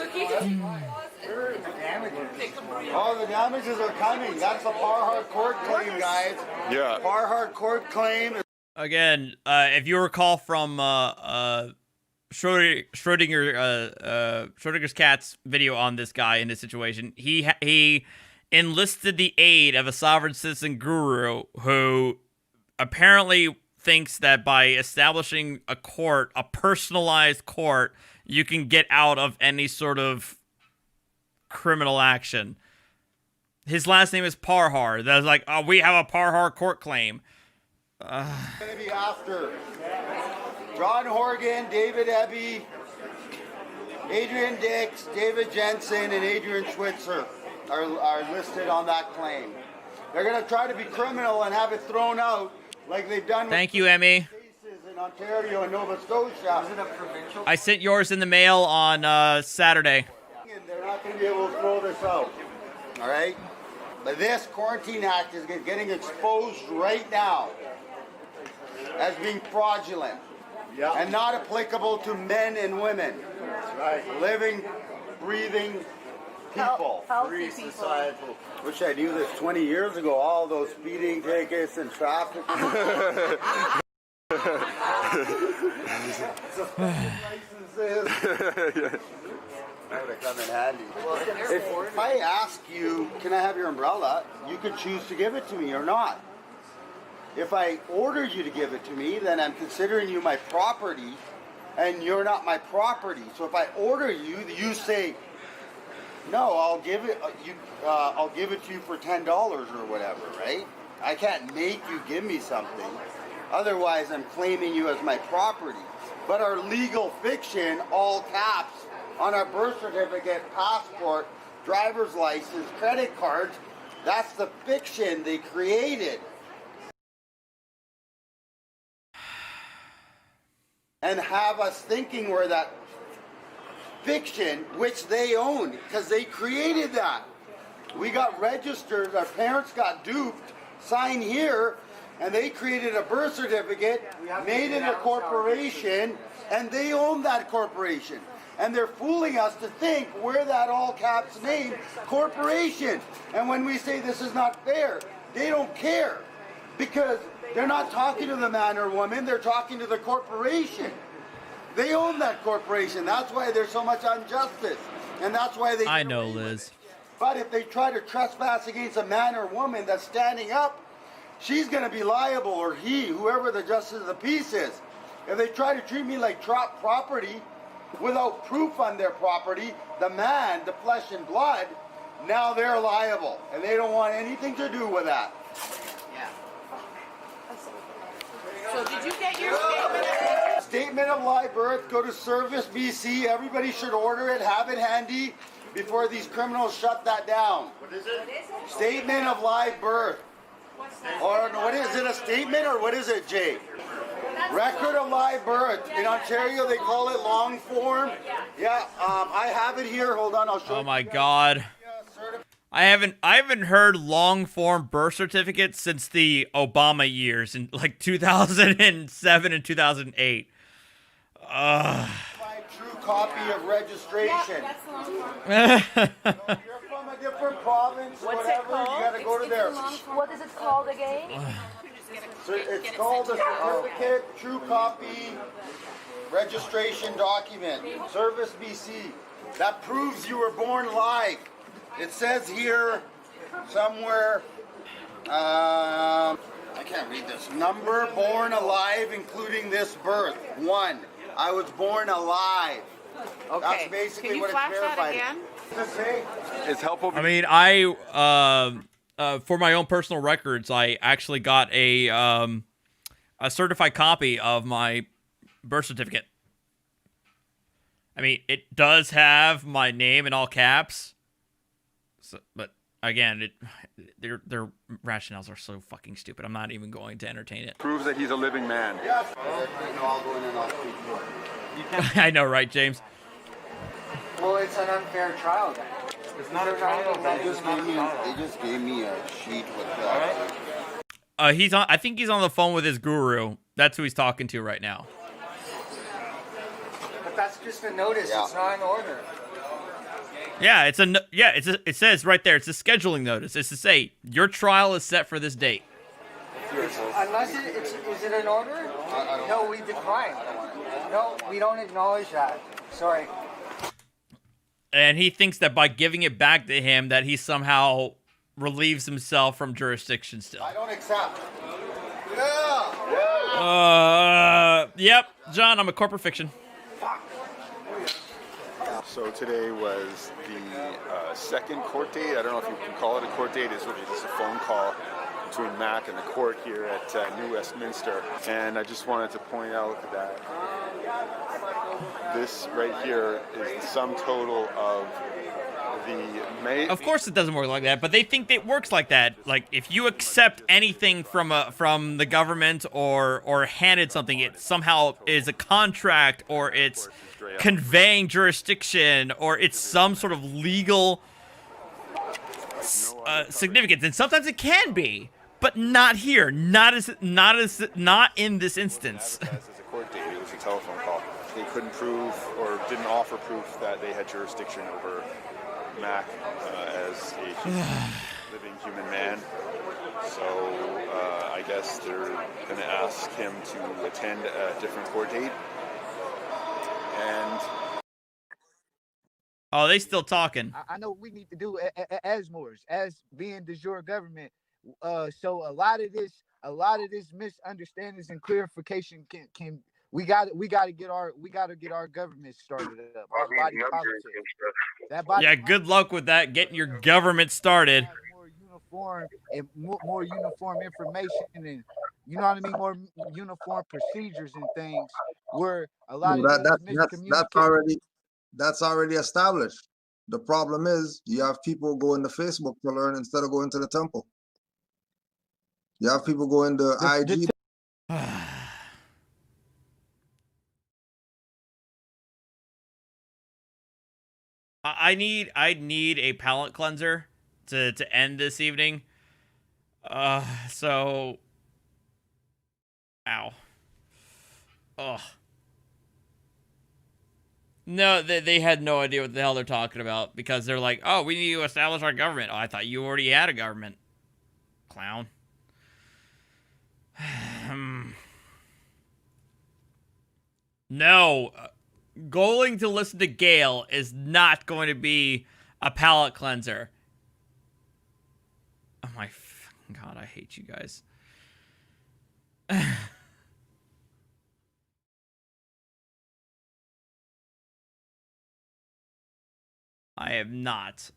Oh, the damages are coming. That's the Parhart court claim, guys. Yeah. Parhart court claim. Again, if you recall from Schrodinger's cat's video on this guy in this situation, he enlisted the aid of a sovereign citizen guru who apparently thinks that by establishing a court, a personalized court, you can get out of any sort of criminal action. His last name is Parhar. That's like, oh, we have a Parhar court claim. Going to be after John Horgan, David Eby, Adrian Dix, David Jensen, and Adrian Schwitzer are listed on that claim. They're going to try to be criminal and have it thrown out like they've done. Thank you, Emmy. Cases in Ontario and Nova Scotia. Is it a provincial? I sent yours in the mail on Saturday. And they're not going to be able to throw this out. All right? But this Quarantine Act is getting exposed right now as being fraudulent and not applicable to men and women. That's right. Living, breathing people. Healthy people. Societal. Wish I knew this 20 years ago, all those speeding tickets and traffic. Licenses. That would have come in handy. If I ask you, can I have your umbrella, you could choose to give it to me or not. If I order you to give it to me, then I'm considering you my property, and you're not my property. So if I order you, you say, no, I'll give it. I'll give it to you for $10 or whatever, right? I can't make you give me something. Otherwise, I'm claiming you as my property. But our legal fiction, all caps, on our birth certificate, passport, driver's license, credit cards, that's the fiction they created. And have us thinking we're that fiction, which they own, because they created that. We got registered, our parents got duped, signed here, and they created a birth certificate, made it a corporation, and they own that corporation. And they're fooling us to think we're that all caps name corporation. And when we say this is not fair, they don't care. Because they're not talking to the man or woman, they're talking to the corporation. They own that corporation. That's why there's so much injustice. And that's why they... I know, Liz. But if they try to trespass against a man or woman that's standing up, she's going to be liable, or he, whoever the justice of the peace is. If they try to treat me like property without proof on their property, the man, the flesh and blood, now they're liable. And they don't want anything to do with that. Yeah. So did you get your statement? Statement of live birth, go to Service BC. Everybody should order it, have it handy before these criminals shut that down. What is it? Statement of live birth. Or what is it, a statement, or what is it, Jay? Record of live birth. In Ontario, they call it long form. Yeah, I have it here. Hold on, I'll show you. Oh my God. I haven't heard long form birth certificates since the Obama years in like 2007 and 2008. My true copy of registration. Yeah, So if you're from a different province, What's whatever, it called? you gotta go to there. What is it called again? So it's called a certificate, true copy, registration document, Service BC. That proves you were born live. It says here somewhere, I can't read this. Number born alive, including this birth. 1. I was born alive. Okay. That's basically Can you what flash it's that verified. again? Does it say? It's helpful. I mean, I for my own personal records, I actually got a certified copy of my birth certificate. I mean, it does have my name in all caps. So, but again, their rationales are so fucking stupid. I'm not even going to entertain it. Proves that he's a living man. Yes. I'll go in and I'll speak to him. I know, right, James? Well, it's an unfair trial then. It's not a trial. They just gave me a sheet with that. He's on. I think he's on the phone with his guru. That's who he's talking to right now. But that's just a notice. Yeah. It's not an order. Yeah, it says right there. It's a scheduling notice. It's to say your trial is set for this date. Unless is it an order? No, we decline. No, we don't acknowledge that. Sorry. And he thinks that by giving it back to him, that he somehow relieves himself from jurisdiction still. I don't accept. Yep, John, I'm a corporate fiction. So today was the second court date. I don't know if you can call it a court date. It's really just a phone call between Mac and the court here at New Westminster. And I just wanted to point out that this right here is the sum total of the... Of course it doesn't work like that, but they think it works like that. Like, if you accept anything from the government or handed something, it somehow is a contract, or it's conveying jurisdiction, or it's some sort of legal significance. And sometimes it can be, but not here. Not in this instance. As a court date, it was a telephone call. They couldn't prove or didn't offer proof that they had jurisdiction over Mac as a living human man. So I guess they're going to ask him to attend a different court date. And oh, they still talking. I know what we need to do as Moors, as being de jure government. So a lot of this misunderstandings and clarification can we got to get our government started up. Our body politics. Yeah, good luck with that. Getting your government started. More uniform and more uniform information, and you know what I mean, more uniform procedures and things. Where a lot of that's already established. The problem is you have people go into Facebook to learn instead of going to the temple. You have people go into IG. I need a palate cleanser to end this evening. So, ow. Ugh. No, they had no idea what the hell they're talking about, because they're like, oh, we need to establish our government. Oh, I thought you already had a government. Clown. No. Going to listen to Gale is not going to be a palate cleanser. Oh my fucking god, I hate you guys. I am not.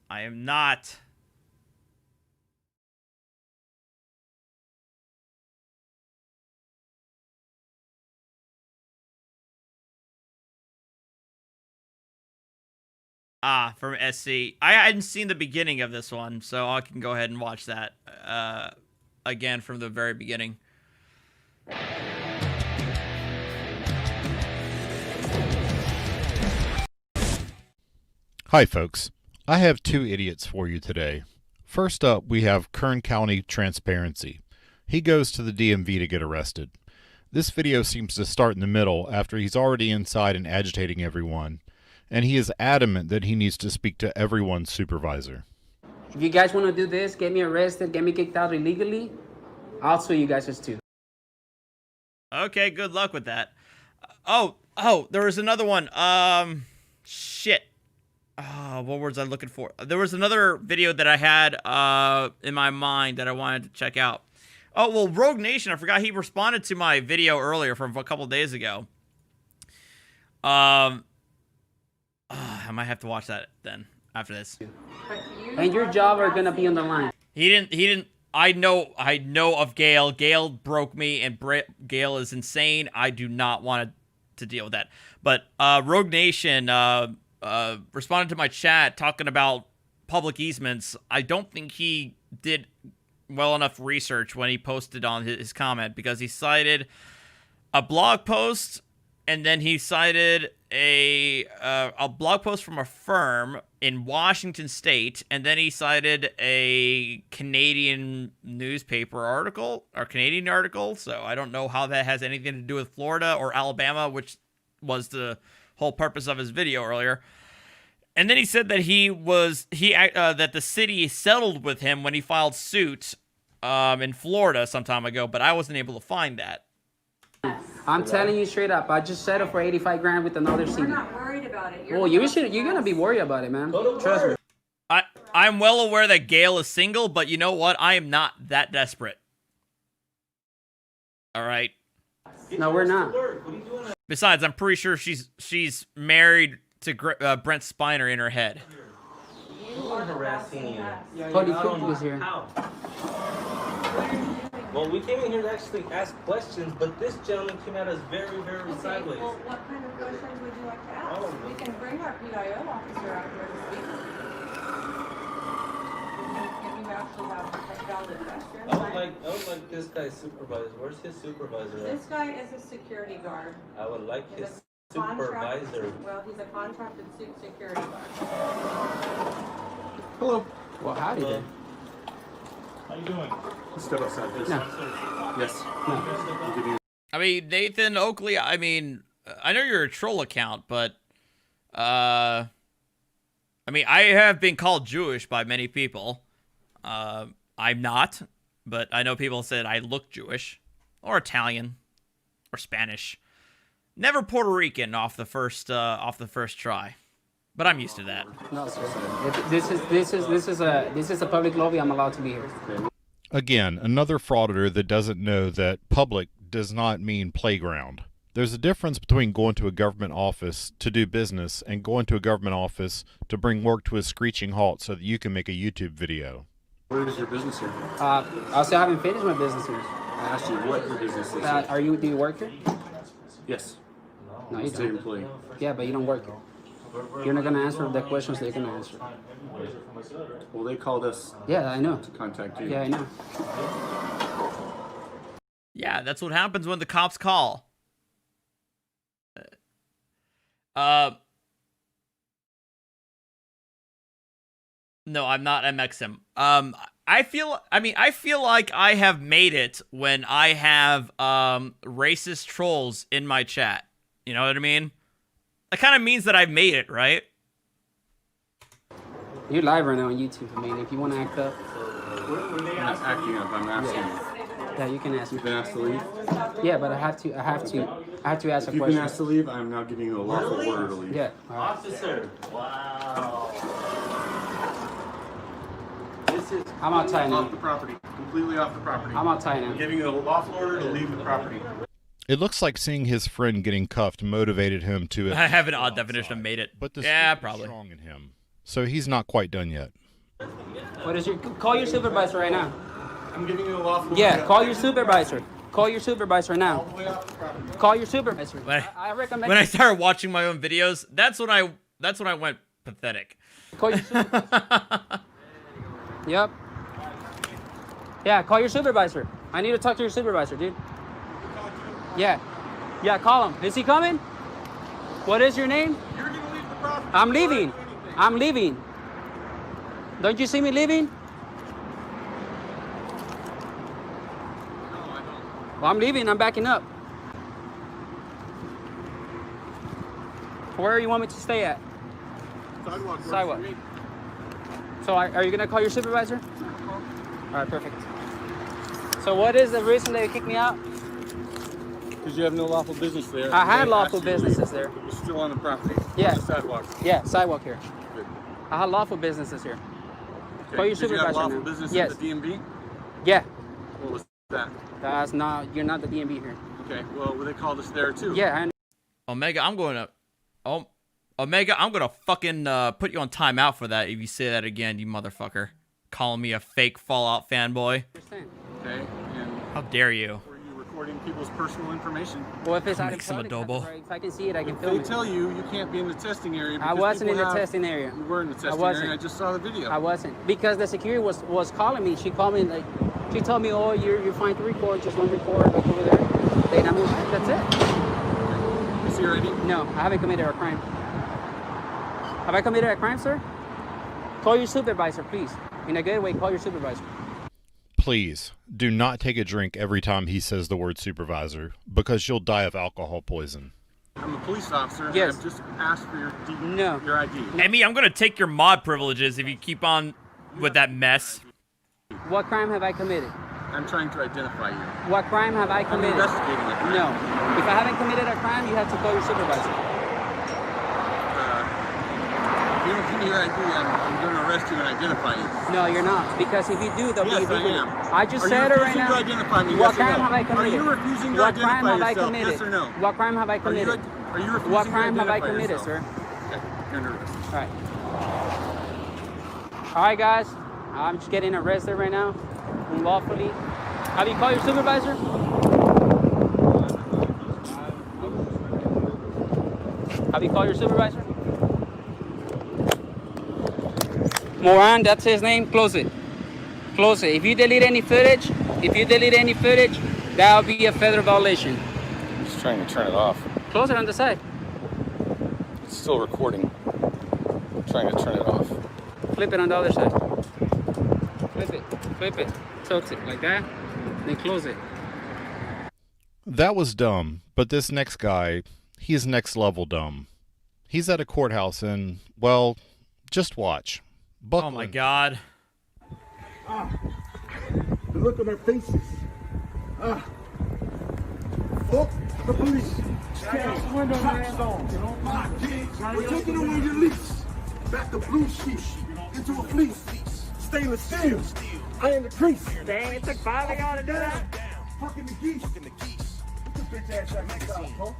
From SC. I hadn't seen the beginning of this one, so I can go ahead and watch that again from the very beginning. Hi folks, I have two idiots for you today. First up, we have Kern County Transparency. He goes to the DMV to get arrested. This video seems to start in the middle after he's already inside and agitating everyone, and he is adamant that he needs to speak to everyone's supervisor. If you guys want to do this, get me arrested, get me kicked out illegally, I'll sue you guys as too. Okay, good luck with that. Oh, there was another one. Shit. What words I'm looking for? There was another video that I had in my mind that I wanted to check out. Oh, well, Rogue Nation, I forgot he responded to my video earlier from a couple days ago. I might have to watch that then after this. And your job are gonna be on the line. He didn't. I know of Gale. Gale broke me, and Gale is insane. I do not want to to deal with that. But Rogue Nation responded to my chat talking about public easements. I don't think he did well enough research when he posted on his comment, because he cited a blog post, and then he cited a blog post from a firm in Washington State, and then he cited a Canadian newspaper article, or Canadian article, so I don't know how that has anything to do with Florida or Alabama, which was the whole purpose of his video earlier. And then he said that that the city settled with him when he filed suit in Florida some time ago, but I wasn't able to find that. I'm telling you straight up, I just settled for 85 grand with another CD. We're not worried about it. Well, you're gonna be worried about it, man. Trust me. I'm well aware that Gail is single, but you know what? I am not that desperate. All right. No, we're not. Besides, I'm pretty sure she's married to Brent Spiner in her head. You are harassing you. Cody Cook was here. Well, we came in here to actually ask questions, but this gentleman came at us very, very sideways. Well, what kind of questions would you like to ask? We can bring our PIO officer out here to speak. If you actually have a valid question. I would like this guy's supervisor. Where's his supervisor at? This guy is a security guard. I would like his Contract- supervisor. Well, he's a contracted security guard. Hello. Well, howdy then. How you doing? Step outside, please. No. Yes. No. I mean, Nathan Oakley, I mean, I know you're a troll account, but, I mean, I have been called Jewish by many people. I'm not, but I know people said I look Jewish, or Italian, or Spanish. Never Puerto Rican off the first try, but I'm used to that. No, sir. This is a public lobby. I'm allowed to be here. Again, another frauditor that doesn't know that public does not mean playground. There's a difference between going to a government office to do business and going to a government office to bring work to a screeching halt so that you can make a YouTube video. What is your business here? I still haven't finished my business here. I asked you what your business is. Do you work here? Yes. No, you State don't. employee. Yeah, but you don't work here. You're not gonna answer the questions they're gonna answer. Well, they called us. Yeah, I know. To contact you. Yeah, I know. Yeah, that's what happens when the cops call. No, I'm not MXM. I feel like I have made it when I have racist trolls in my chat. You know what I mean? That kind of means that I've made it, right? You're live right now on YouTube. I mean, if you want to act up. I'm not acting up. I'm asking you. Yeah, you can ask me. You've been asked to leave? Yeah, but I have to ask a question. If you've been asked to leave, I'm now giving you a lawful order to leave. Yeah. Officer. Wow. This is I'm outside now. Off the property. Completely off the property. I'm outside now. I'm giving you a lawful order to leave the property. It looks like seeing his friend getting cuffed motivated him to. I have an odd definition of made it. But the yeah, spirit is probably. strong in him, so he's not quite done yet. What is your? Call your supervisor right now. I'm giving you a lawful order. Yeah, call your supervisor. Call your supervisor now. Call your supervisor. I recommend. When I started watching my own videos, that's when I went pathetic. Call your supervisor. Yep. Yeah, call your supervisor. I need to talk to your supervisor, dude. Yeah. Yeah, call him. Is he coming? What is your name? You're going to leave the property. I'm leaving. I'm leaving. Don't you see me leaving? No, I don't. Well, I'm leaving. I'm backing up. Where do you want me to stay at? Sidewalk. Sidewalk. So are you going to call your supervisor? All right, perfect. So what is the reason that you kicked me out? Because you have no lawful business there. I had lawful businesses there. It was still on the property. Yeah. On the sidewalk. Yeah, sidewalk here. Good. I had lawful businesses here. Okay. Call your Did you have supervisor lawful now. business Yes. at the DMV? Yeah. What was that? That's not. You're not the DMV here. Okay. Well, they called us there too. Yeah. Omega, I'm going to fucking put you on timeout for that if you say that again, you motherfucker. Calling me a fake Fallout fanboy. Okay. And how dare you? were you recording people's personal information. Well, if it's out in Make some public, adobo. if I can see it, I can If film they it. tell you you can't be in the testing area, I because wasn't in people the have- testing area. You were in the testing area. I just saw the video. I wasn't, because the security was calling me. She called me like, she told me, "Oh, you're fine to record. Just don't record like over there." Then I moved. That's it. Is he ready? No, I haven't committed a crime. Have I committed a crime, sir? Call your supervisor, please. In a good way, call your supervisor. Please, do not take a drink every time he says the word supervisor, because you'll die of alcohol poison. I'm a police officer. Yes. I've just asked for your No. your ID. Amy, I'm gonna take your mod privileges if you keep on with that mess. What crime have I committed? I'm trying to identify you. What crime have I committed? I'm investigating a crime. No. If I haven't committed a crime, you have to call your supervisor. If you don't give me your ID, I'm going to arrest you and identify you. No, you're not. Because if you do, they'll Yes, be I illegal. am. I just Are said you it right refusing now. to identify me? What Yes or crime no? have I committed? Are you refusing to What crime identify have I yourself? committed? Yes or no? What crime have I committed? Are you refusing What crime to have I identify committed, yourself? sir? Okay, you're under arrest. All right. All right, guys. I'm just getting arrested right now, unlawfully. Have you called your supervisor? Have you called your supervisor? Moran, that's his name. Close it. Close it. If you delete any footage, that'll be a federal violation. I'm just trying to turn it off. Close it on the side. It's still recording. I'm trying to turn it off. Flip it on the other side. Flip it. Tilt it like that. Then close it. That was dumb, but this next guy, he's next level dumb. He's at a courthouse and, well, just watch. Oh my god. The look on their faces. Oh, the police. Crash the window, man. We're taking away your lease. Back the blue sheet into a fleece. Stainless steel. I am the crease. Dang, it took 5 of y'all to do that. Fucking the geese. Get this bitch ass out next time, huh?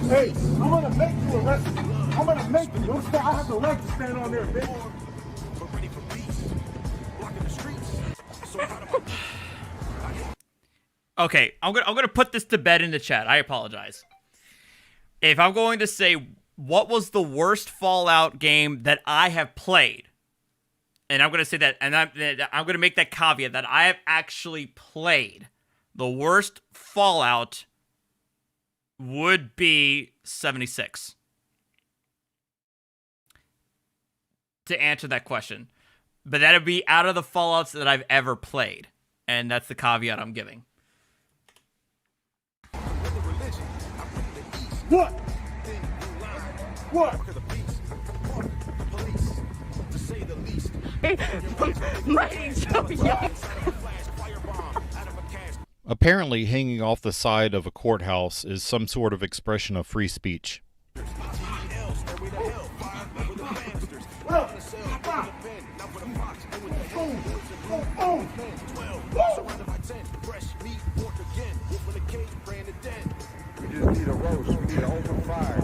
Hey, I'm gonna make you arrest me. I'm gonna make you. Don't stand. I have the right to stand on there, bitch. Okay, I'm gonna put this to bed in the chat. I apologize. If I'm going to say what was the worst Fallout game that I have played, and I'm gonna say that, and I'm gonna make that caveat that I have actually played, the worst Fallout would be 76. To answer that question, but that'd be out of the Fallouts that I've ever played, and that's the caveat I'm giving. What? What? Apparently, hanging off the side of a courthouse is some sort of expression of free speech. We just need a roast. We need an open fire.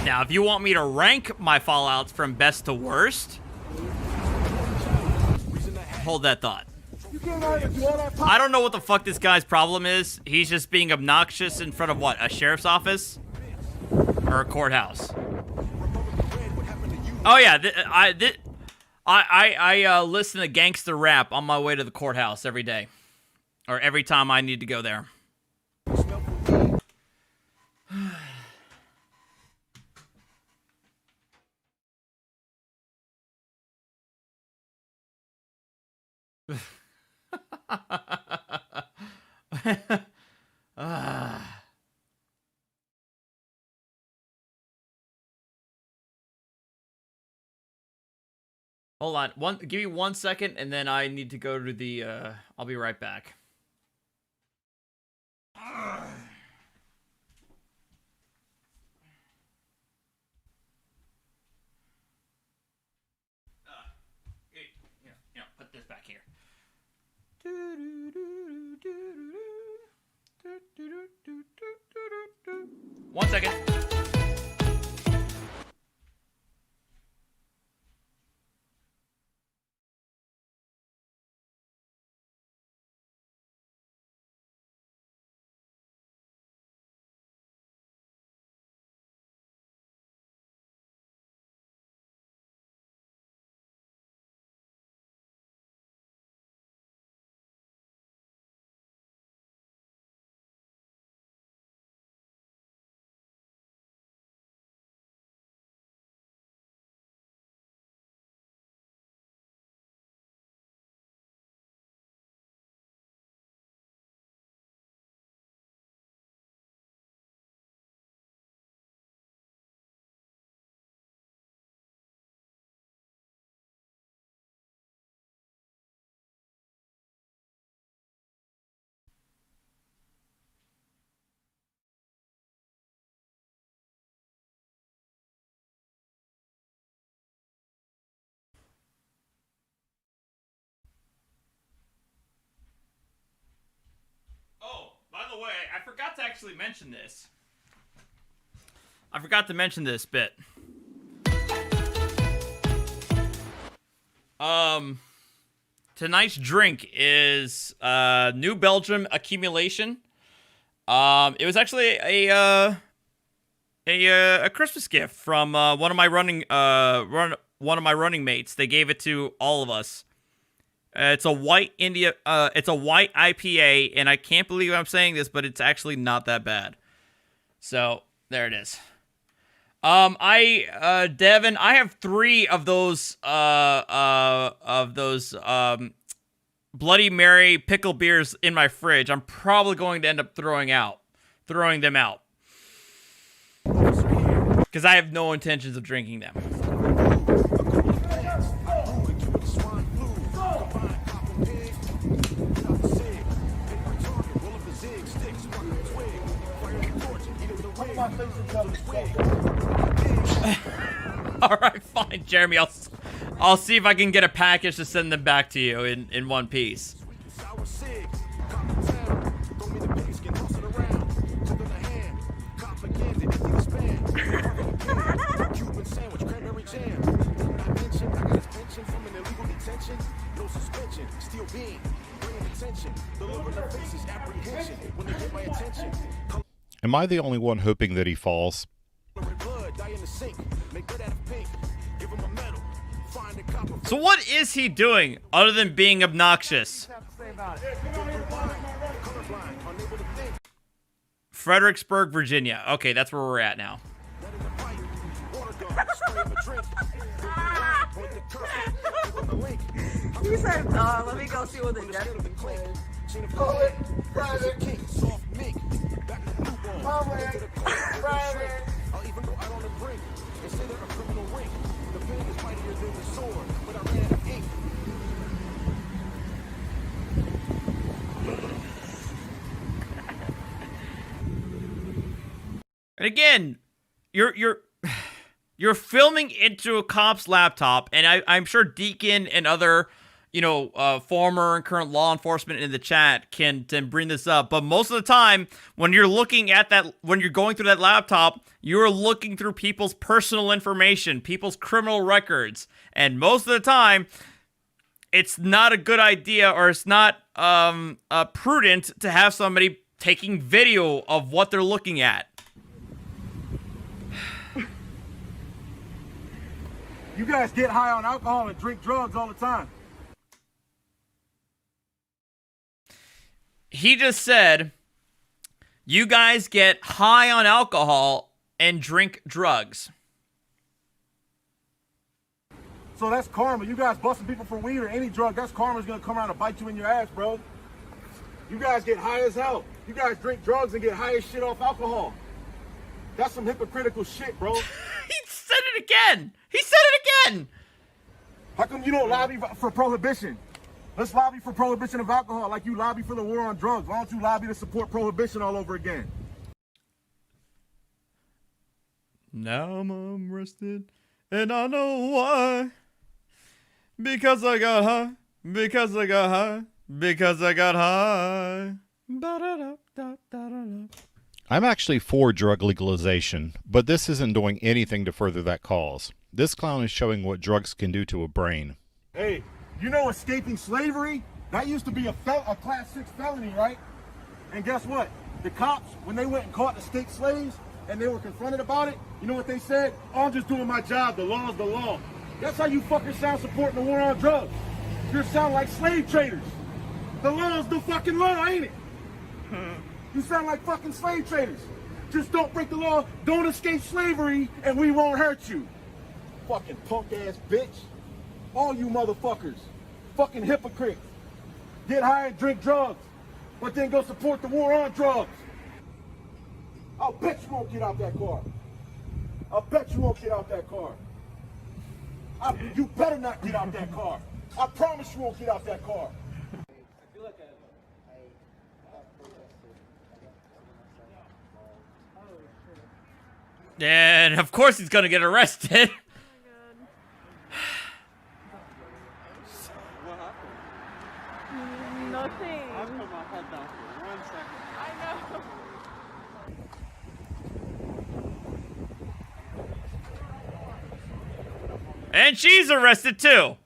Now, if you want me to rank my Fallouts from best to worst, hold that thought. I don't know what the fuck this guy's problem is. He's just being obnoxious in front of what? A sheriff's office? Or a courthouse? Oh yeah, I listen to gangster rap on my way to the courthouse every day. Or every time I need to go there. Hold on. Give me 1 second, and then I need to go to the, I'll be right back. Put this back here. 1 second. Oh, by the way, I forgot to actually mention this. I forgot to mention this bit. Tonight's drink is New Belgium accumulation. It was actually a Christmas gift from one of my running mates. They gave it to all of us. It's a white IPA, and I can't believe I'm saying this, but it's actually not that bad. So there it is. Devin, I have 3 of those Bloody Mary pickle beers in my fridge. I'm probably going to end up throwing them out. Because I have no intentions of drinking them. All right, fine, Jeremy. I'll see if I can get a package to send them back to you in one piece. Am I the only one hoping that he falls? So what is he doing other than being obnoxious? Fredericksburg, Virginia. Okay, that's where we're at now. He said, let me go see what the death is. And again, you're filming into a cop's laptop, and I'm sure Deacon and other, former and current law enforcement in the chat can bring this up. But most of the time, when you're looking at that, when you're going through that laptop, you're looking through people's personal information, people's criminal records, and most of the time, it's not a good idea, or it's not prudent to have somebody taking video of what they're looking at. You guys get high on alcohol and drink drugs all the time. He just said, you guys get high on alcohol and drink drugs. So that's karma. You guys busting people for weed or any drug, that's karma's gonna come around and bite you in your ass, bro. You guys get high as hell. You guys drink drugs and get high as shit off alcohol. That's some hypocritical shit, bro. He said it again. He said it again. How come you don't lobby for prohibition? Let's lobby for prohibition of alcohol like you lobby for the war on drugs. Why don't you lobby to support prohibition all over again? Now I'm arrested, and I know why. Because I got high. Because I got high. Because I got high. Ba-da-da, I'm actually for drug legalization, but this isn't doing anything to further that cause. This clown is showing what drugs can do to a brain. Hey, you know escaping slavery? That used to be a class 6 felony, right? And guess what? The cops, when they went and caught escaped slaves and they were confronted about it, you know what they said? Oh, I'm just doing my job. The law is the law. That's how you fuckers sound supporting the war on drugs. You sound like slave traders. The law is the fucking law, ain't it? You sound like fucking slave traders. Just don't break the law, don't escape slavery, and we won't hurt you. Fucking punk ass bitch. All you motherfuckers. Fucking hypocrites. Get high and drink drugs, but then go support the war on drugs. I'll bet you won't get out that car. I'll bet you won't get out that car. You better not get out that car. I promise you won't get out that car. And of course he's gonna get arrested. Nothing. I'll put my head down for 1 second. I know. And she's arrested too.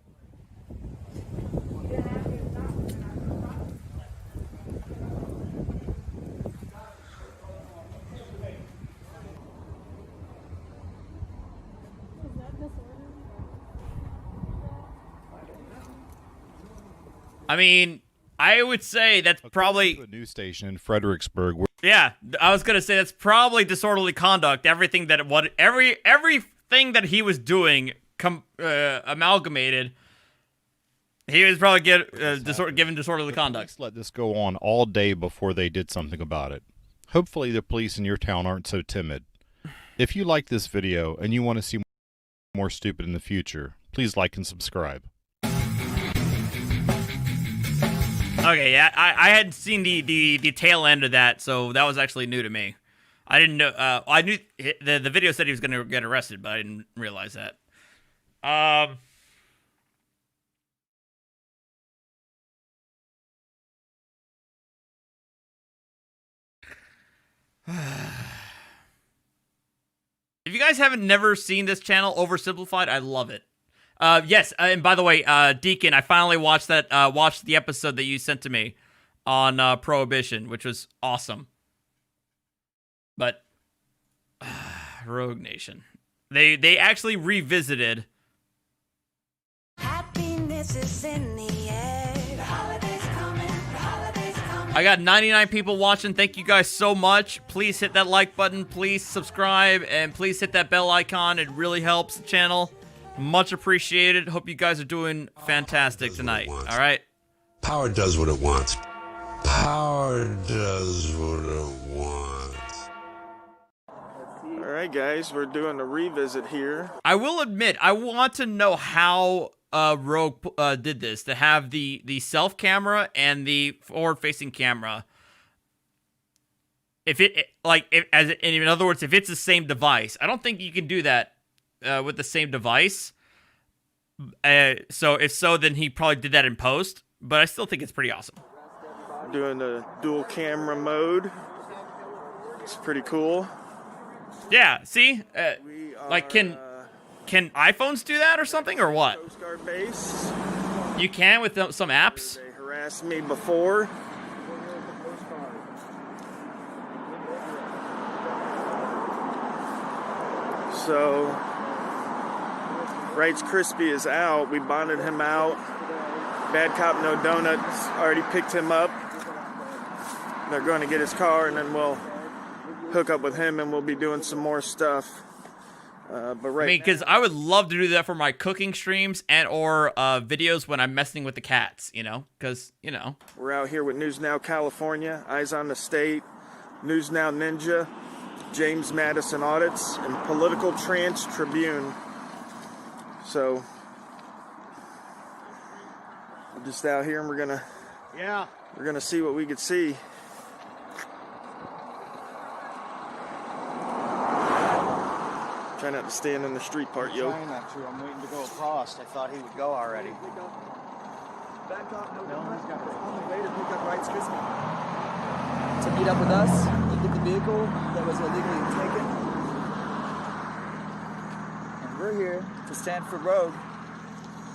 I mean, I would say that's probably a news station in Fredericksburg. Yeah, I was gonna say that's probably disorderly conduct. Everything that everything that he was doing amalgamated. He was probably given disorderly conduct. Let this go on all day before they did something about it. Hopefully, the police in your town aren't so timid. If you like this video and you want to see more stupid in the future, please like and subscribe. Okay, yeah, I hadn't seen the tail end of that, so that was actually new to me. I didn't know. I knew the video said he was going to get arrested, but I didn't realize that. If you guys haven't never seen this channel, Oversimplified, I love it. Yes, and by the way, Deacon, I finally watched the episode that you sent to me on Prohibition, which was awesome. But Rogue Nation, they actually revisited. Happiness is in the air. The holidays coming. The holidays coming. I got 99 people watching. Thank you guys so much. Please hit that like button. Please subscribe, and please hit that bell icon. It really helps the channel. Much appreciated. Hope you guys are doing fantastic tonight. All right. Power does what it wants. Power does what it wants. All right, guys, we're doing a revisit here. I will admit, I want to know how Rogue did this, to have the self camera and the forward-facing camera. If it in other words, if it's the same device, I don't think you can do that. With the same device. So if so, then he probably did that in post, but I still think it's pretty awesome. Doing the dual camera mode. It's pretty cool. Yeah, see? Like, can iPhones do that or something, or what? Coast Guard base. You can with some apps? They harassed me before. So Rice Krispie is out. We bonded him out. Bad Cop No Donuts already picked him up. They're going to get his car, and then we'll hook up with him, and we'll be doing some more stuff. But right, I mean, because I would love to do that for my cooking streams and or videos when I'm messing with the cats. You know, because we're out here with News Now California, Eyes on the State, News Now Ninja, James Madison Audits, and Political Trans Tribune. So we're just out here, and we're gonna see what we could see. Try not to stand in the street part, yo. Trying not to. I'm waiting to go across. I thought he would go already. No, he's got to later pick up Rice Krispie. to meet up with us and get the vehicle that was illegally taken. And we're here to stand for Rogue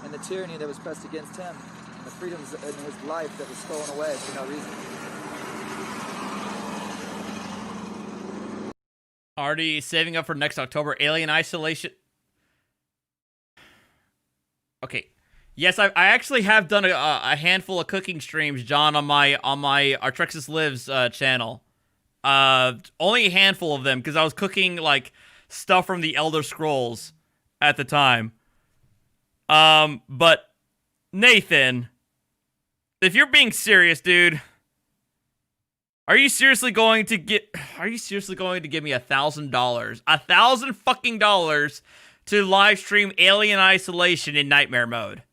and the tyranny that was pressed against him, and the freedoms in his life that was stolen away for no reason. Already saving up for next October. Alien Isolation. Okay. Yes, I actually have done a handful of cooking streams, John, on my Artrexis Lives channel. Only a handful of them, because I was cooking, like, stuff from the Elder Scrolls at the time. But, Nathan, if you're being serious, dude, are you seriously going to give me $1,000? $1,000 fucking dollars to live stream Alien Isolation in nightmare mode?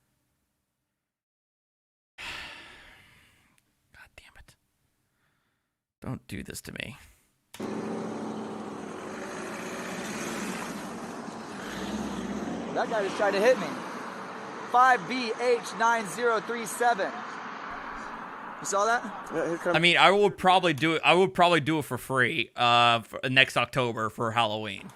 God damn it. Don't do this to me. That guy just tried to hit me. 5BH9037. You saw that? I mean, I would probably do it. I would probably do it for free for next October for Halloween.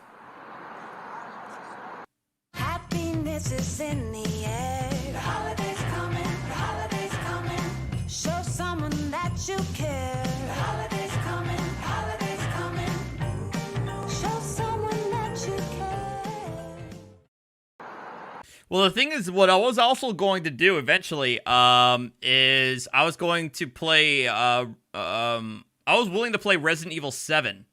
Happiness is in the air. The holiday's coming. The holiday's coming. Show someone that you care. The holiday's coming. The holiday's coming. Show someone that you care. Well, the thing is, what I was also going to do eventually, is I was going to play, I was willing to play Resident Evil 7,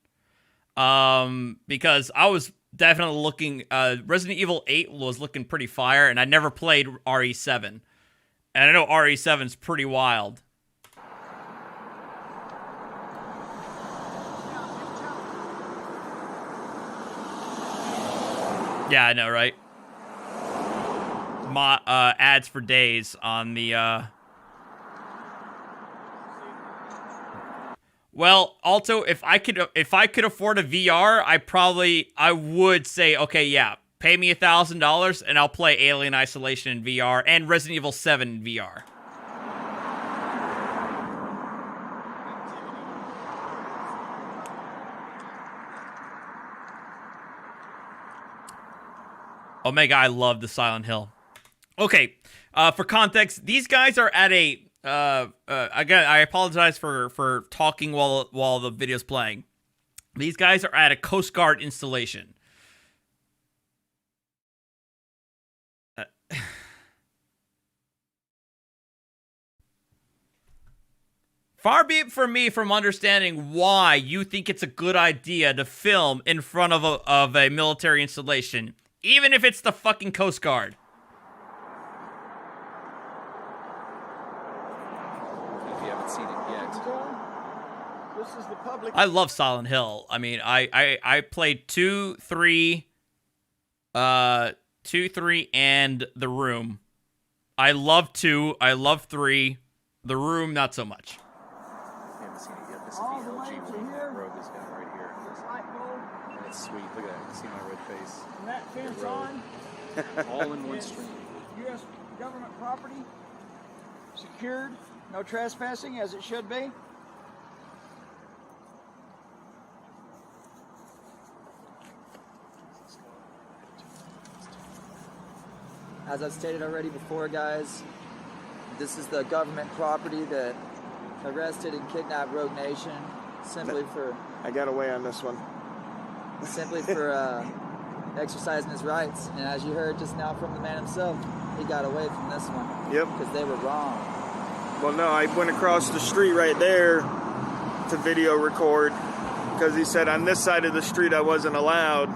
because I was definitely looking, Resident Evil 8 was looking pretty fire, and I never played RE7, and I know RE7's pretty wild. Yeah, I know, right? Ads for days on the Well, Alto, if I could afford a VR, I would say, okay, yeah, pay me $1,000 and I'll play Alien Isolation in VR and Resident Evil 7 in VR. Omega, I love the Silent Hill. Okay, for context, these guys are at a, again, I apologize for talking while the video's playing. These guys are at a Coast Guard installation. Far be it from me from understanding why you think it's a good idea to film in front of a military installation, even if it's the fucking Coast Guard. Seen it yet. This is the public. I love Silent Hill. I mean, I played 2, 3, 2, 3, and The Room. I love 2. I love 3. The Room, not so much. I haven't seen it yet. This is the LG one that Rogue has got right here. And it's sweet. Look at that. You can see my red face. And that fence on. All in one stream. U.S. government property. Secured. No trespassing, as it should be. As I've stated already before, guys, this is the government property that arrested and kidnapped Rogue Nation simply for... I got away on this one. Simply for exercising his rights. And as you heard just now from the man himself, he got away from this one. Yep. Because they were wrong. Well, no, I went across the street right there to video record because he said on this side of the street I wasn't allowed.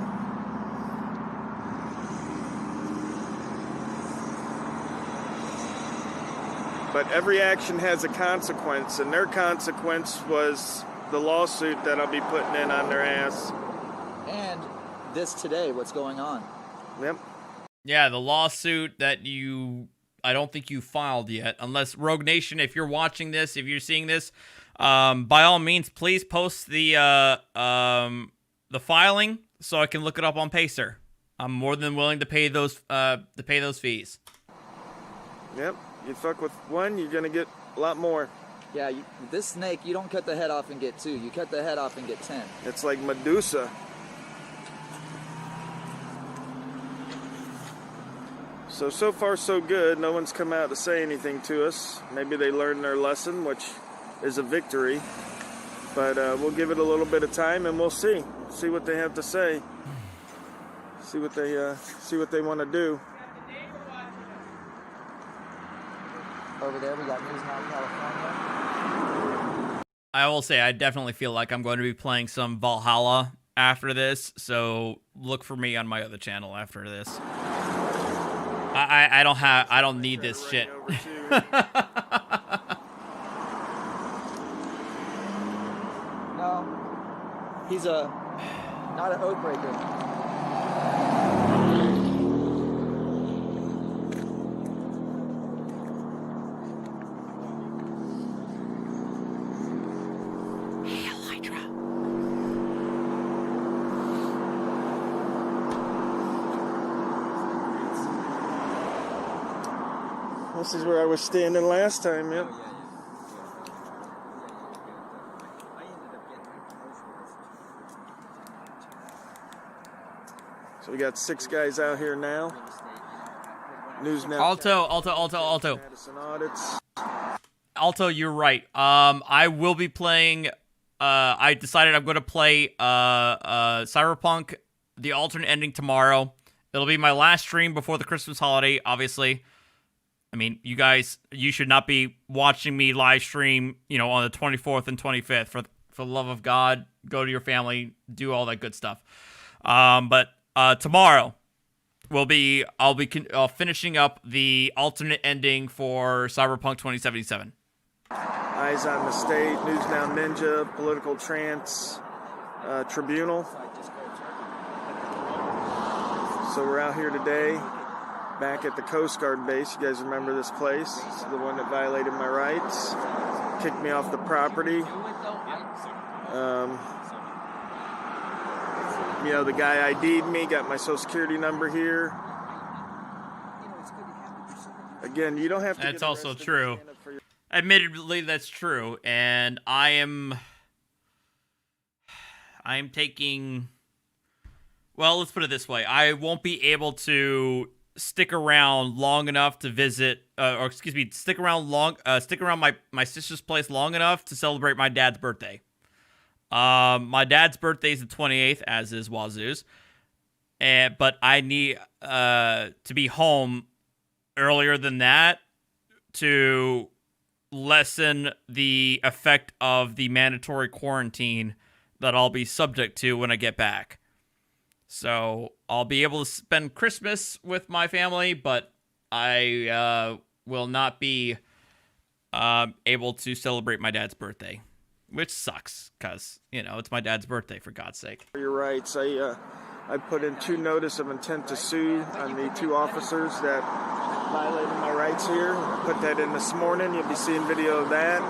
But every action has a consequence, and their consequence was the lawsuit that I'll be putting in on their ass. And this today, what's going on. Yep. Yeah, the lawsuit that I don't think you filed yet, unless Rogue Nation, if you're watching this, if you're seeing this, by all means, please post the filing so I can look it up on Pacer. I'm more than willing to pay those fees. Yep, you fuck with one, you're gonna get a lot more. Yeah, this snake, you don't cut the head off and get 2. You cut the head off and get 10. It's like Medusa. So far so good. No one's come out to say anything to us. Maybe they learned their lesson, which is a victory. But we'll give it a little bit of time and we'll see. See what they have to say. See what they want to do. Over there, we got News Now, California. I will say, I definitely feel like I'm going to be playing some Valhalla after this, so look for me on my other channel after this. I don't need this shit. No, he's not an oath breaker. This is where I was standing last time, yep. So we got 6 guys out here now. News Now. Alto. Alto, you're right. I will be playing. I decided I'm going to play Cyberpunk, the alternate ending tomorrow. It'll be my last stream before the Christmas holiday, obviously. I mean, you should not be watching me live stream, on the 24th and 25th. For the love of God, go to your family, do all that good stuff. But tomorrow I'll be finishing up the alternate ending for Cyberpunk 2077. Eyes on the State, News Now Ninja, Political Trance, Tribunal. So we're out here today, back at the Coast Guard base. You guys remember this place? It's the one that violated my rights, kicked me off the property. The guy ID'd me, got my social security number here. Again, you don't have to. That's also true. Admittedly, that's true, and I am taking. Well, let's put it this way: I won't be able to stick around long enough to visit, stick around my sister's place long enough to celebrate my dad's birthday. My dad's birthday is the 28th, as is Wazoo's, but I need to be home earlier than that to lessen the effect of the mandatory quarantine that I'll be subject to when I get back. So I'll be able to spend Christmas with my family, but I will not be able to celebrate my dad's birthday, which sucks because, it's my dad's birthday, for God's sake. Your rights. I put in 2 notice of intent to sue on the 2 officers that violated my rights here. I put that in this morning. You'll be seeing video of that.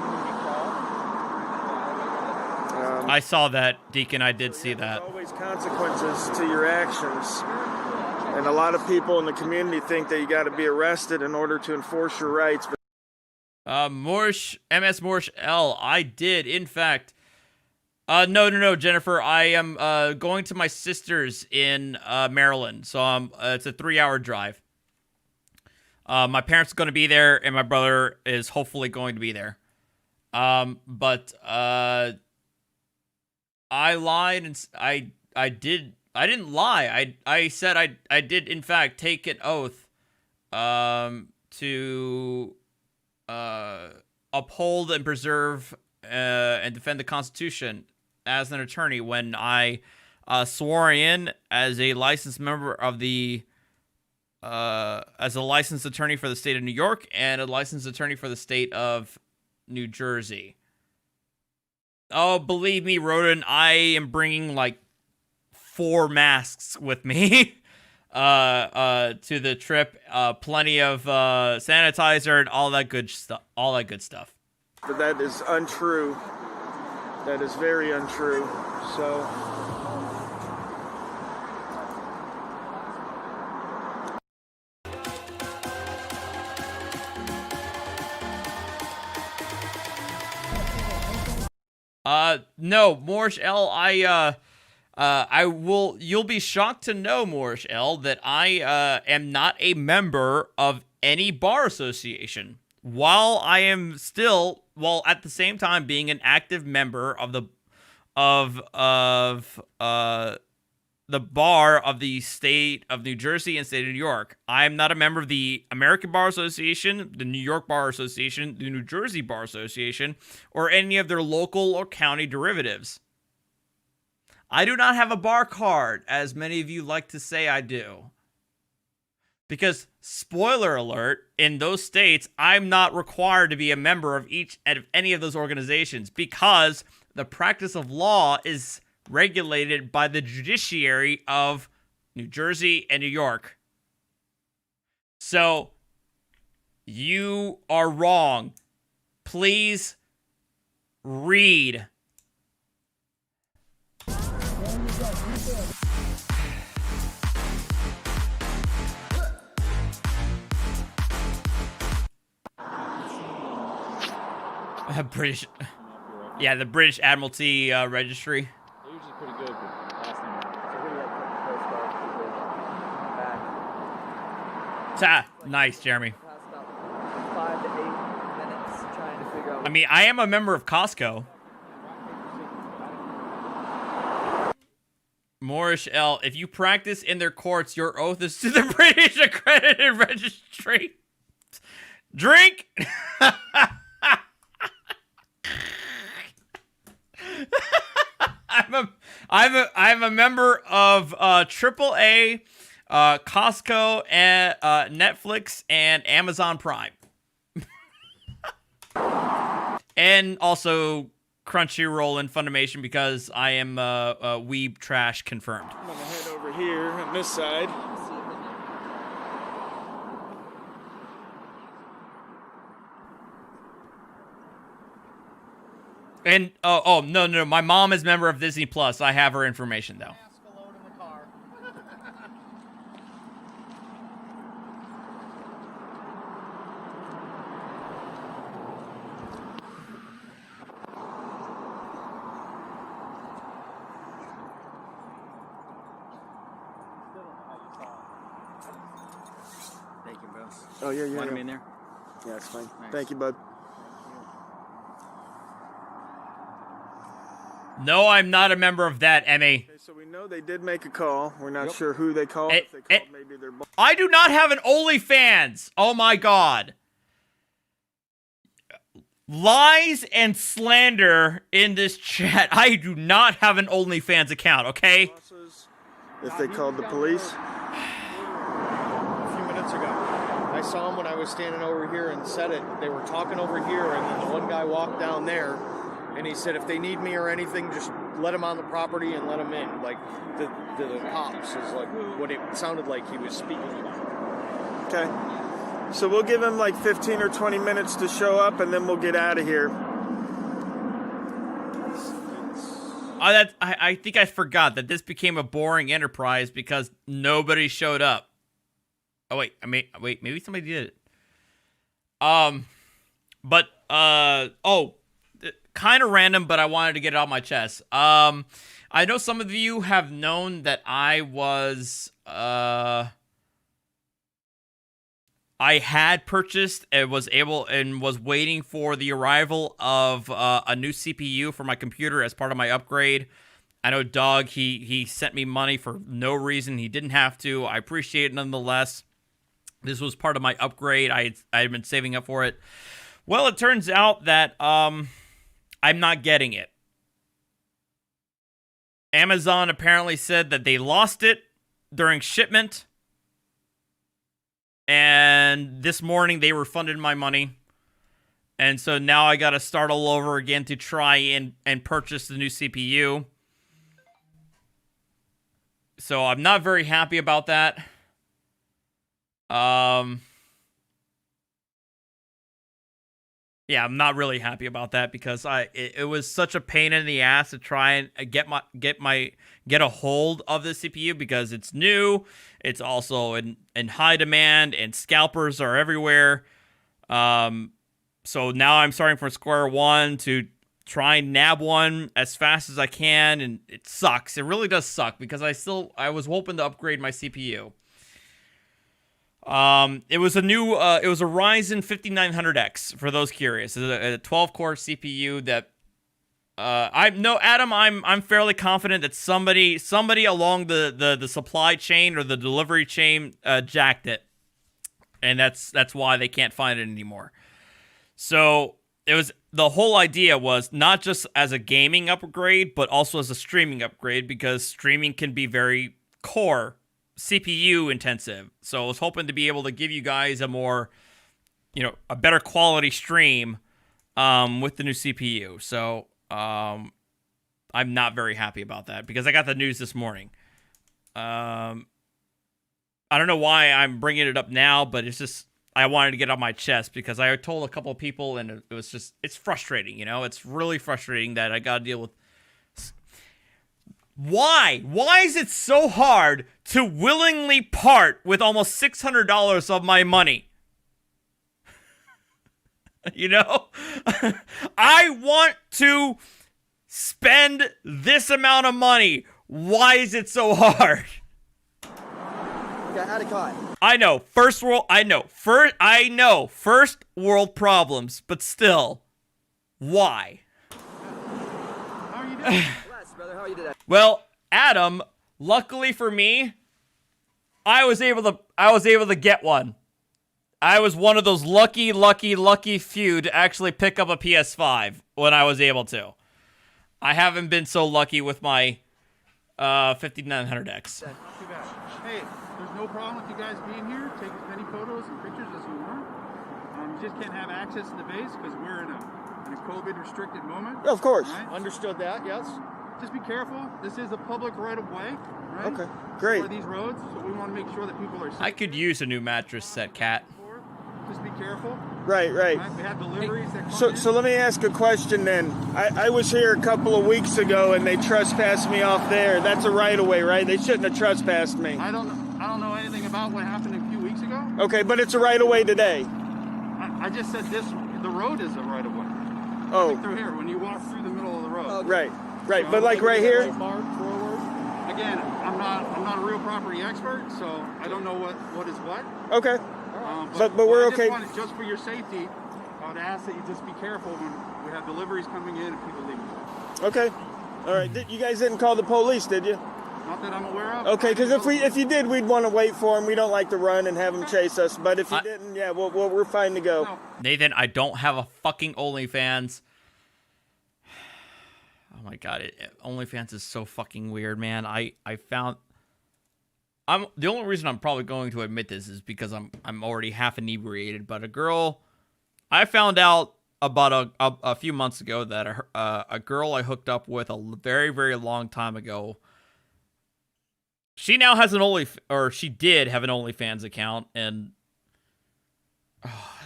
I saw that, Deacon. I did see that. There's always consequences to your actions. And a lot of people in the community think that you got to be arrested in order to enforce your rights. Moorish, MS Moorish L, I did, in fact. No, Jennifer. I am going to my sister's in Maryland, so it's a 3-hour drive. My parents are going to be there, and my brother is hopefully going to be there. But I lied, and I didn't lie. I said I did, in fact, take an oath to uphold and preserve and defend the Constitution as an attorney when I swore in as a licensed member of the as a licensed attorney for the state of New York and a licensed attorney for the state of New Jersey. Oh, believe me, Roden, I am bringing like 4 masks with me to the trip. Plenty of sanitizer and all that good stuff. But that is untrue. That is very untrue. So No, Moorish L, you'll be shocked to know, Moorish L, that I am not a member of any bar association. While I am still, while at the same time being an active member of the bar of the state of New Jersey and state of New York. I am not a member of the American Bar Association, the New York Bar Association, the New Jersey Bar Association, or any of their local or county derivatives. I do not have a bar card, as many of you like to say I do. Because, spoiler alert, in those states, I'm not required to be a member of any of those organizations, because the practice of law is regulated by the judiciary of New Jersey and New York. So, you are wrong. Please read. British, yeah, the British Admiralty Registry. They're usually pretty good, but last time Nice, Jeremy. About 5 to 8 minutes trying to figure out. I mean, I am a member of Costco. Moorish L, if you practice in their courts, your oath is to the British Accredited Registry. Drink! I'm a member of AAA, Costco, and Netflix, and Amazon Prime, and also Crunchyroll and Funimation, because I am weeb trash confirmed. I'm gonna head over here on this side. And no, my mom is a member of Disney Plus. I have her information though. Thank you, bro. Oh, yeah. Want him in there? Yeah, it's fine. Nice. Thank you, bud. No, I'm not a member of that, Emmy. Okay, so we know they did make a call. We're not sure who they called. If they called maybe their boss. I do not have an OnlyFans. Oh my god. Lies and slander in this chat. I do not have an OnlyFans account, okay? If they called the police. A few minutes ago. I saw them when I was standing over here and said it. They were talking over here, and then the one guy walked down there, and he said, if they need me or anything, just let them on the property and let them in. Like, the cops is like what it sounded like he was speaking about. Okay. So we'll give him like 15 or 20 minutes to show up, and then we'll get out of here. I think I forgot that this became a boring enterprise because nobody showed up. Oh wait, maybe somebody did it. Kind of random, but I wanted to get it off my chest. I know some of you have known that I was I had purchased and was waiting for the arrival of a new CPU for my computer as part of my upgrade. I know Doug, he sent me money for no reason. He didn't have to. I appreciate it nonetheless. This was part of my upgrade. I had been saving up for it. Well, it turns out that I'm not getting it. Amazon apparently said that they lost it during shipment. And this morning they refunded my money. And so now I got to start all over again to try and purchase the new CPU. So I'm not very happy about that. Yeah, I'm not really happy about that because it was such a pain in the ass to try and get a hold of the CPU because it's new. It's also in high demand and scalpers are everywhere. So now I'm starting from square one to try and nab one as fast as I can, and it sucks. It really does suck because I was hoping to upgrade my CPU. It was a new, it was a Ryzen 5900X for those curious. It's a 12-core CPU that, Adam, I'm fairly confident that somebody along the supply chain or the delivery chain, jacked it. And that's why they can't find it anymore. So the whole idea was not just as a gaming upgrade, but also as a streaming upgrade, because streaming can be very core CPU intensive. So I was hoping to be able to give you guys a more, a better quality stream, with the new CPU. So, I'm not very happy about that because I got the news this morning. I don't know why I'm bringing it up now, but it's just, I wanted to get on my chest because I told a couple of people and it was just, it's frustrating, It's really frustrating that I got to deal with. Why? Why is it so hard to willingly part with almost $600 of my money? I want to spend this amount of money. Why is it so hard? I know, first world problems, but still, why? How are you doing? Brother, how are you today? Well, Adam, luckily for me, I was able to get one. I was one of those lucky few to actually pick up a PS5 when I was able to. I haven't been so lucky with my 5900X. Not too bad. Hey, there's no problem with you guys being here. Take as many photos and pictures as you want. You just can't have access to the base because we're in a COVID restricted moment. Of course. Right? Understood that, yes. Just be careful. This is a public right of way, right? Okay, great. For these roads, so we want to make sure that people are safe. I could use a new mattress set, Cat. Just be careful. Right. We have deliveries that come in. So let me ask a question then. I was here a couple of weeks ago and they trespassed me off there. That's a right of way, right? They shouldn't have trespassed me. I don't know anything about what happened a few weeks ago. Okay, but it's a right of way today. I just said the road is a right of way. Oh. Like through here, when you walk through the middle of the road. Right. But like right here. Again, I'm not a real property expert, so I don't know what is what. Okay. But we're okay. Just for your safety, I would ask that you just be careful when we have deliveries coming in and people leaving. Okay. All right. You guys didn't call the police, did you? Not that I'm aware of. Okay, because if you did, we'd want to wait for them. We don't like to run and have them chase us. But if you didn't, yeah, we're fine to go. No. Nathan, I don't have a fucking OnlyFans. Oh my god, OnlyFans is so fucking weird, man. The only reason I'm probably going to admit this is because I'm already half inebriated. But I found out about a few months ago that a girl I hooked up with a very, very long time ago, she now has she did have an OnlyFans account, and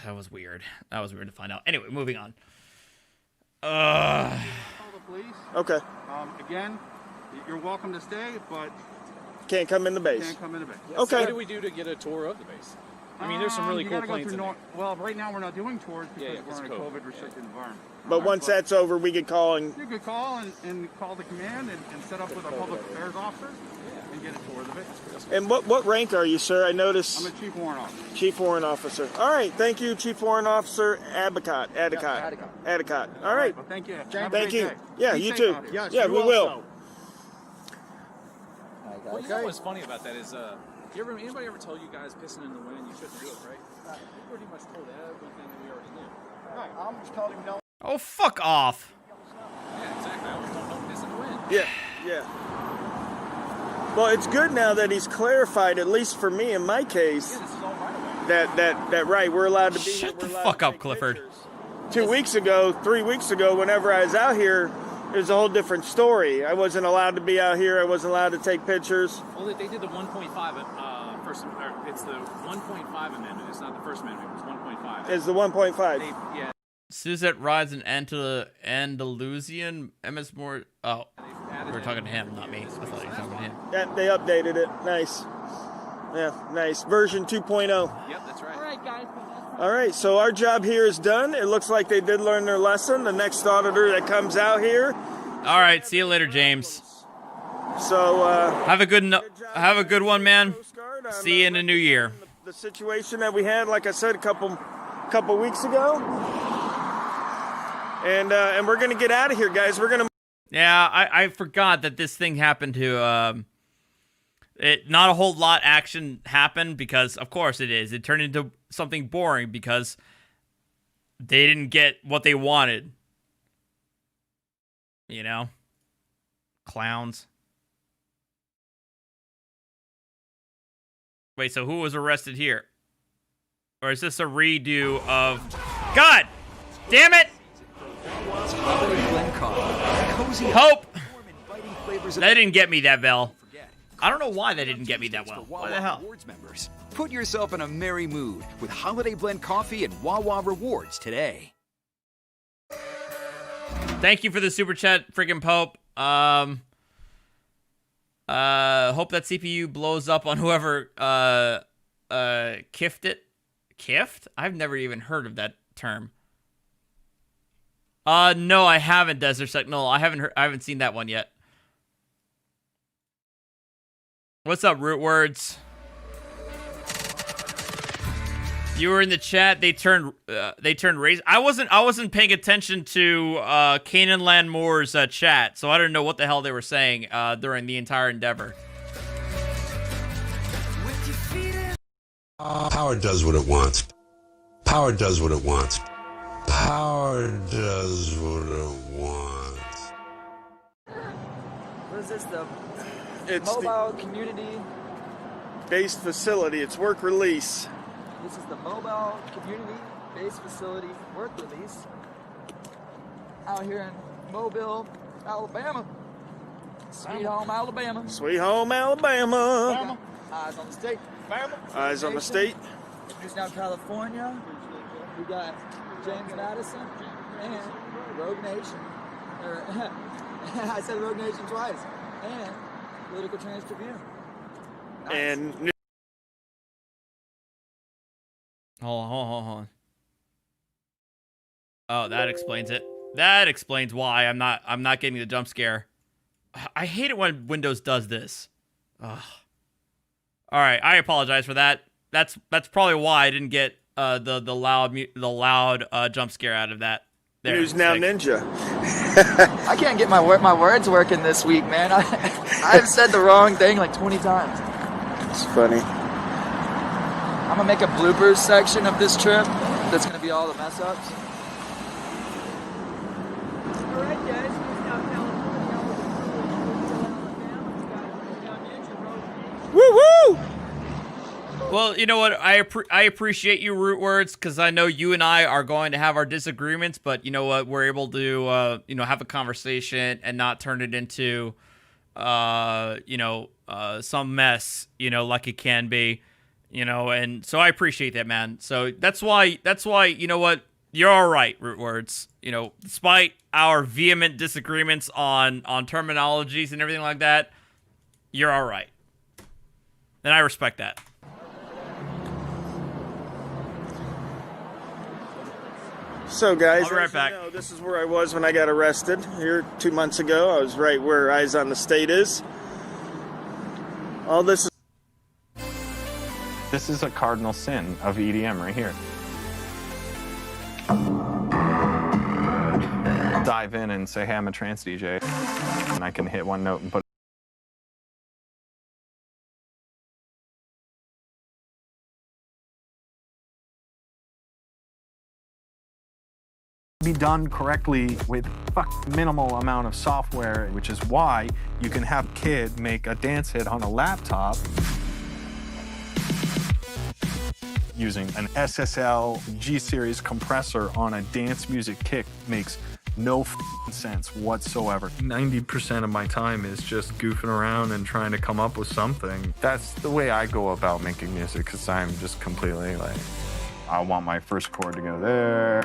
that was weird. That was weird to find out. Anyway, moving on. Call the police. Okay. Again, you're welcome to stay, but can't come in the base. Can't come in the base. Okay. So what do we do to get a tour of the base? I mean, there's some really cool planes in there. Well, right now we're not doing tours because we're in a COVID-restricted environment. But once that's over, we could call and... You could call and call the command and set up with our public affairs officer and get a tour of the base. And what rank are you, sir? I noticed... I'm a chief warrant officer. Chief warrant officer. All right. Thank you, Chief Warrant Officer Adicott. All right. Well, thank you. Thank you. Yeah, you too. Yes, yeah, we will. Well, you know what's funny about that is, anybody ever tell you guys pissing in the wind, you shouldn't do it, right? We pretty much told everything that we already knew. Right. I'm just telling him no. Oh, fuck off. Yeah, exactly. I always don't piss in the wind. Yeah. Well, it's good now that he's clarified, at least for me in my case, that right, we're allowed to be here. Shut the fuck up, Clifford. 3 weeks ago, whenever I was out here, it was a whole different story. I wasn't allowed to be out here. I wasn't allowed to take pictures. Well, they did the 1.5 first. It's the 1.5 amendment. It's not the first amendment. It's 1.5. It's the 1.5. Yeah. Suzette rides an Andalusian MS Moore. Oh, we were talking to him, not me. I thought you were talking to him. Yeah, they updated it. Nice. Yeah, nice. Version 2.0. Yep, that's right. All right, guys. All right, so our job here is done. It looks like they did learn their lesson. The next auditor that comes out here. All right, see you later, James. So have a good one, man. See you in the new year. The situation that we had, like I said, a couple weeks ago, and we're gonna get out of here, guys. We're gonna. Yeah, I forgot that this thing happened to it. Not a whole lot action happened because, of course, it is. It turned into something boring because they didn't get what they wanted. You know, clowns. Wait, so who was arrested here? Or is this a redo of... God! Damn it! Hope! That didn't get me that well. I don't know why they didn't get me that well. What the hell? Members, put yourself in a merry mood with Holiday Blend Coffee and Wawa Rewards today. Thank you for the super chat, friggin' Pope. Hope that CPU blows up on whoever kiffed it. Kiffed? I've never even heard of that term. No, I haven't, Desert Sentinel. I haven't seen that one yet. What's up, Root Words? You were in the chat. They turned race. I wasn't paying attention to Canaanland Moors chat, so I don't know what the hell they were saying during the entire endeavor. Power does what it wants. Power does what it wants. Power does what it wants. What is this, the It's mobile community? Based facility. It's work release. This is the mobile community-based facility work release out here in Mobile, Alabama. Sweet home, Alabama. Sweet home, Alabama. Eyes on the state. Eyes on the state. Now California, we got James Madison and Rogue Nation. I said Rogue Nation twice. And Political Trans Tribune. Nice. And Hold on. Oh, that explains it. That explains why I'm not getting the jump scare. I hate it when Windows does this. Ugh. All right, I apologize for that. That's probably why I didn't get the loud jump scare out of that. There, News Now Ninja. I can't get my words working this week, man. I've said the wrong thing like 20 times. It's funny. I'm gonna make a bloopers section of this trip. That's gonna be all the mess ups. All right, guys. Woo woo! Well, you know what? I appreciate you, Root Words, because I know you and I are going to have our disagreements, but you know what? We're able to have a conversation and not turn it into some mess, like it can be. And so I appreciate that, man. So that's why, you know what? You're all right, Root Words. Despite our vehement disagreements on terminologies and everything like that, you're all right. And I respect that. So, guys, I'll be right back. This is where I was when I got arrested here 2 months ago. I was right where Eyes on the State is. All this is... This is a cardinal sin of EDM right here. Dive in and say, hey, I'm a trance DJ. And I can hit one note and put be done correctly with minimal amount of software, which is why you can have Kid make a dance hit on a laptop using an SSL G-Series compressor on a dance music kick makes no sense whatsoever. 90% of my time is just goofing around and trying to come up with something. That's the way I go about making music, because I'm just completely like, I want my first chord to go there.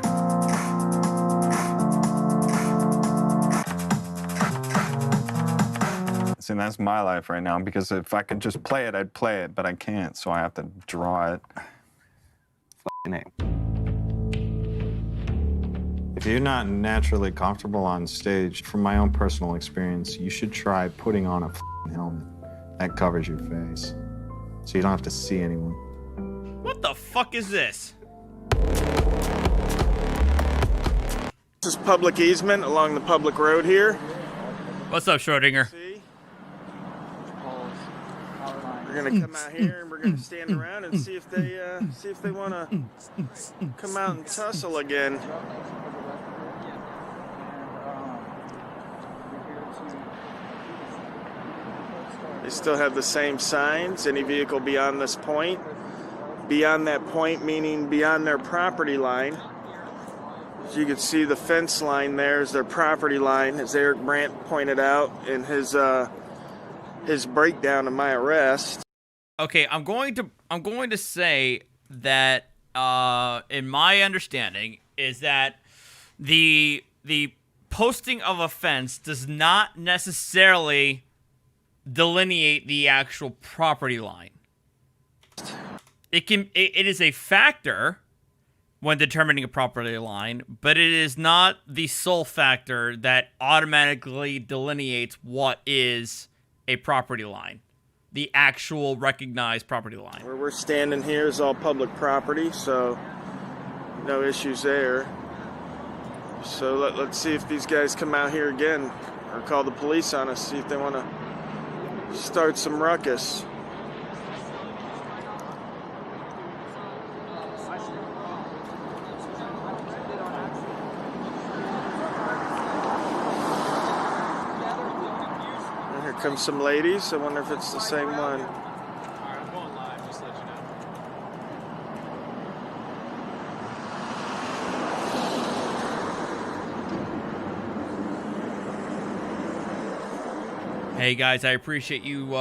See, that's my life right now, because if I could just play it, I'd play it, but I can't, so I have to draw it. F***ing A. you're not naturally comfortable on stage, from my own personal experience, you should try putting on a helmet that covers your face, so you don't have to see anyone. What the fuck is this? This is public easement along the public road here. What's up, Schrodinger? We're gonna come out here and we're gonna stand around and see if they want to come out and tussle again. They still have the same signs. Any vehicle beyond this point, beyond that point meaning beyond their property line. As you can see, the fence line there is their property line, as Eric Brandt pointed out in his breakdown of my arrest. Okay, I'm going to say that in my understanding is that the posting of a fence does not necessarily delineate the actual property line. It is a factor when determining a property line, but it is not the sole factor that automatically delineates what is a property line. The actual recognized property line. Where we're standing here is all public property, so no issues there. So let's see if these guys come out here again or call the police on us, see if they want to start some ruckus. Comes some ladies. I wonder if it's the same one. Alright, I'm going live, just to let you know. Hey guys, I appreciate you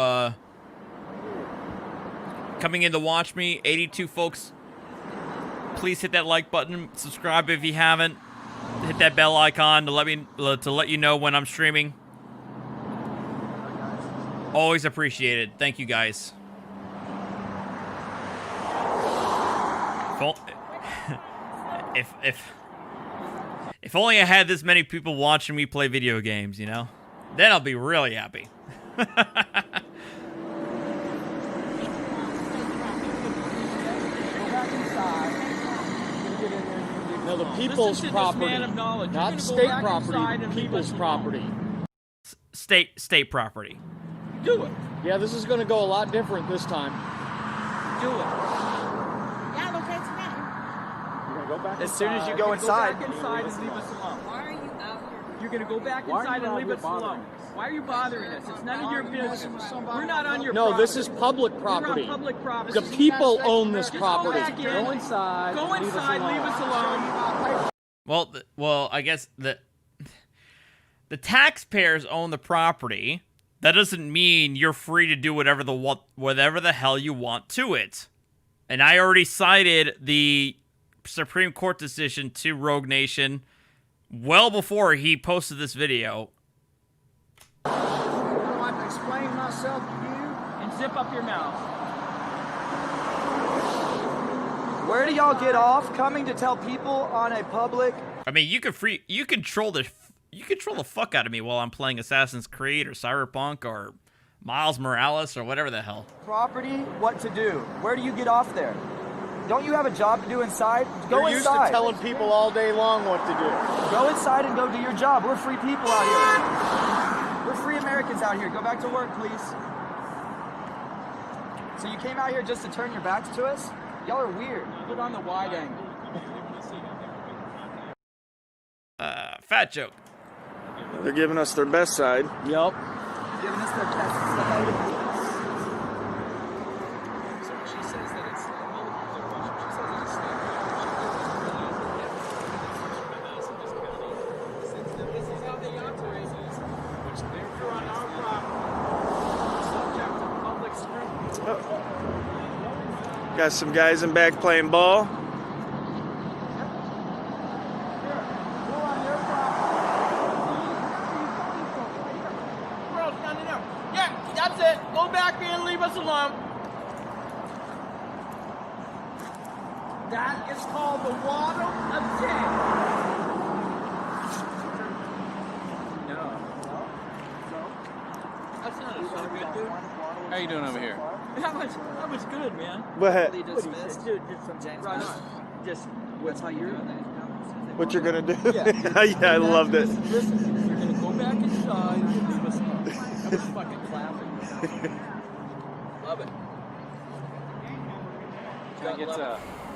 coming in to watch me. 82 folks. Please hit that like button. Subscribe if you haven't. Hit that bell icon to let you know when I'm streaming. Always appreciated. Thank you, guys. If only I had this many people watching me play video games, you know? Then I'll be really happy. No, the people's property, not state property, people's property. State property. Do it. Yeah, this is going to go a lot different this time. Do it. Yeah, okay, it's me. You're going to go back as soon as you go inside. Go back inside and leave us alone. Why are you out here? You're gonna go back inside and leave us alone. Why are you bothering us? It's none of your business. We're not on your property. No, this is public property. We're on public property. The people own this property. Go inside. Go inside. Leave us alone. Well, I guess the taxpayers own the property. That doesn't mean you're free to do whatever the hell you want to it. And I already cited the Supreme Court decision to Rogue Nation well before he posted this video. I want to explain myself to you and zip up your mouth. Where do y'all get off coming to tell people on a public? I mean, you control the fuck out of me while I'm playing Assassin's Creed or Cyberpunk or Miles Morales or whatever the hell. Property, what to do? Where do you get off there? Don't you have a job to do inside? Go You're inside. used to telling people all day long what to do. Go inside and go do your job. We're free people out here. We're free Americans out here. Go back to work, please. So you came out here just to turn your backs to us? Y'all are weird. Put on the wide angle. Fat joke. They're giving us their best side. Yep. Giving us their best side. Got some guys in back playing ball. Yeah, that's it. Go back here and leave us alone. That is called the water of death. dude? How you doing over here? How much good, man? Go ahead. Dude, just from James. Right on. Just that's how you're doing that. What you're gonna do? Yeah, Yeah, I loved it. Listen, you're gonna go back inside and leave us alone. I was fucking clapping. Love it.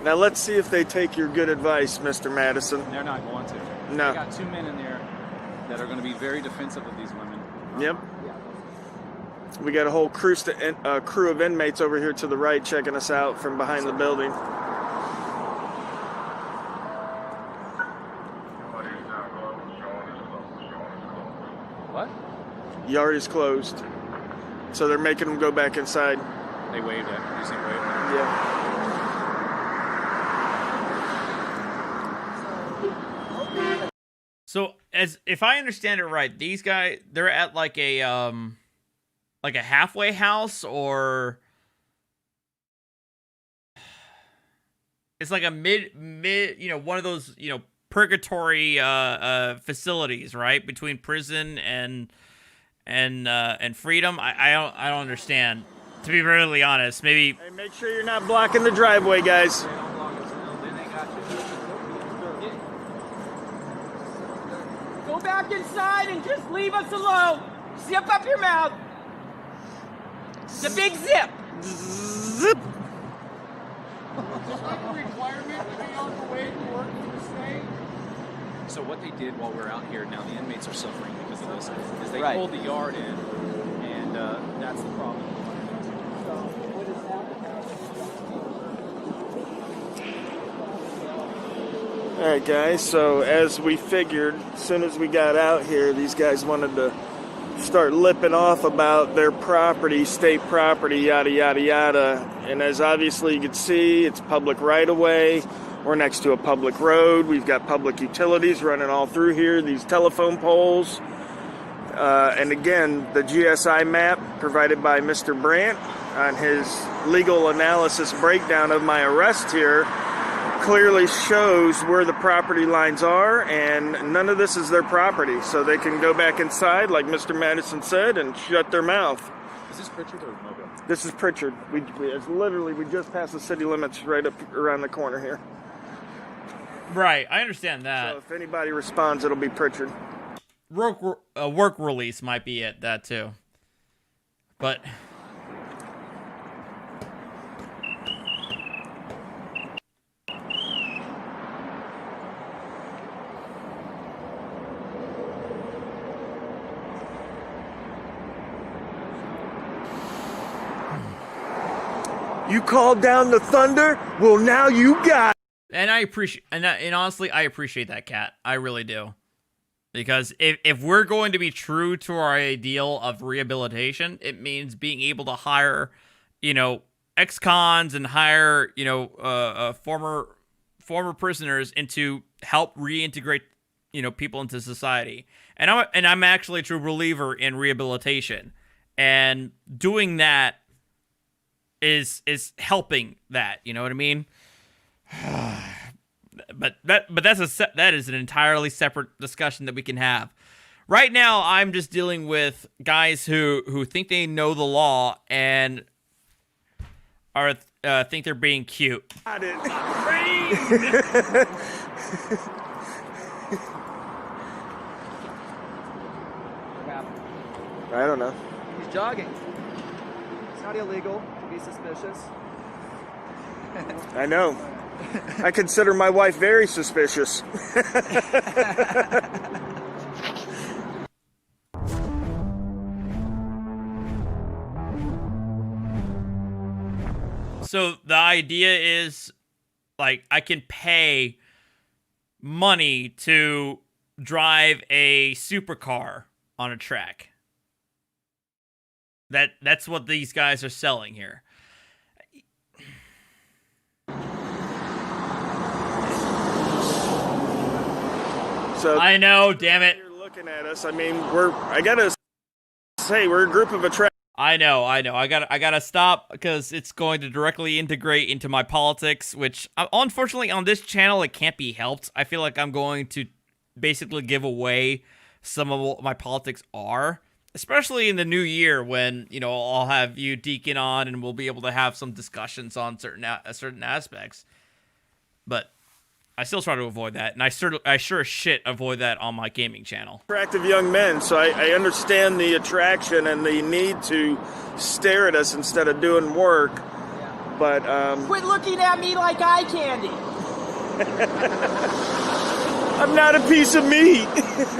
Now let's see if they take your good advice, Mr. Madison. They're not going to. No. They got 2 men in there that are going to be very defensive of these women. Yep. We got a whole crew of inmates over here to the right checking us out from behind the building. What? Yard is closed. So they're making them go back inside. They waved at me. You see them wave? Yeah. So, as if I understand it right, these guys, they're at like a halfway house, or it's like a mid, one of those, purgatory facilities, right, between prison and freedom. I don't understand, to be really honest. Maybe. Hey, make sure you're not blocking the driveway, guys. Go back inside and just leave us alone. Zip up your mouth. The big zip. Zip. So what they did while we're out here, now the inmates are suffering because of this, is they Right. pulled the yard in, and that's the problem. All right, guys, so as we figured, as soon as we got out here, these guys wanted to start lipping off about their property, state property, yada, yada, yada. And as obviously you can see, it's public right-of-way. We're next to a public road. We've got public utilities running all through here, these telephone poles. And again, the GSI map provided by Mr. Brandt on his legal analysis breakdown of my arrest here clearly shows where the property lines are, and none of this is their property, so they can go back inside, like Mr. Madison said, and shut their mouth. Is this Pritchard or Mobile? This is Pritchard. We just passed the city limits right up around the corner here. Right, I understand that. So if anybody responds, it'll be Pritchard. Work release might be it, that too. But you called down the thunder? Well, now you got. And I appreciate, and honestly, I appreciate that, Cat. I really do. Because if we're going to be true to our ideal of rehabilitation, it means being able to hire, ex-cons and hire, former prisoners into help reintegrate, people into society. And I'm actually a true believer in rehabilitation, and doing that is helping that. You know what I mean? But that is an entirely separate discussion that we can have. Right now, I'm just dealing with guys who think they know the law and are think they're being cute. Got it. I don't know. He's jogging. It's not illegal to be suspicious. I know. I consider my wife very suspicious. So the idea is, like, I can pay money to drive a supercar on a track. That's what these guys are selling here. So I know, damn it. You're looking at us. I mean, I gotta say, we're a group of attractive. I know. I gotta stop because it's going to directly integrate into my politics, which unfortunately on this channel it can't be helped. I feel like I'm going to basically give away some of what my politics are, especially in the new year when, you know, I'll have you Deacon on and we'll be able to have some discussions on certain aspects. But I still try to avoid that, and I sure as shit avoid that on my gaming channel. Attractive young men, so I understand the attraction and the need to stare at us instead of doing work. But Quit looking at me like eye candy. I'm not a piece of meat.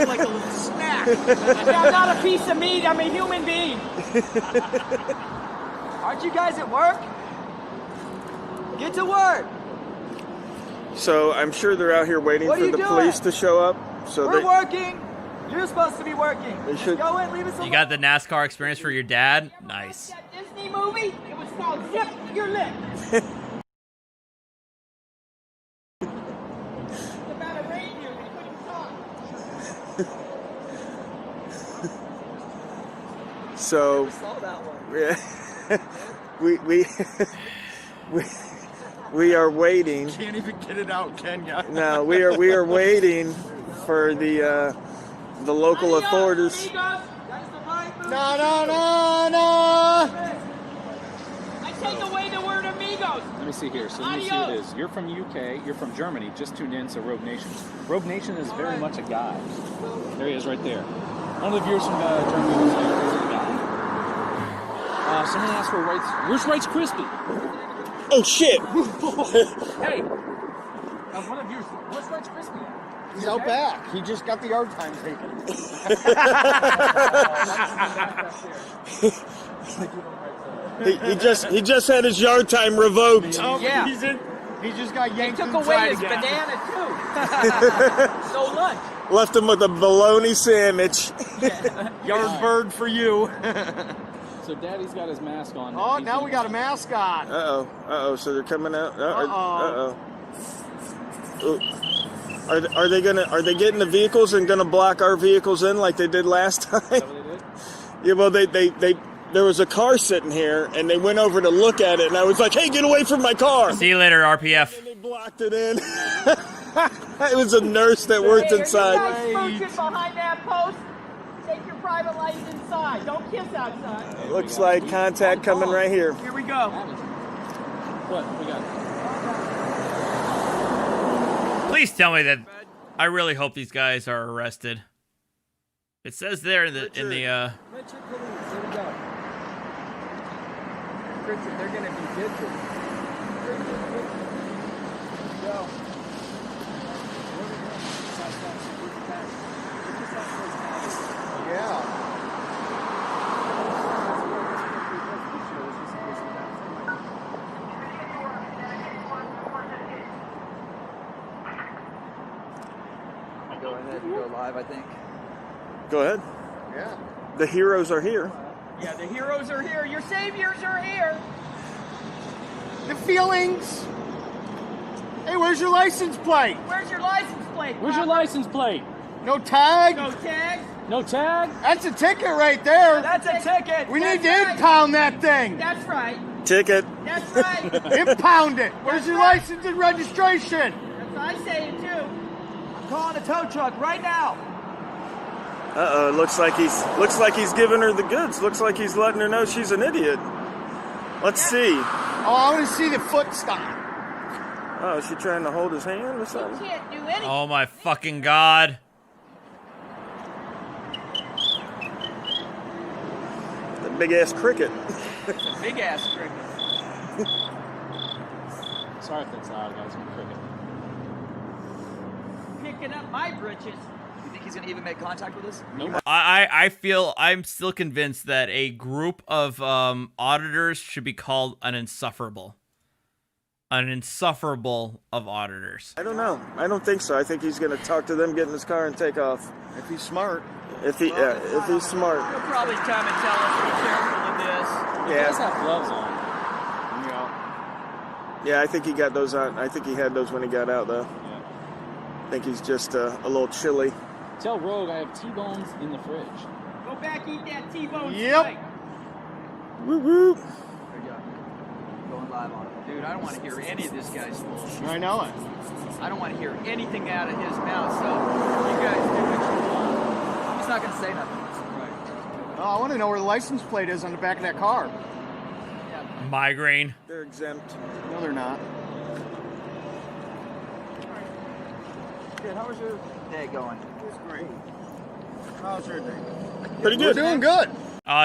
Like a little snack. Yeah, I'm not a piece of meat. I'm a human being. Aren't you guys at work? Get to work. So I'm sure they're out here waiting What are for you the doing? police to show up. So We're working. You're supposed to be working. Just go in, leave us alone. You got the NASCAR experience for your dad? Nice. That Disney movie? It was called Zip Your Lip. About a reindeer that couldn't talk. So saw that one. we we are waiting. Can't even get it out, can ya? No, we are waiting for the local authorities. No. I take away the word amigos. Let me see here. So let me see what it is. You're from UK. You're from Germany. Just tuned in to Rogue Nation. Rogue Nation is very much a guy. There he is, right there. One of the viewers from Germany was there. There's a guy. Someone asked for Rice. Where's Rice Krispie? Oh shit! Hey, one of the viewers. Where's Rice Krispie? He's out back. He just got the yard time taken. he just had his yard time revoked. Yeah. He just got yanked They took inside away his again. banana too. So lunch. Left him with a bologna sandwich. Yard bird for you. So Daddy's got his mask on. Oh, now we got a mascot. Uh-oh. So they're coming out. Uh-oh. Are they getting the vehicles and gonna block our vehicles in like they did last time? Is that what they did? Yeah, well there was a car sitting here and they went over to look at it and I was like, hey, get away from my car. See you later, RPF. And they blocked it in. It was a nurse that worked inside. Are you guys smooching behind that post? Take your private life inside. Don't kiss outside. Looks like contact coming right here. Here we go. What? We got. Please tell me that. I really hope these guys are arrested. It says there in the Richard, police. Here we go. Richard, they're gonna be ditches. Go. Yeah. Go ahead and go live, I think. Go ahead. Yeah. The heroes are here. Yeah, the heroes are here. Your saviors are here. The feelings. Hey, where's your license plate? Where's your license plate? Where's your license plate? No tag? No tag? No tag? That's a ticket right there. That's a ticket. We That's need to right. impound that thing. That's right. Ticket. That's right. Impound it. Where's your license and registration? That's what I say it too. I'm calling a tow truck right now. Uh-oh, looks like he's giving her the goods. Looks like he's letting her know she's an idiot. Let's see. Oh, I want to see the foot stop. Oh, is she trying to hold his hand or You something? can't do anything. Oh my fucking god. The big ass cricket. Big ass cricket. Sorry if that's loud, guys. I'm a cricket. Picking up my britches. You think he's gonna even make contact with us? Nope. I'm still convinced that a group of auditors should be called an insufferable. An insufferable of auditors. I don't know. I don't think so. I think he's going to talk to them, get in his car, and take off. If he's smart. If he's smart. He'll probably come and tell us to be careful of this. He does have gloves on. Yeah, I think he got those on. I think he had those when he got out, though. Yeah. I think he's just a little chilly. Tell Rogue I have T-bones in the fridge. Go back, eat that T-bone Yep. steak. Woo woo. There you go. Going live on it. Dude, I don't want to hear any of this guy's bullshit. I know it. I don't want to hear anything out of his mouth, so you guys do what you want. He's not going to say nothing. Oh, I want to know where the license plate is on the back of that car. Migraine. They're exempt. No, they're not. Good. How was your day going? It was great. How's your day? Pretty good. We're doing good.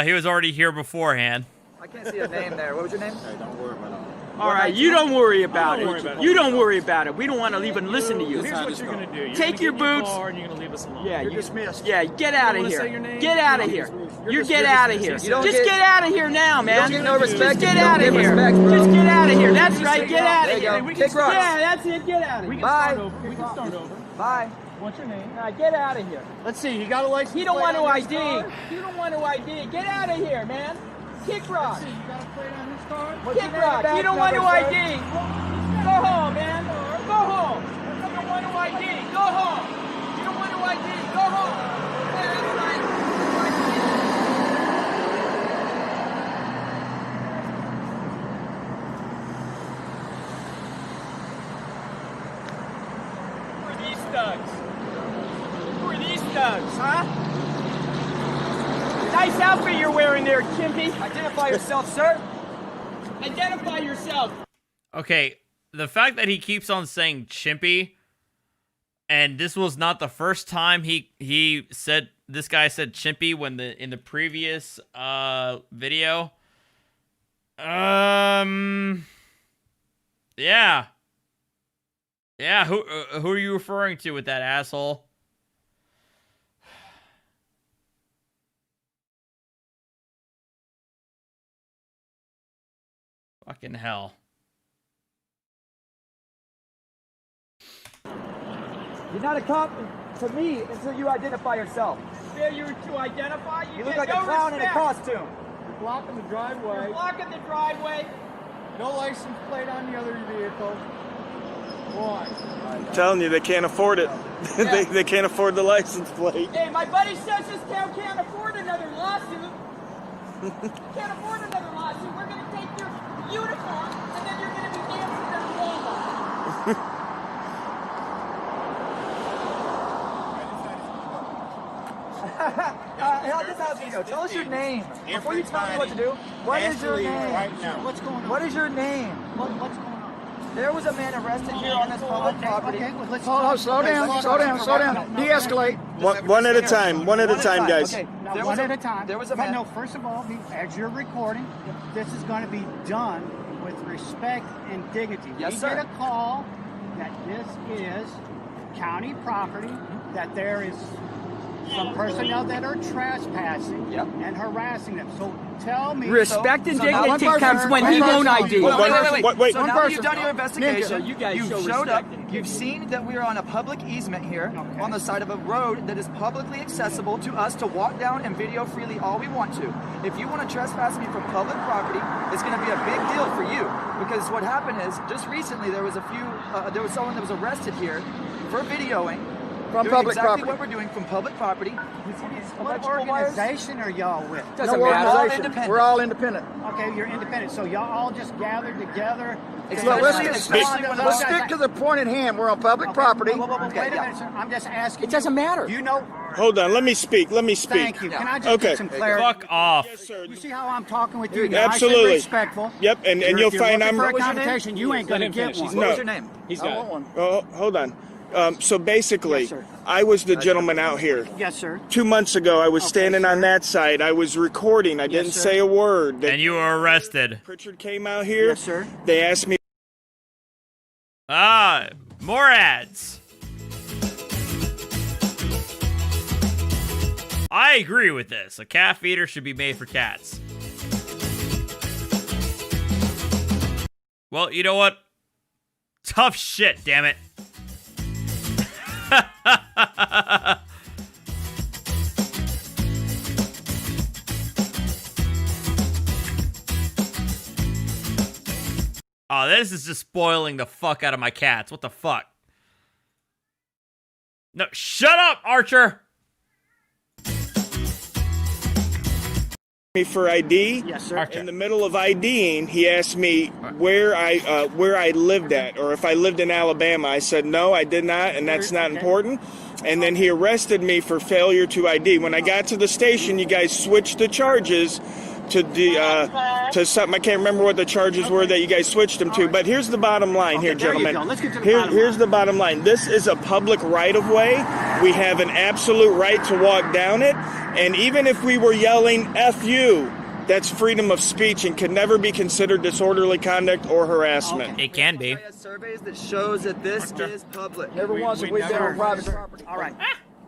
He was already here beforehand. I can't see a name there. What was your name? Hey, don't worry about it. All right, you don't worry about it. You don't worry about it. We don't want to even listen to you. Here's what you're going to do. You're Take gonna your get in boots. car and you're going to leave us alone. Yeah, You're dismissed. Yeah, get out of wanna here. say your name? Get out of here. You get out of here. Just get out of here now, man. You don't get no respect. Just get You don't out of get here. respect, bro. Just get out of here. That's right. Get out There of you here. go. Kick rocks. Yeah, that's it. Get out of We here. can start over. We can start over. Bye. What's your name? Get out of here. Let's see. You got a license You don't plate want to on this ID. car? You don't want to ID. Get out of here, man. Kick rocks. You got a plate on this car? Kick rocks. You don't want to ID. Go home, man. Go home. You don't want to ID. Go home. You don't want to ID. Go home. Yeah, that's right. Who are these thugs? Who are these thugs, huh? Nice outfit you're wearing there, Chimpy. Identify yourself, sir. Identify yourself. Okay, the fact that he keeps on saying chimpy, and this was not the first time he said, this guy said chimpy when in the previous video. Yeah. Yeah, who are you referring to with that, asshole? Fucking hell. You're not a cop to me until you identify yourself. Failure to identify? You look like a clown in a costume. You're blocking the driveway. You're blocking the driveway. No license plate on the other vehicle. Why? I'm telling you, they can't afford it. they can't afford the license plate. Hey, my buddy says this town can't afford another lawsuit. Can't afford another lawsuit. We're going to take your uniform, and then you're going to be dancing at Walmart. Just ask you, tell us your name. Before you tell me what to do, what is your name? Right now. What's going on? What is your name? What's going on? There was a man arrested here on this public property. Okay, well, let's Slow down, slow down. De-escalate. One at a time, guys. Okay, Now, there one was at a time. There was a But man. no, first of all, as you're recording, this is going to be done with respect and dignity. Yes, we sir. get a call that this is county property, that there is some personnel that are trespassing and harassing them. So tell me. Respect and so now dignity one comes person- when he won't ID. Wait. So now that you've done your investigation, So you guys you've show showed up, respect. you've seen that we are on a public easement here on the side of a road that is publicly accessible to us to walk down and video freely all we want to. If you want to trespass me from public property, it's going to be a big deal for you, because what happened is just recently there was someone that was arrested here for videoing From doing public exactly property. what we're doing from public property. What organization are y'all with? Doesn't No matter. We're all organization. independent. We're all independent. Okay, you're independent. So y'all all just gathered together. Look, let's Especially when let's the- stick to the point at hand. We're on public property. Wait a minute, sir. I'm just asking. It doesn't matter. You know. Hold on, let me speak. Thank you. Can I just Okay. get some clarity? Fuck off. You see how I'm talking with you? Absolutely. Nice and respectful. Yep, and You're- you'll you're find looking I'm. for a confrontation. You ain't gonna get one. What was your name? He's I got want it. one. Oh, hold on. So basically, Yes, sir. I was the gentleman out here. Yes, sir. 2 months ago, I was standing on that side. I was recording. I didn't sir. say a word. And you were arrested. Pritchard came out here. Yes, sir. They asked me. More ads. I agree with this. A cat feeder should be made for cats. Well, you know what? Tough shit, damn it. Oh, this is just spoiling the fuck out of my cats. What the fuck? No, shut up, Archer! Me for ID. Yes, sir. In the middle of IDing, he asked me where I lived at, or if I lived in Alabama. I said no, I did not, and that's not important. and then he arrested me for failure to ID. When I got to the station, you guys switched the charges to something. I can't remember what the charges were that you guys switched them to. But here's the bottom line here, gentlemen. Let's get to the bottom Here's the bottom line. This is a public right-of-way. We have an absolute right to walk down it. And even if we were yelling "F you," that's freedom of speech and can never be considered disorderly conduct or harassment. It can be. Surveys that shows that this is public. Never wants to live there on private property. All right,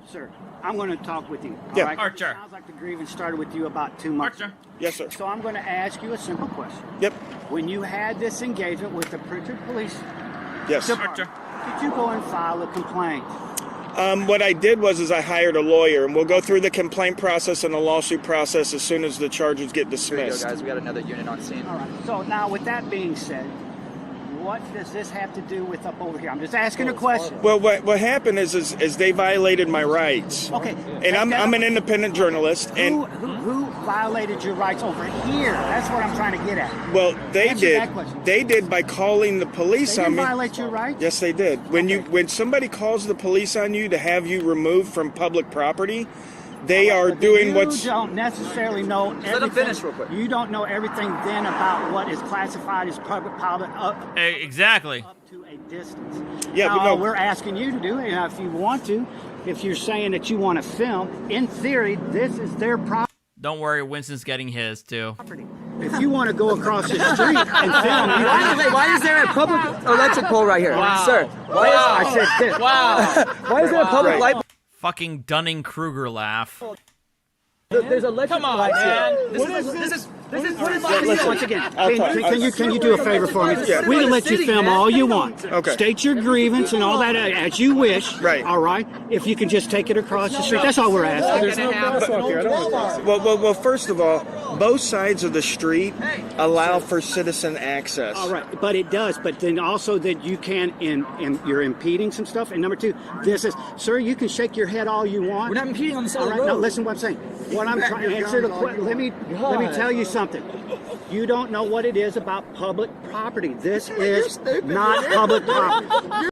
sir, I'm going to talk with you. Yeah. All right? Archer. Sounds like the grievance started with you about 2 months. Archer. Yes, sir. So I'm going to ask you a simple question. Yep. When you had this engagement with the Pritchard Police Yes. Department, did you go and file a complaint? What I did was I hired a lawyer, and we'll go through the complaint process and the lawsuit process as soon as the charges get dismissed. Here we go, guys. We got another unit on scene. All right. So now, with that being said, what does this have to do with up over here? I'm just asking a question. Well, what happened is they violated my rights. Okay. And I'm an independent journalist, and Who violated your rights over here? That's what I'm trying to get at. well, they Answer did. that question. They did by calling the police They on didn't me. violate your rights? Yes, they did. When somebody calls the police on you to have you removed from public property, they are doing what's. You don't necessarily know everything. Let him finish real quick. You don't know everything then about what is classified as public up Exactly. to a distance. Yeah, now, but no. we're asking you to do it, and if you want to, if you're saying that you want to film, in theory, this is their property. Don't worry, Winston's getting his too. If you want to go across the street and film, Why is there a public electric pole right here, Wow. sir? Why I said this. Wow. Why is there a public light? Fucking Dunning-Kruger laugh. There's electric lights here. This is what is Once again, can you do a favor for me? Yeah. We can let you film all you want. Okay. State your grievance and all that as you wish. Right. All right. If you can just take it across the street, that's all we're asking. There's no crosswalk here. I don't want to well, first of all, both sides of the street allow for citizen access. All right, but it does. But then also that you can, and you're impeding some stuff. And number two, this is, sir, you can shake your head all you want. We're not impeding on the side All of the right, road. now listen to what I'm saying. What I'm trying to answer the question. Let me tell you something. You don't know what it is about public property. This is not public property.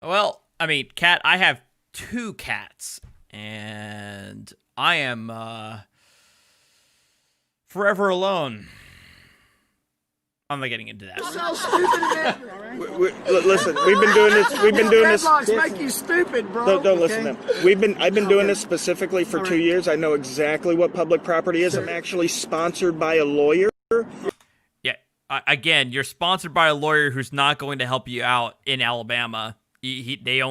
Well, I mean, cat. I have 2 cats, and I am forever alone. I'm not getting into that. So stupid, man. Listen, we've been doing this. We've been doing this. Dreadlocks make you stupid, bro. Don't listen to him. I've been doing this specifically for 2 years. I know exactly what public property is. I'm actually sponsored by a lawyer. Yeah. Again, you're sponsored by a lawyer who's not going to help you out in Alabama. You're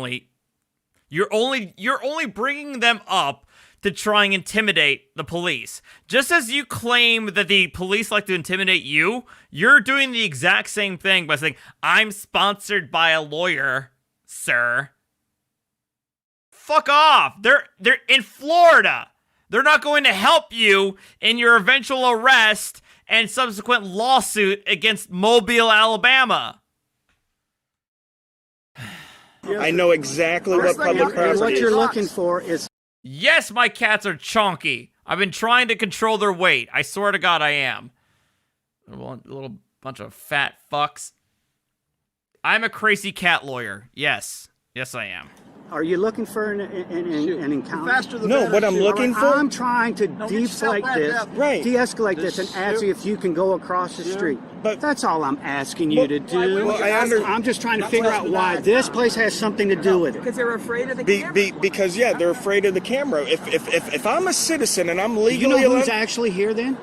only bringing them up to try and intimidate the police. Just as you claim that the police like to intimidate you, you're doing the exact same thing by saying, I'm sponsored by a lawyer, sir. Fuck off. They're in Florida. They're not going to help you in your eventual arrest and subsequent lawsuit against Mobile, Alabama. I know exactly what public property is. What you're looking for is... Yes, my cats are chonky. I've been trying to control their weight. I swear to God I am. A little bunch of fat fucks. I'm a crazy cat lawyer. Yes. Yes, I am. Are you looking for an encounter? No, what I'm looking for... I'm trying to de-escalate this and ask you if you can go across the street. But that's all I'm asking you to do. I'm just trying to figure out why this place has something to do with it. Because they're afraid of the camera. Because, yeah, they're afraid of the camera. If I'm a citizen and I'm legally you know who's allowed... actually here then?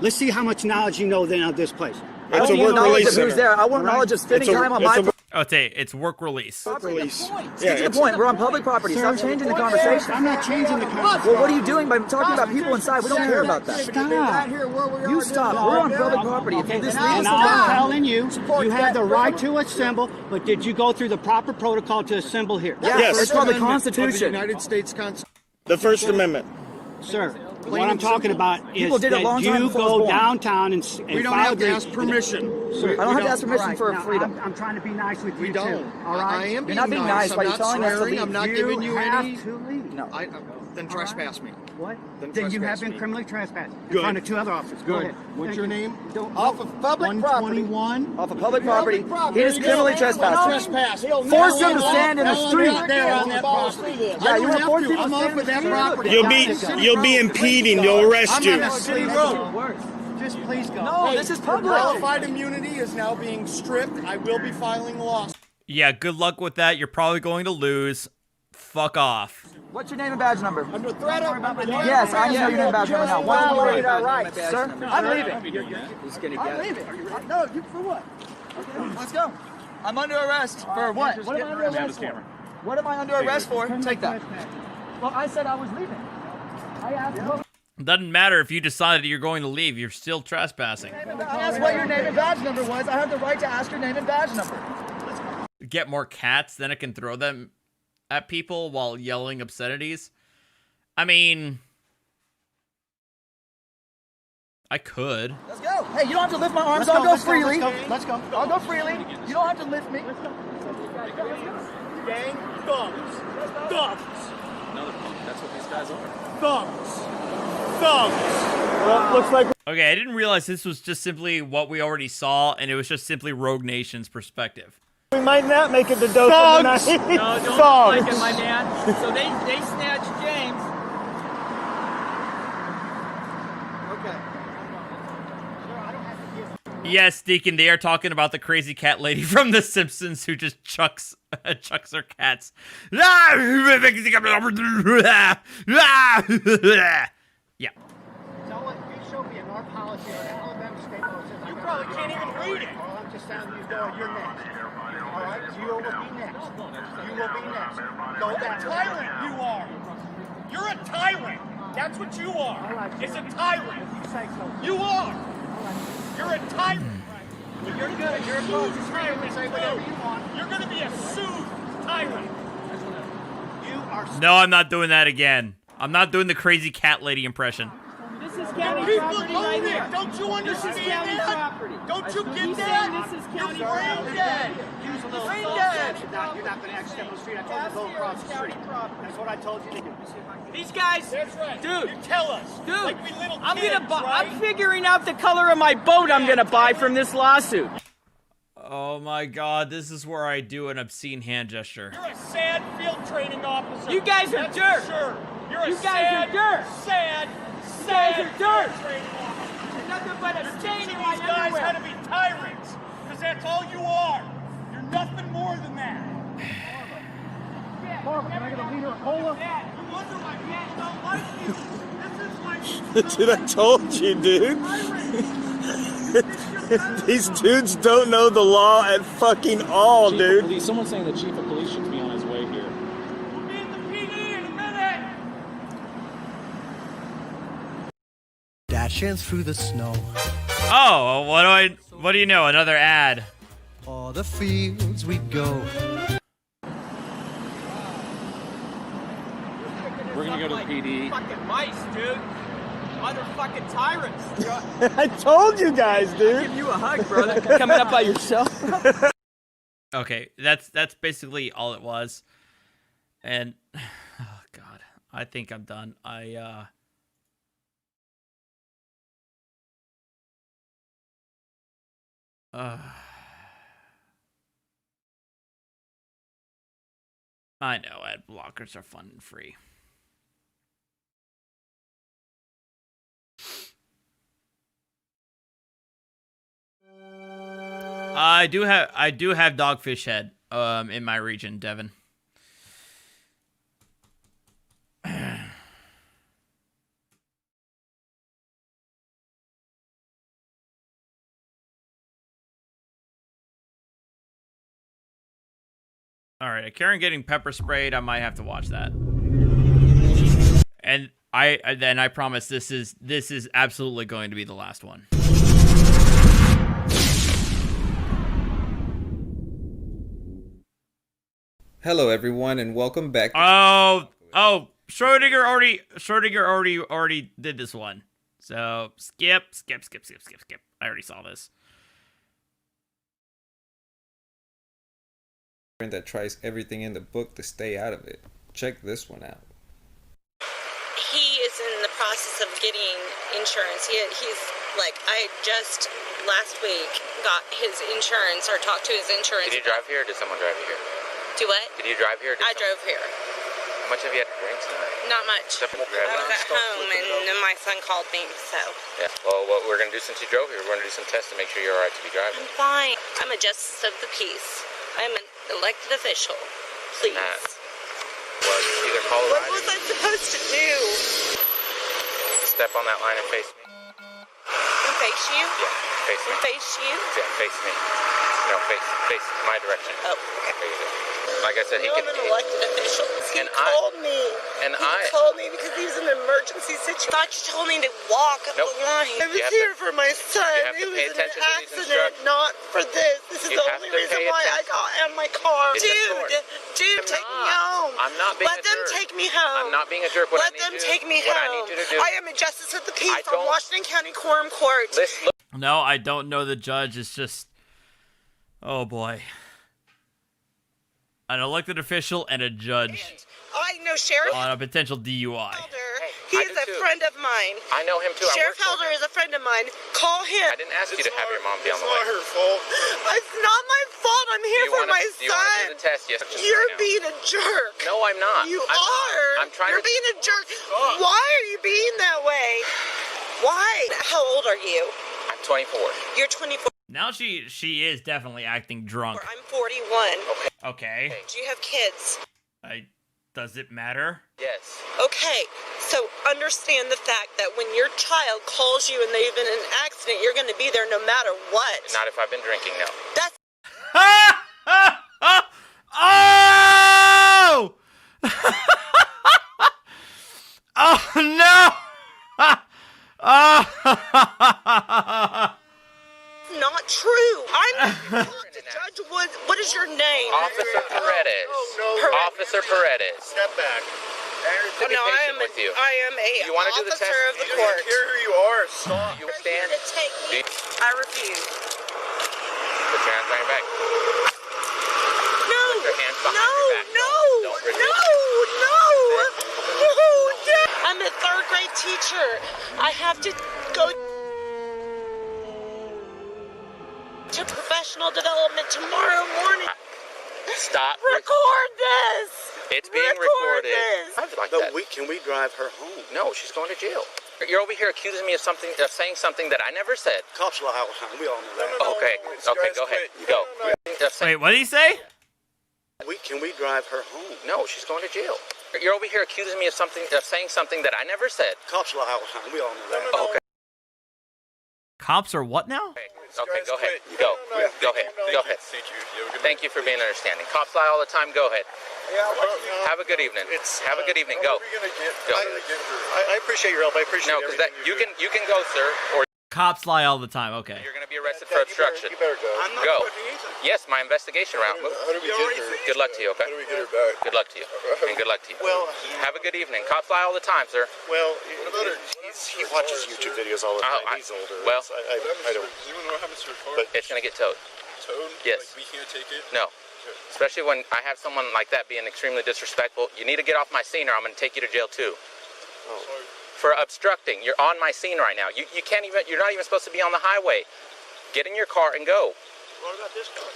Let's see how much knowledge you know then of this place. It's a work release center. Who's there? I want knowledge of spending time on my... It's work release. Work release. Get to the point. We're on public property. Stop changing the conversation. I'm not changing the conversation. Well, what are you doing by talking about people inside? We don't care about that. Stop. You stop. We're on public property. If you just leave us And I'm alone, telling you have the right to assemble, but did you go through the proper protocol to assemble here? Yes. It's called the Constitution. United States Constitution. The First Amendment. Sir, what I'm talking about is People did it a long that time you before I was go born. downtown and We don't have to ask permission. Sir, I don't have to ask permission for now, freedom. I'm trying to be nice with you We don't. too. All right. I am You're not being nice I'm by not telling us to swearing. leave. I'm not giving you have any. to leave. No. Then trespass me. What? Then you have been criminally trespassed in Good. front of 2 other officers. Go Good. ahead. What's Thank your you. name? Off of public property. 121. Off of public property. He is criminally trespassing. Trespass. Force him to stand in the street. There on that property. Yeah, you want to force people to stand off of that property. You'll be impeding. They'll arrest I'm you. on a city road. Just please go. No, this is public. Qualified immunity is now being stripped. I will be filing a lawsuit. Yeah, good luck with that. You're probably going to lose. Fuck off. What's your name and badge number? Under threat of... Yes, I know your name and badge number now. Violate our rights. Sir, I'm leaving. I'm leaving. No, you for what? Okay, let's go. I'm under arrest for what? What am I under arrest for? What am I under arrest for? Take that. Well, I said I was leaving. I asked. Doesn't matter if you decided you're going to leave. You're still trespassing. I asked what your name and badge number was. I have the right to ask your name and badge number. Get more cats, then I can throw them at people while yelling obscenities. I mean, I could. Let's go. Hey, you don't have to lift my arms. I'll go freely. Let's go. I'll go freely. You don't have to lift me. Gang thugs. Thugs. Another punk. That's what these guys are. Thugs. Thugs. Well, looks like... Okay, I didn't realize this was just simply what we already saw, and it was just simply Rogue Nation's perspective. We might not make it to Dose of the Night. No, don't like it, my man. So they snatched James. Yes, Deacon, they are talking about the crazy cat lady from The Simpsons who just chucks her cats. Yeah. So what you show me in our policy on Alabama state law says you probably can't even read it. Well, I'm just telling you, you're next. All right, you will be next. You will be next. Go back. Tyrant, you are. You're a tyrant. That's what you are. It's a tyrant. You are. You're a tyrant. Well, you're good. You're supposed to say whatever you want. You're going to be a soothed tyrant. You are. No, I'm not doing that again. I'm not doing the crazy cat lady impression. This is county People property own right it. here. Don't you understand This is county that? property. Don't you He's get saying that? this is county You're brain property. dead. Use a little Brain soul dead. You're not going to actually step on the street. I told you to go across the street. That's what I told you to do. These guys, That's right. dude. You tell us. Dude, Like we little I'm kids, gonna buy. right? I'm figuring out the color of my boat. I'm gonna buy from this lawsuit. Oh my god, this is where I do an obscene hand gesture. You're a sad field training officer. You guys are That's dirt. for sure. You're a You guys are dirt. Sad. You guys are dirt. Training officer. Nothing but a stain in Teaching my these guys how to underwear. be tyrants, because that's all you are. You're nothing more than that. Marvin, can I get a liter of cola? Dad, you wonder why people don't like you. This is like Dude, I told you, dude. These dudes don't know the law at fucking all, Chief of dude. Police, someone's saying the chief of police should be on his way here. we'll be in the PD in a minute. Dashing through the snow, Oh, what do you know? Another ad. all the fields we go. We're gonna go to the PD. Fucking mice, dude. Motherfucking tyrants. I told you guys, dude. Give you a hug, brother. Coming up by yourself. Okay, that's basically all it was. And oh god, I think I'm done. I know ad blockers are fun and free. I do have Dogfish Head in my region, Devin. All right, Karen getting pepper sprayed. I might have to watch that. And I promise this is absolutely going to be the last one. Hello, everyone, and welcome back. Oh, Schrodinger already did this one. So skip. I already saw this. That tries everything in the book to stay out of it. Check this one out. He is in insurance. He's like, I just last week got his insurance or talked to his insurance. Did you drive here or did someone drive you here? Do what? Did you drive here? Or did I drove here. How much have you had to drink tonight? Not much. Except for the I was at home and my son called me, so. Yeah. Well, what we're going to do since you drove here, we're going to do some tests to make sure you're all right to be driving. I'm fine. I'm a justice of the peace. I'm an elected official. Please. Well, either call a What ride was I supposed to do? step on that line and face me. And face you? Yeah, face me. And face you? Yeah, face me. No, face my direction. Oh, okay. There you go. Like I said, he I'm can. an elected official. He called me. And he called me because he was in an emergency situation. I thought you told me to walk up the line. I was here for my son. It was an accident, not for this. This is the only reason why I got in my car. Dude, take me home. I'm not being Let a them jerk. take me home. I'm not being a jerk. What Let I them need take me what home. I need you to do. I am a justice of the peace from Washington County Quorum Court. No, I don't know. The judge is just, oh boy, an elected official and a judge I know Sheriff on a potential DUI. He is a friend of mine. I know him too. Sheriff Helder is a friend of mine. Call him. I didn't ask you to have your mom be on the way. It's not her fault. It's not my fault. I'm here for my Do you want to son. do the test? Yes. You're being a jerk. No, I'm not. You I'm are. I'm trying You're to. being a jerk. Why are you being that way? Why? How old are you? I'm 24. You're 24. Now she is definitely acting drunk. I'm 41. Okay. Do you have kids? Does it matter? Yes. Okay, so understand the fact that when your child calls you and they've been in an accident, you're going to be there no matter what. Not if I've been drinking, no. That's Oh! Oh no! not true. I'm the judge. What is your name? Officer Paredes. Officer Paredes. Step back. Oh, no, I am a You want to do the officer test? of the court. Here you are. Stop. You stand. Take me. I refuse. Put your hands on your back. No. Put your hands behind No. your back. No. Don't resist. No. I'm a third grade teacher. I have to go to professional development tomorrow morning. Stop. Record this. It's being recorded. I like that. Can we drive her home? No, she's going to jail. You're over here accusing me of saying something that I never said. Cops lie all the time. We all know that. Okay, go ahead. Go. Wait, what did he say? Can we drive her home? No, she's going to jail. You're over here accusing me of saying something that I never said. Cops lie all the time. We all know that. Okay. Cops are what now? Okay, go ahead. Go. Go ahead. Go ahead. Thank you for being understanding. Cops lie all the time. Go ahead. Have a good evening. Have a good evening. Go. Go. I appreciate your help. I appreciate No, because you can go, sir. Or Cops lie all the time. Okay. you're going to be arrested for obstruction. You better go. I'm not Go. going either. Yes, my investigation route. Move. How do we get her? Good luck to you. Okay. How do we get her back? Good luck to you. And good luck to you. Well, have a good evening. Cops lie all the time, sir. Well, he watches YouTube videos all the time. He's older. Well, I don't. Does anyone know what happens to her car? But it's going to get towed. Towed? Yes. Like we can't take it? No. Especially when I have someone like that being extremely disrespectful. You need to get off my scene or I'm going to take you to jail too. Oh. For obstructing. You're on my scene right now. You can't even, you're not even supposed to be on the highway. Get in your car and go. What about this car?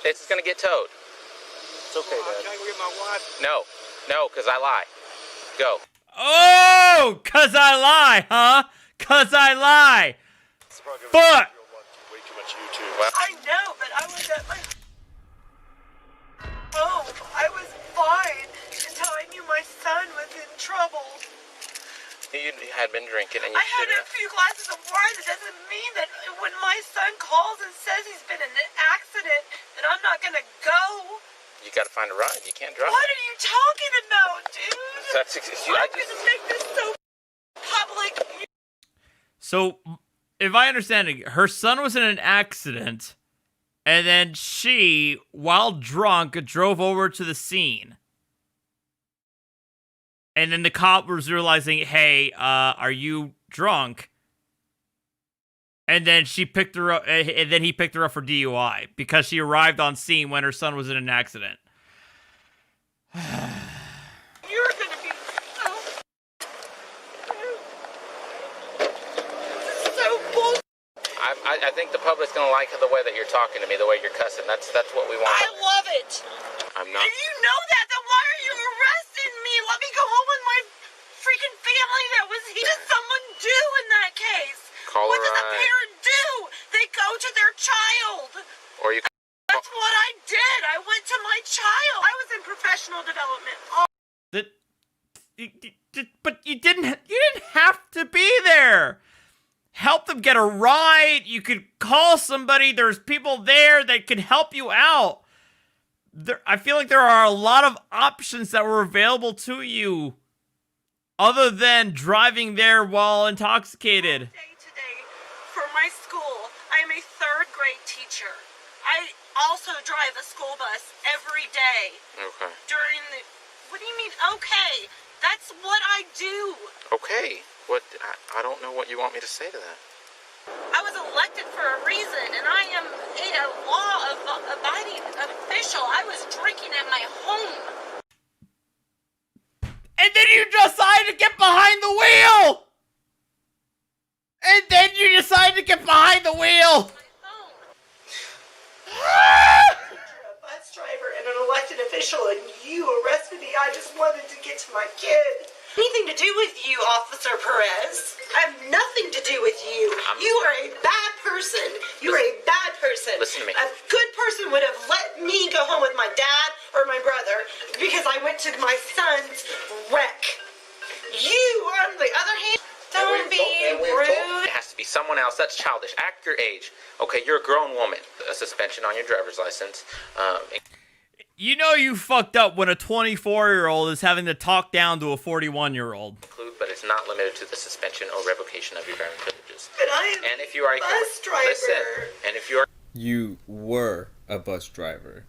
It's going to get towed. It's okay, Dad. Can I go get my wife? No, because I lie. Go. Oh, cause I lie, huh? Cause I lie. Fuck. Way too much YouTube. Well, I know, but I was at my home. I was fine until I knew my son was in trouble. you had been drinking and you I had shouldn't a few glasses of wine. That doesn't mean that when my son calls and says he's been in an accident, that I'm not gonna go. You got to find a ride. You can't drive. What are you talking about, dude? That's I'm gonna make this so public. So, if I understand it, her son was in an accident, and then she, while drunk, drove over to the scene. And then the cop was realizing, hey, are you drunk? And then she picked her up, and then he picked her up for DUI because she arrived on scene when her son was in an accident. You're gonna be so. I think the public's gonna like the way that you're talking to me, the way you're cussing. That's what we want. I love it. I'm not. If you know that, then why are you arresting me? Let me go home with my freaking family that was here. What does someone do in that case? Call what her does a parent do? They go to their child. Or you. That's what I did. I went to my child. I was in professional development. But you didn't have to be there. Help them get a ride. You could call somebody. There's people there that can help you out. I feel like there are a lot of options that were available to you other than driving there while intoxicated. Today for my school, I am a 3rd grade teacher. I also drive a school bus every day. Okay. What do you mean, okay? That's what I do. Okay. What? I don't know what you want me to say to that. I was elected for a reason, and I am a law-abiding official. I was drinking at my home. And then you decide to get behind the wheel! And then you decide to get behind the wheel! A bus driver and an elected official, and you arrested me. I just wanted to get to my kid. Anything to do with you, Officer Perez? I have nothing to do with you. You are a bad person. You are a bad person. Listen to me. A good person would have let me go home with my dad or my brother because I went to my son's wreck. You, on the other hand, don't be rude. It has to be someone else. That's childish. Act your age. Okay, you're a grown woman. A suspension on your driver's license. You know you fucked up when a 24-year-old is having to talk down to a 41-year-old. But it's not limited to the suspension or revocation of your driving privileges. But I am and if you are a bus driver. Listen, and if you're... You were a bus driver.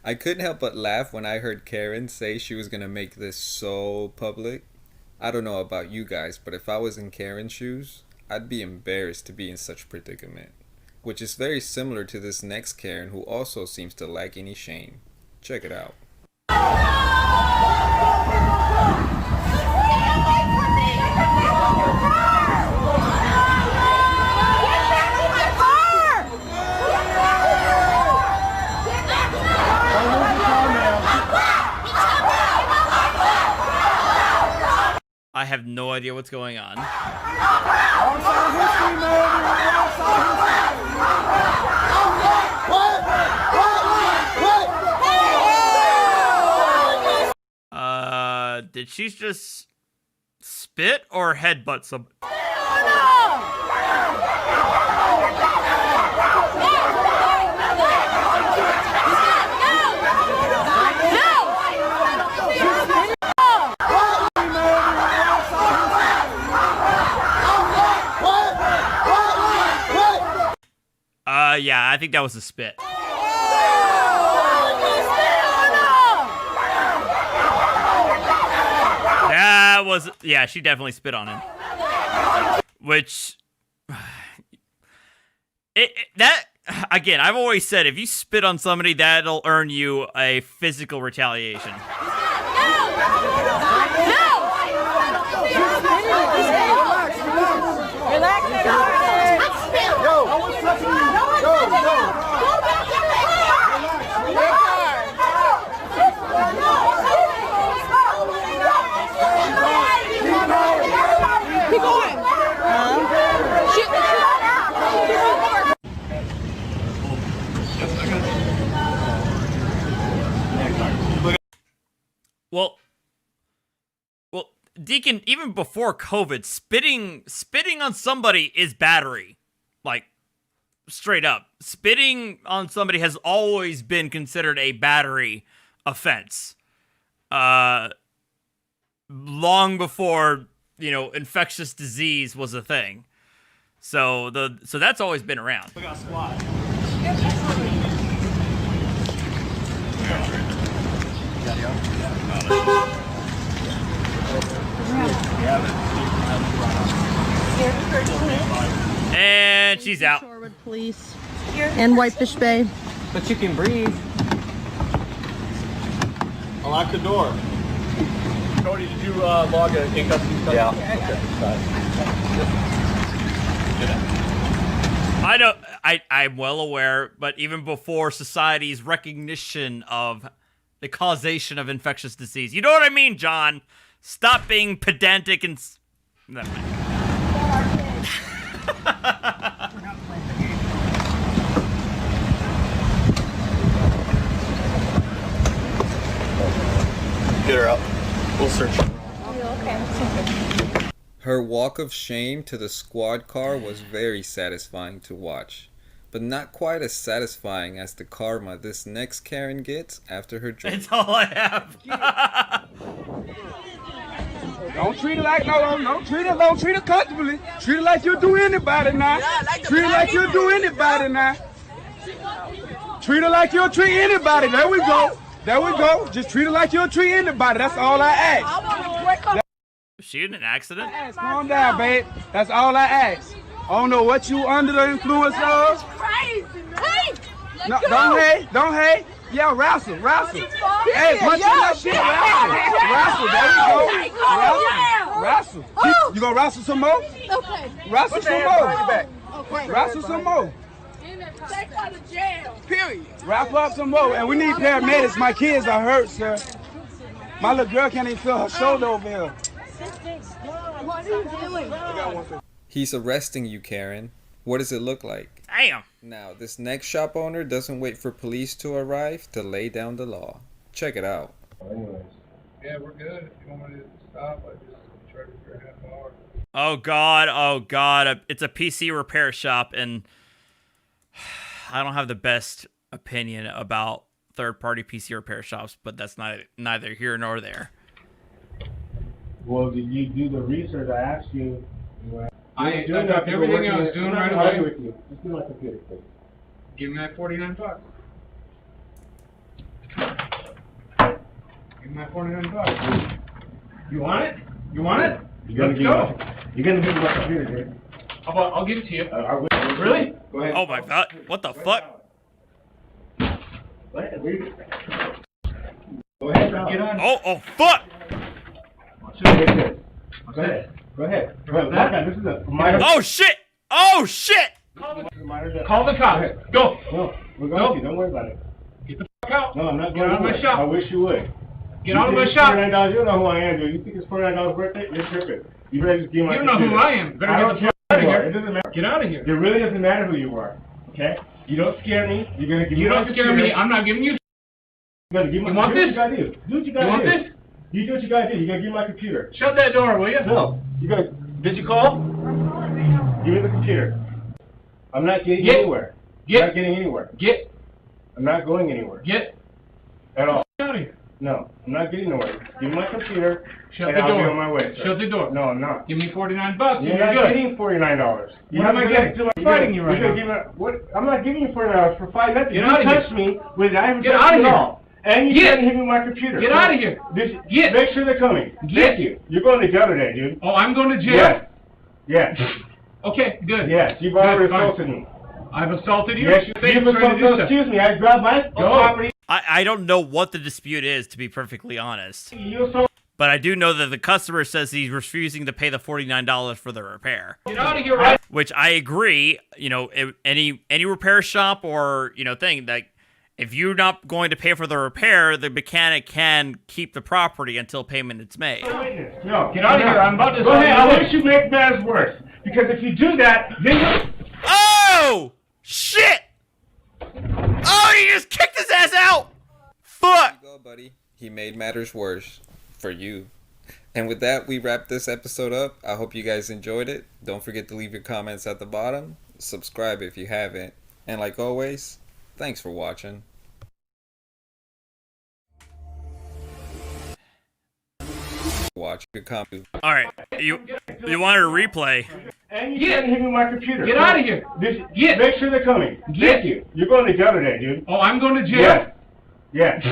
I couldn't help but laugh when I heard Karen say she was going to make this so public. I don't know about you guys, but if I was in Karen's shoes, I'd be embarrassed to be in such predicament. Which is very similar to this next Karen who also seems to lack any shame. Check it out. I have no idea what's going on. Did she just spit or headbutt somebody? Yeah, I think that was a spit. That was, yeah, she definitely spit on him. Which, that, again, I've always said, if you spit on somebody, that'll earn you a physical retaliation. Well, Deacon, even before COVID, spitting on somebody is battery. Like, straight up. Spitting on somebody has always been considered a battery offense. Long before, infectious disease was a thing. So that's always been around. We got a squad. And she's out. Shorewood Police and Whitefish Bay. But you can breathe. I'll lock the door. Cody, did you log an in-custody stuff? Yeah. Okay. I know, I'm well aware, but even before society's recognition of the causation of infectious disease. You know what I mean, John? Stop being pedantic and... Never mind. Get her out. We'll search her. Her walk of shame to the squad car was very satisfying to watch, but not quite as satisfying as the karma this next Karen gets after her drink. That's all I have. Don't treat it like don't treat it comfortably. Treat it like you do anybody now. Treat it like you do anybody now. Treat it like you'll treat anybody. There we go. There we go. Just treat it like you'll treat anybody. That's all I ask. Was she in an accident? Calm down, babe. That's all I ask. I don't know what you under the influence of. Crazy, man. No, don't hate. Yeah, wrestle. Hey, punch on that shit, wrestle. There you go. Wrestle. You gonna wrestle some more? Okay. Wrestle some more. Wrestle some more. Take her to jail. Period. Wrap up some more. And we need paramedics. My kids are hurt, sir. My little girl can't even feel her shoulder over here. What are you doing? He's arresting you, Karen. What does it look like? Damn. Now, this next shop owner doesn't wait for police to arrive to lay down the law. Check it out. Anyways. Yeah, we're good. If you want me to stop, I just charge you for a half hour. Oh god, it's a PC repair shop, and I don't have the best opinion about third-party PC repair shops, but that's neither here nor there. Well, did you do the research? I asked you. I got everything I was doing right away. With you. Just do my computer, please. Give me that $49. Give me that $49. You want it? You want it? Let's go. You're gonna give me my computer, dude. How about I'll give it to you? I will. Really? Go ahead. Oh my god, what the fuck? Go ahead, read it. Go ahead, Get on. Oh fuck! Go ahead. Go ahead. This is a minor. Oh shit! Oh shit! Call the cops. Go. No, we're going to. Don't worry about it. Get the fuck out. No, I'm not Get going out of my shop. I wish you would. Get out of my shop. $49. You don't know who I am, dude. You think it's $49 birthday? You're tripping. You better just give my You know who I am. Better I get don't the care fuck out of who you are. here. It doesn't matter. Get out of here. It really doesn't matter who you are. Okay? You don't scare me. You're going to give me You my don't scare computer. me. I'm not giving you. You're going to give me You want this? Do what you gotta do. Do what you gotta do. You want this? You do what you gotta do. You're going to give me my computer. Shut that door, will you? No. You're going to... Did you call? Give me the computer. I'm not getting anywhere. I'm not getting anywhere. I'm not going anywhere. At all. Get out of here. No, I'm not getting nowhere. Give me my computer. Shut and the I'll door. be on my way. Sir. Shut the door. No, I'm not. Give me $49. You're You're not good. getting $49. What am I getting? I'm fighting you right now. I'm not giving you $49 for 5 minutes. Get You out of touched here. me with I haven't Get touched out of you at here. all. And you didn't hit me with my computer. Get out of here. Make sure they're coming. Thank you. You're going to jail today, dude. Oh, I'm going to jail? Yes. Okay, good. Yes, you've already assaulted me. I've assaulted you? Yes, you've assaulted. Excuse me, I grabbed my property. I don't know what the dispute is, to be perfectly honest. You But I do know that the customer says he's refusing to pay the $49 for the repair. Get out of here, right? Which I agree, any repair shop or, thing, that if you're not going to pay for the repair, the mechanic can keep the property until payment is made. No, get out of here. I'm about to... Go ahead, I wish you make matters worse. Because if you do that, then Oh! Shit! Oh, he just kicked his ass out! Fuck! There you go, buddy. He made matters worse. For you. And with that, we wrap this episode up. I hope you guys enjoyed it. Don't forget to leave your comments at the bottom. Subscribe if you haven't. And like always, thanks for watching. Watch your comment. Alright, you wanted a replay. And you didn't hit me with my computer. Get out of here. Make sure they're coming. Thank you. You're going to jail today, dude. Oh, I'm going to jail? Yes.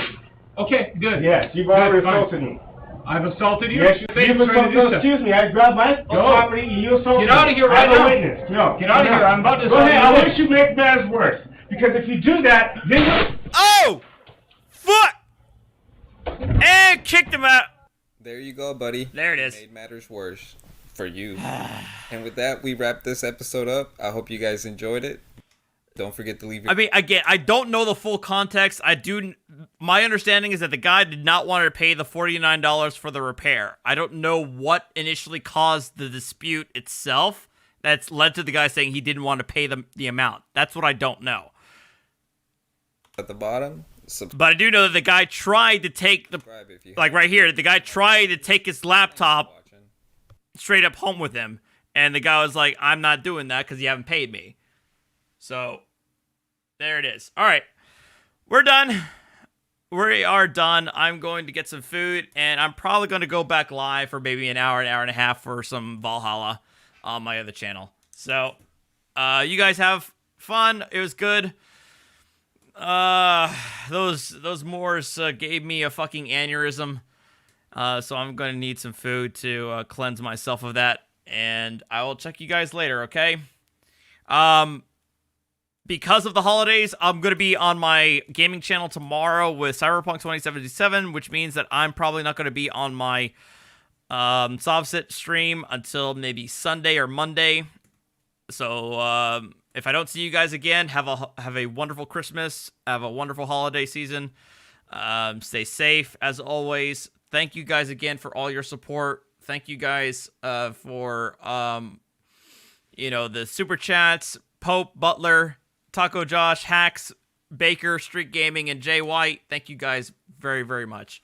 Okay, good. Yes, you've already assaulted me. I've assaulted you? Yes, you've assaulted. Excuse me, I grabbed my property and you assaulted me. Get out of here right now. I'm a witness. No. Get out of here. I'm about to... Go ahead, I wish you make matters worse. Because if you do that, then... Oh! Fuck! And kicked him out. There you go, buddy. There it is. Made matters worse. for you. And with that, we wrap this episode up. I hope you guys enjoyed it. Don't forget to leave your... I mean, again, I don't know the full context. My understanding is that the guy did not want to pay the $49 for the repair. I don't know what initially caused the dispute itself that's led to the guy saying he didn't want to pay the amount. That's what I don't know. At the bottom. But I do know that the guy tried to take like right here, the guy tried to take his laptop straight up home with him. And the guy was like, I'm not doing that because you haven't paid me. So, there it is. All right. We're done. We are done. I'm going to get some food, and I'm probably going to go back live for maybe an hour and a half for some Valhalla on my other channel. So, you guys have fun. It was good. Those Moors gave me a fucking aneurysm. So I'm going to need some food to cleanse myself of that. And I will check you guys later, okay? Because of the holidays, I'm going to be on my gaming channel tomorrow with Cyberpunk 2077, which means that I'm probably not going to be on my Sovsit stream until maybe Sunday or Monday. So if I don't see you guys again, have a wonderful Christmas, have a wonderful holiday season. Stay safe as always. Thank you guys again for all your support. Thank you guys for the super chats, Pope, Butler, Taco Josh, Hacks, Baker, Street Gaming, and Jay White. Thank you guys very, very much.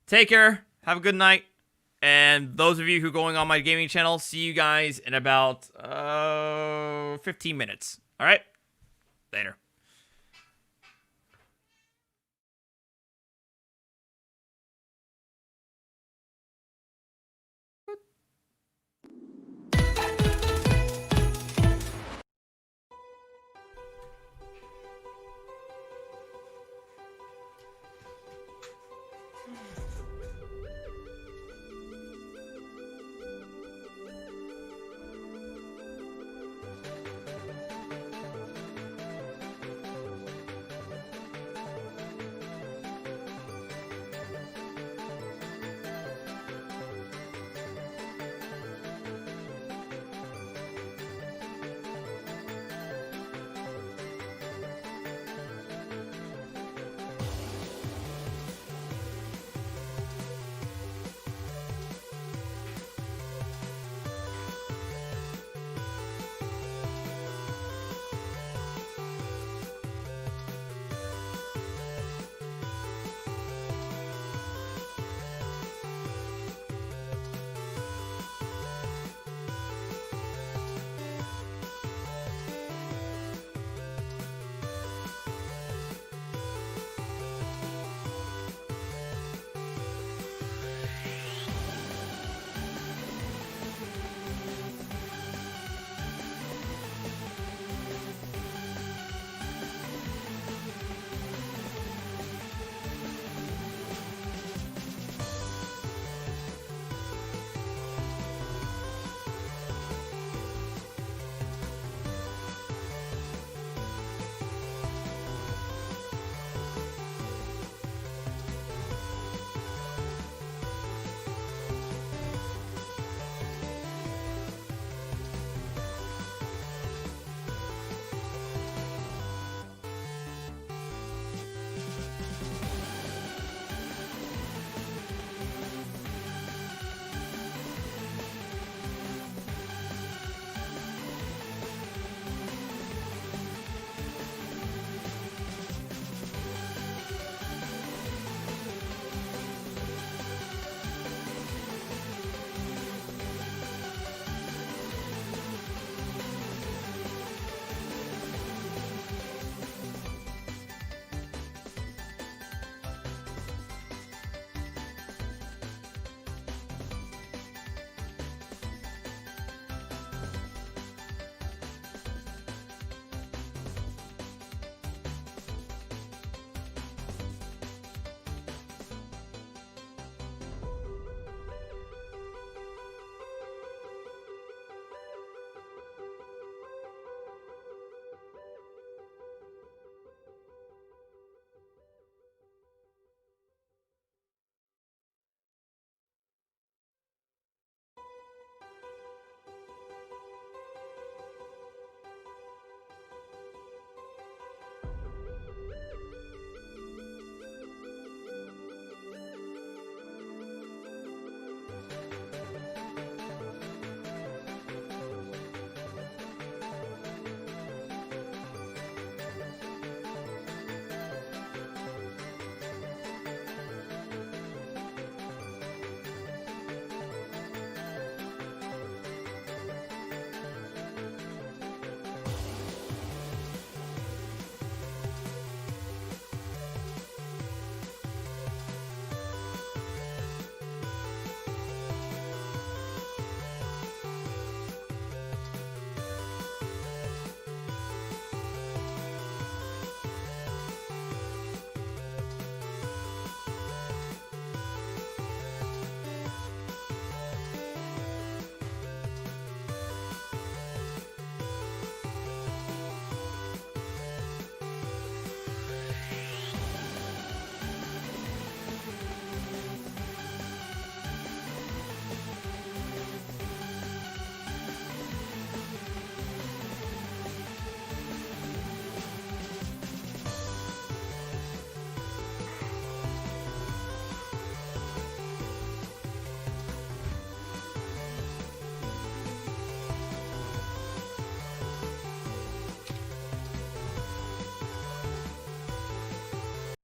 Take care. Have a good night. And those of you who are going on my gaming channel, see you guys in about 15 minutes. All right? Later.